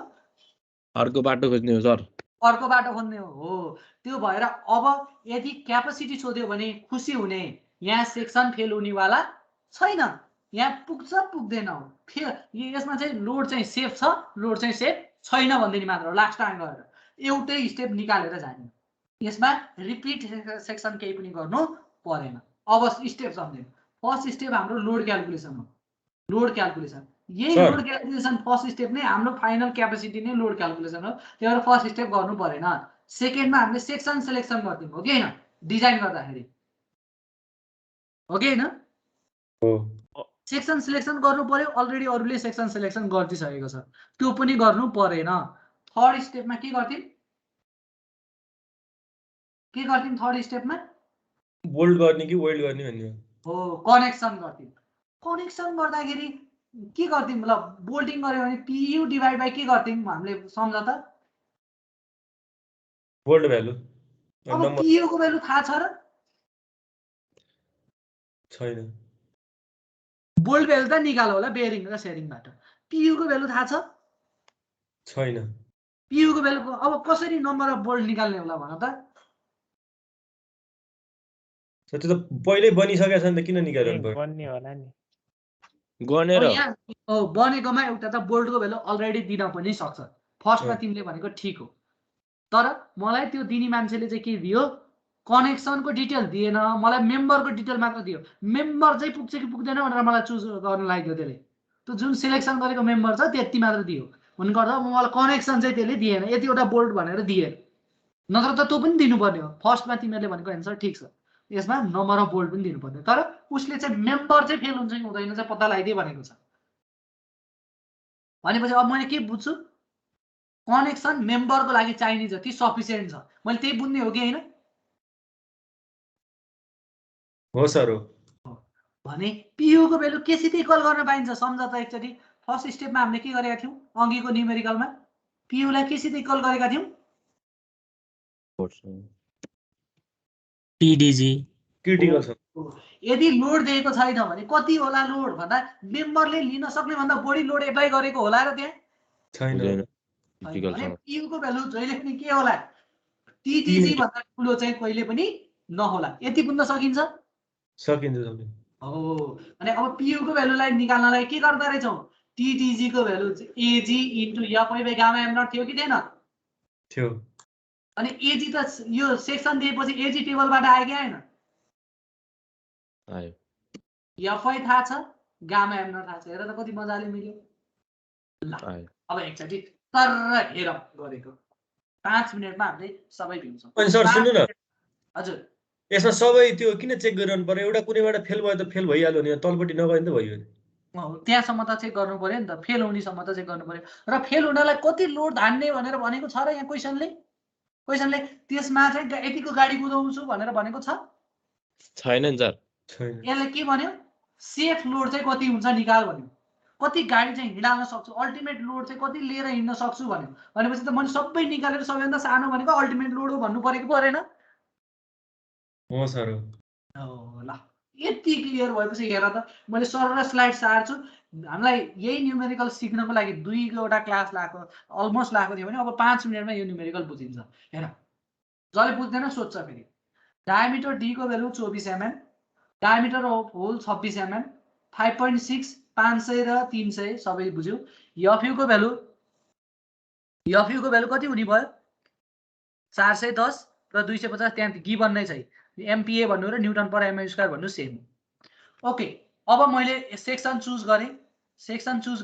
अर्को बाटो खोज्ने हो सर, अर्को बाटो खोज्ने हो। त्यो भएर अब यदि क्यापासिटी सोध्यो भने खुसी हुने, यहाँ सेक्सन फेल हुनेवाला छैन, यहाँ पुग्छ पुग्दैन फेल, यसमा चाहिँ लोड चाहिँ सेफ छ, लोड चाहिँ सेफ छैन भनिदिने मात्र हो। लास्ट टाइम गएर एउटै स्टेप निकालेर जाने, यसमा रिपिट सेक्सन केही पनि गर्नु परेन। अब स्टेप सम्झिनु, फर्स्ट स्टेप हाम्रो लोड क्यालकुलेसन हो। यही लोड क्यालकुलेसन फर्स्ट स्टेप नै हाम्रो फाइनल क्यापासिटी नै लोड क्यालकुलेसन हो। त्यही भएर फर्स्ट स्टेप गर्नु परेन। सेकेन्डमा हामीले सेक्सन सिलेक्सन गरिदिउँ हो कि होइन, डिजाइन गर्दाखेरि हो कि होइन, सेक्सन सिलेक्सन गर्नु पर्यो। अलरेडी अरूले सेक्सन सिलेक्सन गरिदिइसकेको छ, त्यो पनि गर्नु परेन। थर्ड स्टेपमा के गर्थिन्, थर्ड स्टेपमा बोल्ड गर्ने कि वेल्ड गर्ने भन्ने हो, कनेक्सन गर्थिन्। कनेक्सन गर्दाखेरि के गर्थिन्, ल बोल्डिङ गर्यो भने PU डिभाइड बाइ के गर्थिन् हामीले सम्झ त, बोल्ड भ्यालु। अब PU को भ्यालु थाहा छ र छैन, बोल्ड भ्यालु त निकाल होला बेयरिङ र सेयरिङबाट। PU को भ्यालु थाहा छ छैन, PU को भ्यालु अब कसरी नम्बर अफ बोल्ड निकाल्ने होला भन त, त्यो त पहिल्यै बनिसकेको छ नि त, किन निकाल्नु पर्यो, बन्ने होला नि गनेर बनेकोमा एउटा त बोल्डको भ्यालु अलरेडी दिन पनि सक्छ। फर्स्टमा तिमीले भनेको ठिक हो, तर मलाई त्यो दिने मान्छेले चाहिँ के दियो, कनेक्सनको डिटेल दिएन, मलाई मेम्बरको डिटेल मात्र दियो। मेम्बर चाहिँ पुग्छ कि पुग्दैन भनेर मलाई चुज गर्न लाग्यो त्यसले, त्यो जुन सिलेक्सन गरेको मेम्बर छ त्यति मात्र दियो। भन्नुको अर्थ मलाई कनेक्सन चाहिँ त्यसले दिएन, यतिवटा बोल्ड भनेर दिएन, नत्र त त्यो पनि दिनुपर्ने हो। फर्स्टमा तिमीहरूले भनेको एन्सर ठिक छ, यसमा नम्बर अफ बोल्ड पनि दिनुपर्ने, तर उसले चाहिँ मेम्बर चाहिँ फेल हुन्छ कि हुँदैन चाहिँ पत्ता लगाइदिए भनेको छ। भनेपछि अब मैले के बुझ्छु, कनेक्सन मेम्बरको लागि चाहिने जति सफिसियन्ट छ। मैले त्यही बुझ्ने हो कि होइन? हो सर हो। भने पियुको भेल्यु केसित इक्वल गर्न पाइन्छ? सम्झ त एकचोटि। फर्स्ट स्टेपमा हामीले के गरेका थियौँ? अघिको न्युमेरिकलमा पियुलाई केसित इक्वल गरेका थियौँ? टिडिजी क्रिटिकल छ। यदि लोड दिएको छैन भने कति होला लोड भन्दा मेम्बरले लिन सक्ने भन्दा बढी लोड एप्लाई गरेको होला र त्यहाँ छैन। भने पियुको भेल्यु जहिले पनि के होला? टिडिजी भन्दा ठुलो चाहिँ कहिले पनि नहोला। यति बुझ्न सकिन्छ? सकिन्छ सकिन्छ। हो। अनि अब पियुको भेल्युलाई निकाल्नलाई के गर्दा रहेछौँ? टिडिजी को value AG into FI by gamma M nought थियो कि थिएन? थियो। अनि एजी त यो सेक्सन दिएपछि एजी टेबलबाट आयो कि आएन? आयो। एफआई थाहा छ, गामा एम नट थाहा छ। हेर त कति मजाले मिल्यो। ल अब एकचोटि तर हेर गरेको 5 मिनेटमा हामीले सबै भिन्छौँ। अनि सर सुन्नु न, हजुर यसमा सबै त्यो किन चेक गरिरहनु पर्यो? एउटा कुनैबाट फेल भयो त फेल भइहाल्यो नि, तलपट्टि नगयो नि त भयो। त्यहाँसम्म त चेक गर्नु पर्यो नि त, फेल हुनेसम्म त चेक गर्नु पर्यो। र फेल हुनलाई कति लोड धान्ने भनेर भनेको छ र यहाँ क्वेसनले त्यसमा चाहिँ यतिको गाडी कुदाउँछु भनेर भनेको छ? छैन नि सर। यसले के भन्यो? सेफ लोड चाहिँ कति हुन्छ निकाल भन्यो। कति गाडी चाहिँ हिँडाल्न सक्छु, अल्टिमेट लोड चाहिँ कति लिएर हिँड्न सक्छु भन्यो। भनेपछि त मैले सबै निकालेर सबैभन्दा सानो भनेको अल्टिमेट लोड हो भन्नु परेको परेन? हो सर हो। ल यति क्लियर भएपछि हेर त, मैले सरर स्लाइड सार्छु। हामीलाई यही न्युमेरिकल सिक्नको लागि 2 क्लास लाग्यो, अलमोस्ट लाग्यो थियो भने अब 5 मिनेटमा यो न्युमेरिकल बुझिन्छ। हेर जसले बुझ्दैन सोध्छ फेरि। डायमिटर डी को value 24 mm, diameter of hole 26 mm, 5.6, 500 र 300 सबै बुझ्यो। एफयू को भेल्यु कति हुने भयो? 410 र 250। त्यहाँ गिभन नै छ। एमपिए भन्नु र न्युटन पर एमएम स्क्वायर भन्नु सेम। ओके, अब मैले सेक्सन चुज गरेँ। सेक्सन चुज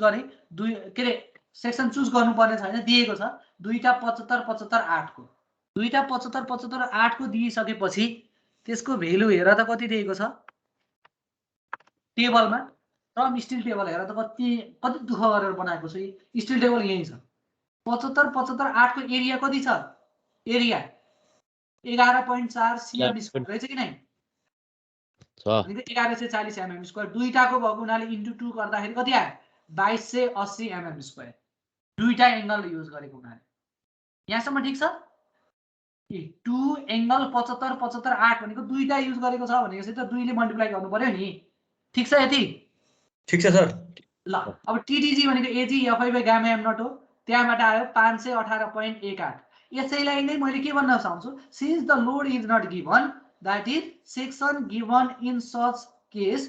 गर्नुपर्ने छैन, दिएको छ। दुईटा 75 75 8 को, दुईटा 75 75 8 को दिइसकेपछि त्यसको भेल्यु हेर त कति दिएको छ टेबलमा। टर्म स्टिल टेबल हेर त कति दुःख गरेर बनाएको छु। स्टिल टेबल यही छ। 75 75 8 को एरिया कति छ? एरिया 11.4 cm स्क्वायर रहेछ कि नै? 1140 mm स्क्वायर। दुईटाको भएको हुनाले इन्टु 2 गर्दाखेरि कति आयो? 2280 mm स्क्वायर। दुईटा एंगल युज गरेको हुनाले यहाँसम्म ठीक छ? 2 एंगल 75 75 8 भनेको दुईटा युज गरेको छ भनेपछि त 2 ले मल्टिप्लाई गर्नु पर्यो नि। ठीक छ यति? ठीक छ सर। ल अब टिडिजी भनेको AG FY by gamma M nought हो। त्यहाँबाट आयो 518.18। यसैलाई नै मैले के भन्न चाहन्छु? Since the load is not given, that is section given in such case,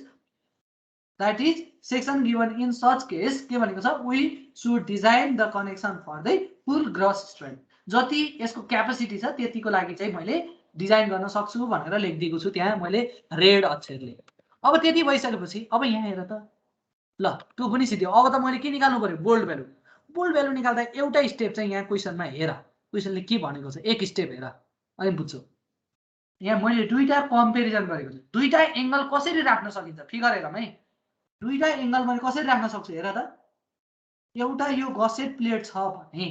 के भनेको छ? we should design the connection for the full gross strength. जति यसको क्यापेसिटी छ त्यतिको लागि चाहिँ मैले डिजाइन गर्न सक्छु भनेर लेखिदिएको छु त्यहाँ मैले रेड अक्षरले। अब त्यति भइसकेपछि अब यहाँ हेर त। ल त्यो पनि सिध्यो। अब त मैले के निकाल्नु पर्यो? Bold value. बोल्ड भेल्यु निकाल्दा एउटा स्टेप चाहिँ यहाँ क्वेसनमा हेर, क्वेसनले के भनेको छ एक स्टेप हेर अनि बुझ्छौ। यहाँ मैले दुईटा कम्पेरिजन गरेको छु। दुईटा एंगल कसरी राख्न सकिन्छ फिगर हेरौँ है। दुईटा एंगल मैले कसरी राख्न सक्छु हेर त। एउटा यो गसेट प्लेट छ भने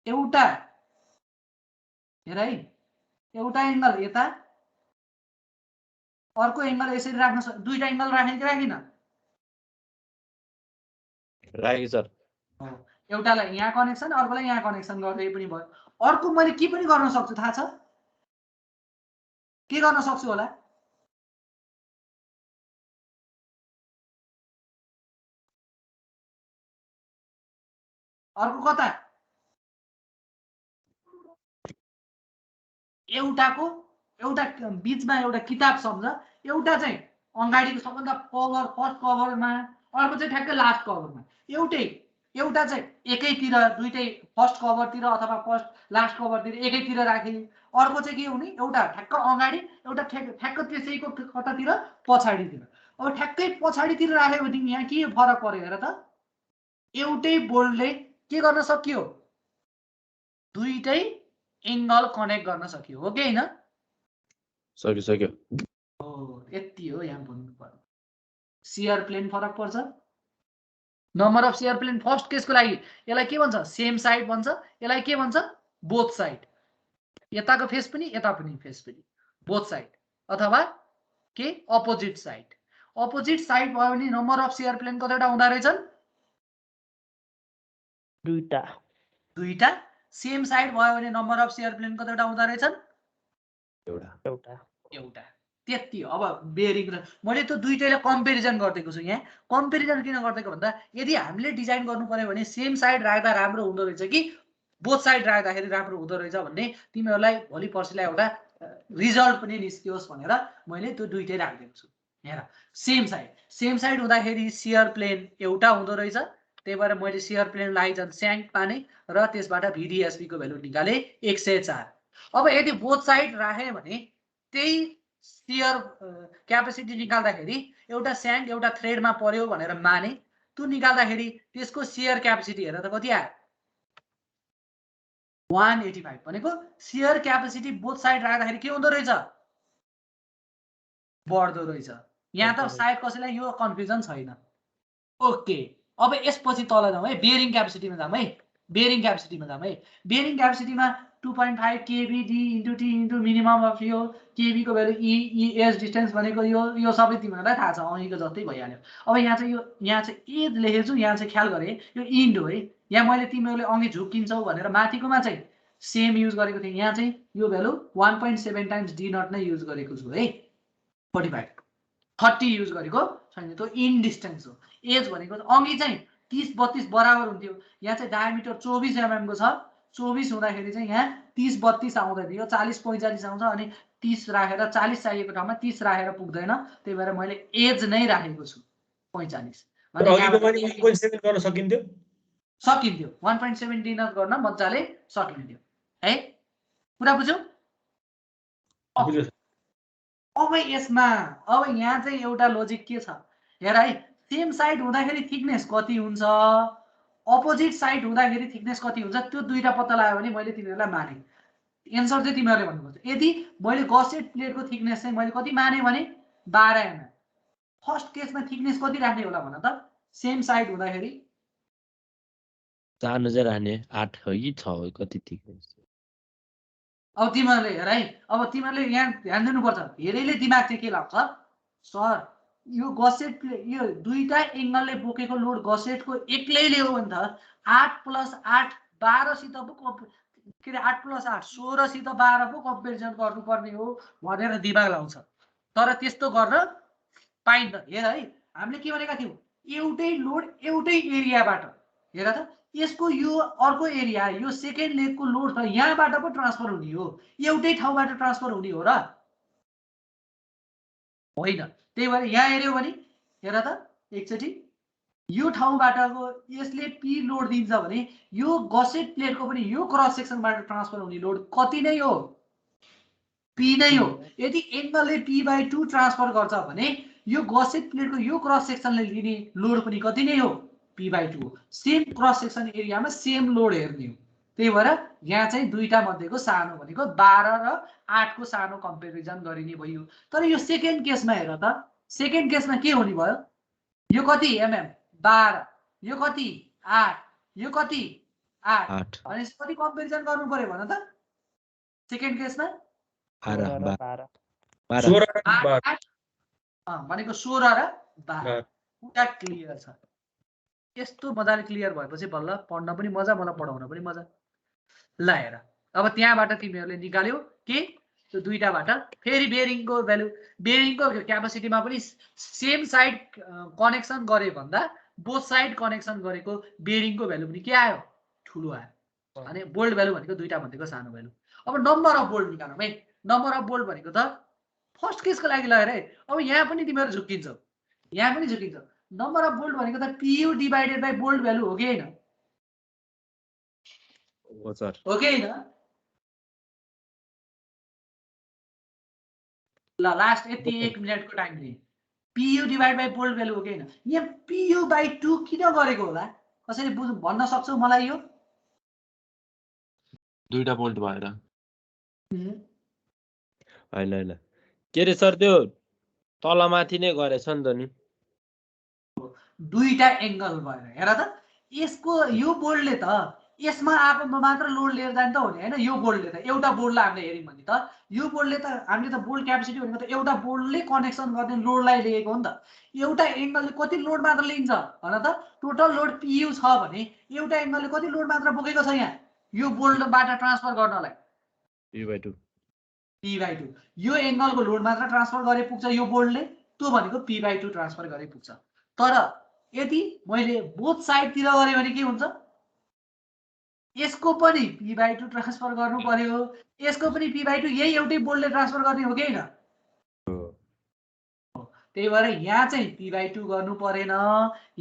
एउटा हेर है, एउटा एंगल यता, अर्को एंगल यसरी राख्न सक्छ। दुईटा एंगल राख्ने कि राखिन? राखेँ सर। एउटालाई यहाँ कनेक्सन, अर्कोलाई यहाँ कनेक्सन गर्दै पनि भयो। अर्को मैले के पनि गर्न सक्छु थाहा छ? के गर्न सक्छु होला? अर्को कता? एउटाको एउटा बीचमा एउटा किताब सम्झ। एउटा चाहिँ अगाडिको सबभन्दा कभर फर्स्ट कभरमा, अर्को चाहिँ ठ्याक्कै लास्ट कभरमा। एउटा चाहिँ एकैतिर, दुईटै फर्स्ट कभरतिर अथवा फर्स्ट लास्ट कभरतिर एकैतिर राखे। अर्को चाहिँ के हुने? एउटा ठ्याक्क अगाडि, एउटा ठ्याक्क त्यसैको कतातिर पछाडितिर। अब ठ्याक्कै पछाडितिर राख्यो भने यहाँ के फरक पर्यो हेर त। एउटै बोल्डले के गर्न सकियो? दुईटै एंगल कनेक्ट गर्न सकियो, हो कि हैन? सक्यो। हो, यति हो यहाँ बुझ्नु पर्यो। शियर प्लेन फरक पर्छ, number of shear plane first केसको लागि यसलाई के भन्छ सेम साइड भन्छ यसलाई के भन्छ बोथ साइड यताको फेस पनि यता पनि फेस पनि बोथ साइड अथवा के अपोजिट साइड भयो भने नम्बर अफ सेयर प्लेन कतिवटा हुँदा रहेछन् दुईटा सेम साइड भयो भने नम्बर अफ सेयर प्लेन कतिवटा हुँदा रहेछन् एउटा त्यति अब बेरिङ र मैले त्यो दुईटैलाई कम्पेरिजन गरिदिएको छु यहाँ कम्पेरिजन किन गरिदिएको भन्दा यदि हामीले डिजाइन गर्नु पर्यो भने सेम साइड राख्दा राम्रो हुँदो रहेछ कि बोथ साइड राख्दाखेरि राम्रो हुँदो रहेछ भन्ने तिमीहरूलाई भोलि पर्सिलाई एउटा रिजल्ट पनि निस्कियोस् भनेर मैले त्यो दुईटै राखिदिएको छु हेर सेम साइड हुँदाखेरि सेयर प्लेन एउटा हुँदो रहेछ त्यही भएर मैले सेयर प्लेन लागि स्याङ्क पाने र त्यसबाट VDSP को भ्यालु निकाले 104 अब यदि बोथ साइड राखे भने त्यही सेयर क्यापेसिटी निकाल्दाखेरि एउटा स्याङ्क एउटा थ्रेडमा पर्यो भनेर माने त्यो निकाल्दाखेरि त्यसको सेयर क्यापेसिटी हेर त कति आयो 185 भनेको सेयर क्यापेसिटी बोथ साइड राख्दाखेरि के हुँदो रहेछ बढ्दो रहेछ यहाँ त सायद कसैलाई यो कन्फ्युजन छैन ओके अब यसपछि तल जाउँ है बेयरिङ क्यापेसिटीमा जाउँ है बेयरिङ क्यापेसिटीमा 2.5 kb d into t into minimum of यो kb को भ्यालु e एज डिस्टेन्स भनेको यो सबै तिमीहरूलाई थाहा छ अहिलेको जस्तै भइहाल्यो अब यहाँ चाहिँ एज लेखेको छु यहाँ चाहिँ ख्याल गरे यो इन्ड हो है यहाँ मैले तिमीहरूले अघि झुकिन्छौ भनेर माथिकोमा चाहिँ सेम युज गरेको थिएँ यहाँ चाहिँ यो भ्यालु 1.7 टाइम्स d नट नै युज गरेको छु है 45 30 युज गरेको छैन त्यो इन डिस्टेन्स हो एज भनेको अघि चाहिँ 30-32 बराबर हुन्थ्यो यहाँ चाहिँ डायमिटर 24 mm को छ 24 हुँदाखेरि चाहिँ यहाँ 30-32 आउँदै थियो 40-45 आउँछ अनि 30 राखेर 40 चाहिएको ठाउँमा 30 राखेर पुग्दैन त्यही भएर मैले एज नै राखेको छु 45 सकिन्थ्यो 1.7 d नट गर्न मजाले सकिन्थ्यो है कुरा बुझ्यौ अब यसमा अब यहाँ चाहिँ एउटा लोजिक के छ हेर है सेम साइड हुँदाखेरि थिकनेस कति हुन्छ अपोजिट साइड हुँदाखेरि थिकनेस कति हुन्छ त्यो दुईटा पत्ता लगायो भने मैले तिमीहरूलाई माने एन्सर चाहिँ तिमीहरूले भन्नुपर्छ यदि मैले गसेट प्लेटको थिकनेस चाहिँ मैले कति माने भने 12 mm फर्स्ट केसमा थिकनेस कति राख्ने होला भन त सेम साइड हुँदाखेरि सानो चाहिँ राख्ने 8 हो कि 6 हो कति थिकनेस अब तिमीहरूले हेर है अब तिमीहरूले यहाँ ध्यान दिनुपर्छ धेरैले दिमाग चाहिँ के लाग्छ सर यो गसेट यो दुईटा एंगलले बोकेको लोड गसेटको एक्लैले हो भने त 8 + 8 12 सित पो के रे 8 + 8 16 सित 12 पो कम्पेरिजन गर्नुपर्ने हो भनेर दिमाग लाउँछ तर त्यस्तो गर्न पाइन्न हेर है हामीले के भनेका थियौ एउटै लोड एउटै एरियाबाट हेर त यसको यो अर्को एरिया यो सेकेन्ड लेगको लोड त यहाँबाट पो ट्रान्सफर हुने हो एउटै ठाउँबाट ट्रान्सफर हुने हो र होइन त्यही भएर यहाँ हेर्यो भने हेर त एकचोटि यो ठाउँबाटको यसले पी लोड दिन्छ भने यो गसेट प्लेटको पनि यो क्रस सेक्सनबाट ट्रान्सफर हुने लोड कति नै हो पी नै हो यदि एंगलले p/2 ट्रान्सफर गर्छ भने यो गसेट प्लेटको यो क्रस सेक्सनले लिने लोड पनि कति नै हो p/2 सेम क्रस सेक्सन एरियामा सेम लोड हेर्ने हो त्यही भएर यहाँ चाहिँ दुईटा मध्येको सानो भनेको 12 र 8 को सानो कम्पेरिजन गरिने भयो तर यो सेकेन्ड केसमा हेर त सेकेन्ड केसमा के हुने भयो यो कति mm 12 यो कति 8 यो कति 8 अनि कति कम्पेरिजन गर्नु पर्यो भन त सेकेन्ड केसमा 12 भनेको 16 र 12 पुरा क्लियर छ यस्तो मजाले क्लियर भएपछि बल्ल पढ्न पनि मजा मलाई पढाउन पनि मजा ल हेर अब त्यहाँबाट तिमीहरूले निकाल्यौ के त्यो दुईटाबाट फेरि बेरिङको भ्यालु बेरिङको क्यापेसिटीमा पनि सेम साइड कनेक्सन गरे भन्दा बोथ साइड कनेक्सन गरेको बेरिङको भ्यालु पनि के आयो ठुलो आयो अनि बोल्ट भ्यालु भनेको दुईटा मध्येको सानो भ्यालु अब नम्बर अफ बोल्ट निकालौँ है नम्बर अफ बोल्ट भनेको त फर्स्ट केसको लागि ल हेर है अब यहाँ पनि तिमीहरू झुक्किन्छौ यहाँ पनि झुक्किन्छौ नम्बर अफ बोल्ट भनेको त PU / बोल्ट भ्यालु हो कि हैन हो सर हो कि हैन ल लास्ट यति 1 मिनेटको टाइम दिए PU / बोल्ट भ्यालु हो कि हैन यहाँ PU/2 किन गरेको होला कसैले भन्न सक्छौ मलाई यो दुईटा बोल्ट भएर हैन के रे सर त्यो तलमाथि नै गरेछ नि त नि दुईटा एङ्गल भएर हेर त यसको यो बोल्डले त यसमा आएको मात्र लोड लिएर जाने त हो नि हैन यो बोल्डले त एउटा बोल्डलाई हामीले हेर्यौँ भने त यो बोल्डले त हामीले त बोल्ड क्यापेसिटी भनेको त एउटा बोल्डले कनेक्सन गर्ने लोडलाई लिएको हो नि त एउटा एङ्गलले कति लोड मात्र लिन्छ भन त टोटल लोड PU छ भने एउटा एङ्गलले कति लोड मात्र बोकेको छ यहाँ यो बोल्डबाट ट्रान्सफर गर्नलाई P/2 P/2 यो एङ्गलको लोड मात्र ट्रान्सफर गरे पुग्छ यो बोल्डले त्यो भनेको P/2 ट्रान्सफर गरे पुग्छ तर यदि मैले बोथ साइडतिर गरे भने के हुन्छ यसको पनि P/2 ट्रान्सफर गर्नु पर्यो यसको पनि P/2 यही एउटै बोल्डले ट्रान्सफर गर्ने हो कि हैन त्यही भएर यहाँ चाहिँ P/2 गर्नु परेन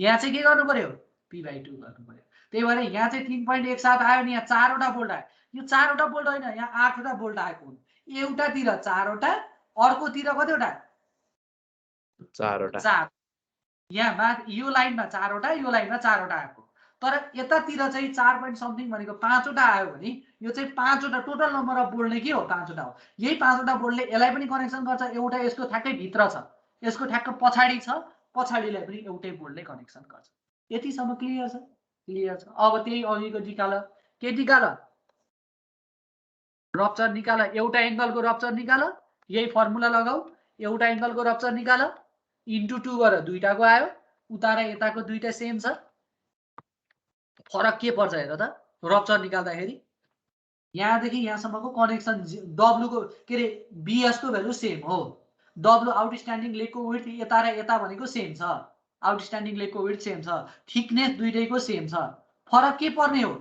यहाँ चाहिँ के गर्नु पर्यो P/2 गर्नु पर्यो त्यही भएर यहाँ चाहिँ 3.17 आयो नि यहाँ चारवटा बोल्ट आयो यो चारवटा बोल्ट होइन यहाँ 8वटा बोल्ट आएको हुन् एउटातिर 4वटा अर्कोतिर कतिवटा 4वटा 4 यहाँ यो लाइनमा 4वटा यो लाइनमा 4वटा आएको तर यतातिर चाहिँ 4 point something भनेको 5वटा आयो भने यो चाहिँ 5वटा टोटल नम्बर अफ बोल्डले के हो 5वटा हो यही 5वटा बोल्डले यसलाई पनि कनेक्सन गर्छ एउटा यसको ठ्याक्कै भित्र छ यसको ठ्याक्क पछाडी छ पछाडीलाई पनि एउटै बोल्डले कनेक्सन गर्छ यतिसम्म क्लियर छ अब त्यही अघिको निकाल के निकाल रप्चर निकाल एउटा एङ्गलको रप्चर निकाल यही फर्मुला लगाऊ एउटा एङ्गलको रप्चर निकाल इन्टु 2 गरेर दुईटाको आयो उता र यताको दुईटा सेम छ फरक के पर्छ हेर त रप्चर निकाल्दाखेरि यहाँदेखि यहाँसम्मको कनेक्सन W को के रे BS को भ्यालु सेम हो W आउटस्ट्यान्डिङ लेगको विड्थ यता र यता भनेको सेम छ आउटस्ट्यान्डिङ लेगको विड्थ सेम छ थिकनेस दुईटैको सेम छ फरक के पर्ने हो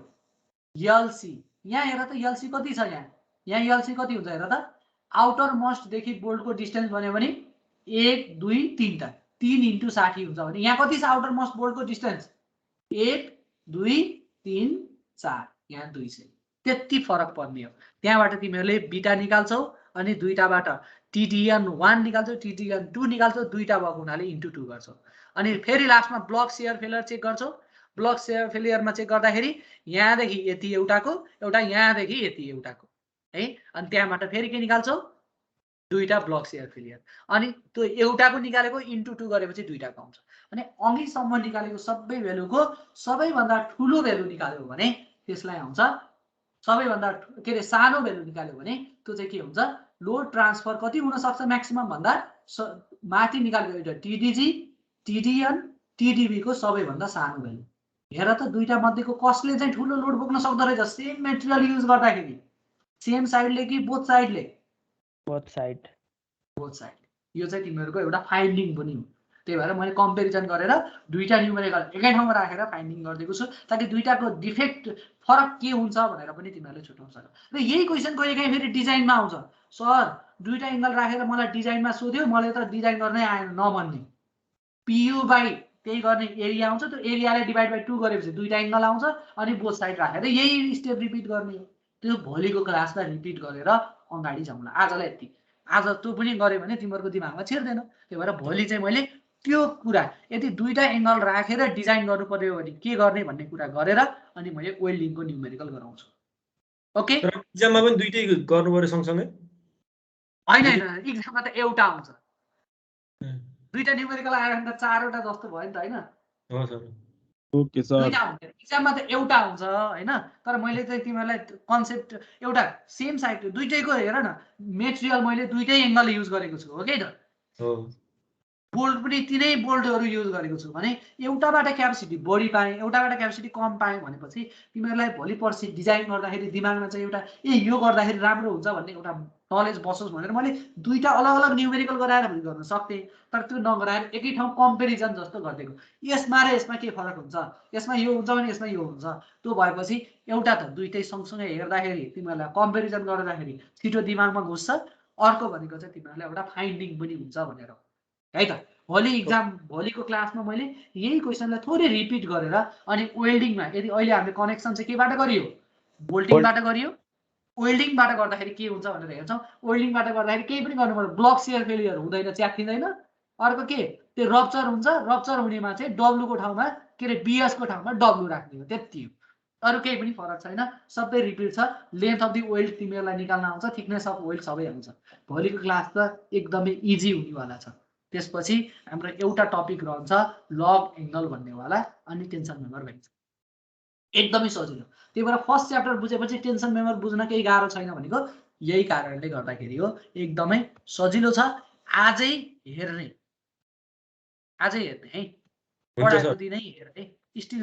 LC यहाँ हेर त LC कति छ यहाँ LC कति हुन्छ हेर त आउटर मोस्ट देखि बोल्टको डिस्टेन्स भन्यो भने 1 2 3 टा 3 × 60 हुन्छ भने यहाँ कति छ आउटर मोस्ट बोल्टको डिस्टेन्स 1 2 3 4 यहाँ 2 छ त्यति फरक पर्ने हो त्यहाँबाट तिमीहरूले बीटा निकाल्छौ अनि दुईटाबाट TDN1 निकाल्छौ TDN2 निकाल्छौ दुईटा भएको हुनाले इन्टु 2 गर्छौ अनि फेरि लास्टमा ब्लक शेयर फेलियर चेक गर्छौ ब्लक शेयर फेलियरमा चेक गर्दाखेरि यहाँदेखि यति एउटाको एउटा यहाँदेखि यति एउटाको है अनि त्यहाँबाट फेरि के निकाल्छौ दुईटा ब्लक शेयर फेलियर अनि त्यो एउटाको निकालेको इन्टु 2 गरेपछि दुईटाको आउँछ अनि अघिसम्म निकालेको सबै भ्यालुको सबैभन्दा ठुलो भ्यालु निकाल्यो भने त्यसलाई आउँछ सबैभन्दा के रे सानो भ्यालु निकाल्यो भने त्यो चाहिँ के हुन्छ लोड ट्रान्सफर कति हुन सक्छ म्याक्सिमम भन्दा माथि निकालेको एउटा TDG TDN TDB को सबैभन्दा सानो भ्यालु हेर त दुईटा मध्येको कसले चाहिँ ठुलो लोड बोक्न सक्दो रहेछ सेम मेटेरियल युज गर्दाखेरि सेम साइडले कि बोथ साइडले बोथ साइड यो चाहिँ तिमीहरूको एउटा फाइन्डिङ पनि हो त्यही भएर मैले कम्पेरिजन गरेर दुईटा न्युमेरिकल एकै ठाउँमा राखेर फाइन्डिङ गरिदिएको छु ताकि दुईटाको डिफेक्ट फरक के हुन्छ भनेर पनि तिमीहरूले छुट्याउन सक्छ र यही क्वेसन कहिलेकाहीँ फेरि डिजाइनमा आउँछ सर दुईटा एङ्गल राखेर मलाई डिजाइनमा सोध्यो मलाई त डिजाइन गर्नै आएन नभन्ने PU/, त्यही गर्ने एरिया आउँछ त्यो एरियालाई डिभाइड बाइ 2 गरेपछि दुईटा एङ्गल आउँछ अनि बोथ साइड राखेर यही स्टेप रिपिट गर्ने हो त्यो भोलिको क्लासमा रिपिट गरेर अगाडि जाउँला आजलाई यति आज त्यो पनि गऱ्यो भने तिमीहरूको दिमागमा छिर्दैन त्यही भएर भोलि चाहिँ मैले त्यो कुरा यदि दुईटा एङ्गल राखेर डिजाइन गर्नु पर्यो भने के गर्ने भन्ने कुरा गरेर अनि मैले वेल्डिङको न्युमेरिकल गराउँछु ओके एक्जाममा पनि दुईटै गर्नु पर्यो सँगसँगै हैन एक्जाममा त एउटा आउँछ दुईटा न्युमेरिकल आयो भने त चारवटा जस्तो भयो नि त हैन हो सर ओके सर एक्जाममा त एउटा आउँछ हैन तर मैले चाहिँ तिमीहरूलाई कन्सेप्ट एउटा सेम साइड दुईटैको हेर न मेटेरियल मैले दुईटै एङ्गल युज गरेको छु हो के त हो बोल्ट पनि तिनै बोल्टहरू युज गरेको छु भने एउटाबाट क्यापेसिटी बढी पाएँ एउटाबाट क्यापेसिटी कम पाएँ भनेपछि तिमीहरूलाई भोलि पर्सि डिजाइन गर्दाखेरि दिमागमा चाहिँ एउटा यो गर्दाखेरि राम्रो हुन्छ भन्ने एउटा नलेज बसोस् भनेर मैले दुईटा अलग अलग न्युमेरिकल गराएर पनि गर्न सक्थेँ तर त्यो नगराएर एकै ठाउँ कम्पेरिजन जस्तो गरिदिएको यसमा र यसमा के फरक हुन्छ यसमा यो हुन्छ भने यसमा यो हुन्छ त्यो भएपछि एउटा त दुईटै सँगसँगै हेर्दाखेरि तिमीहरूलाई कम्पेरिजन गर्दाखेरि छिटो दिमागमा घुस्छ अर्को भनेको चाहिँ तिमीहरूलाई एउटा फाइन्डिङ पनि हुन्छ भनेर है त भोलि एक्जाम भोलिको क्लासमा मैले यही क्वेसनलाई थोरै रिपिट गरेर अनि वेल्डिङमा यदि अहिले हामीले कनेक्सन चाहिँ केबाट गरियो बोल्टिङबाट गरियो वेल्डिङबाट गर्दाखेरि के हुन्छ भनेर हेर्छौँ वेल्डिङबाट गर्दाखेरि केही पनि गर्नु पर्दैन ब्लक शेयर फेलियर हुँदैन च्यातिँदैन अर्को के त्यो रप्चर हुन्छ रप्चर हुनेमा चाहिँ W को ठाउँमा के रे BS को ठाउँमा W राख्ने हो त्यति हो अरू केही पनि फरक छैन सबै रिपिट छ लेन्थ अफ दि वेल्ड तिमीहरूलाई निकाल्न आउँछ थिकनेस अफ वेल्ड सबै आउँछ भोलिको क्लास त एकदमै इजी हुनेवाला छ त्यसपछि हाम्रो एउटा टपिक रहन्छ लग एङ्गल भन्नेवाला अनि टेन्सन मेम्बर भइन्छ। एकदमै सजिलो। त्यही भएर फर्स्ट च्याप्टर बुझेपछि टेन्सन मेम्बर बुझ्न केही गाह्रो छैन भनेको यही कारणले गर्दाखेरि हो। एकदमै सजिलो छ। आजै हेर्ने है हुन्छ सर। पढाएको दिनै हेर्ने स्टिल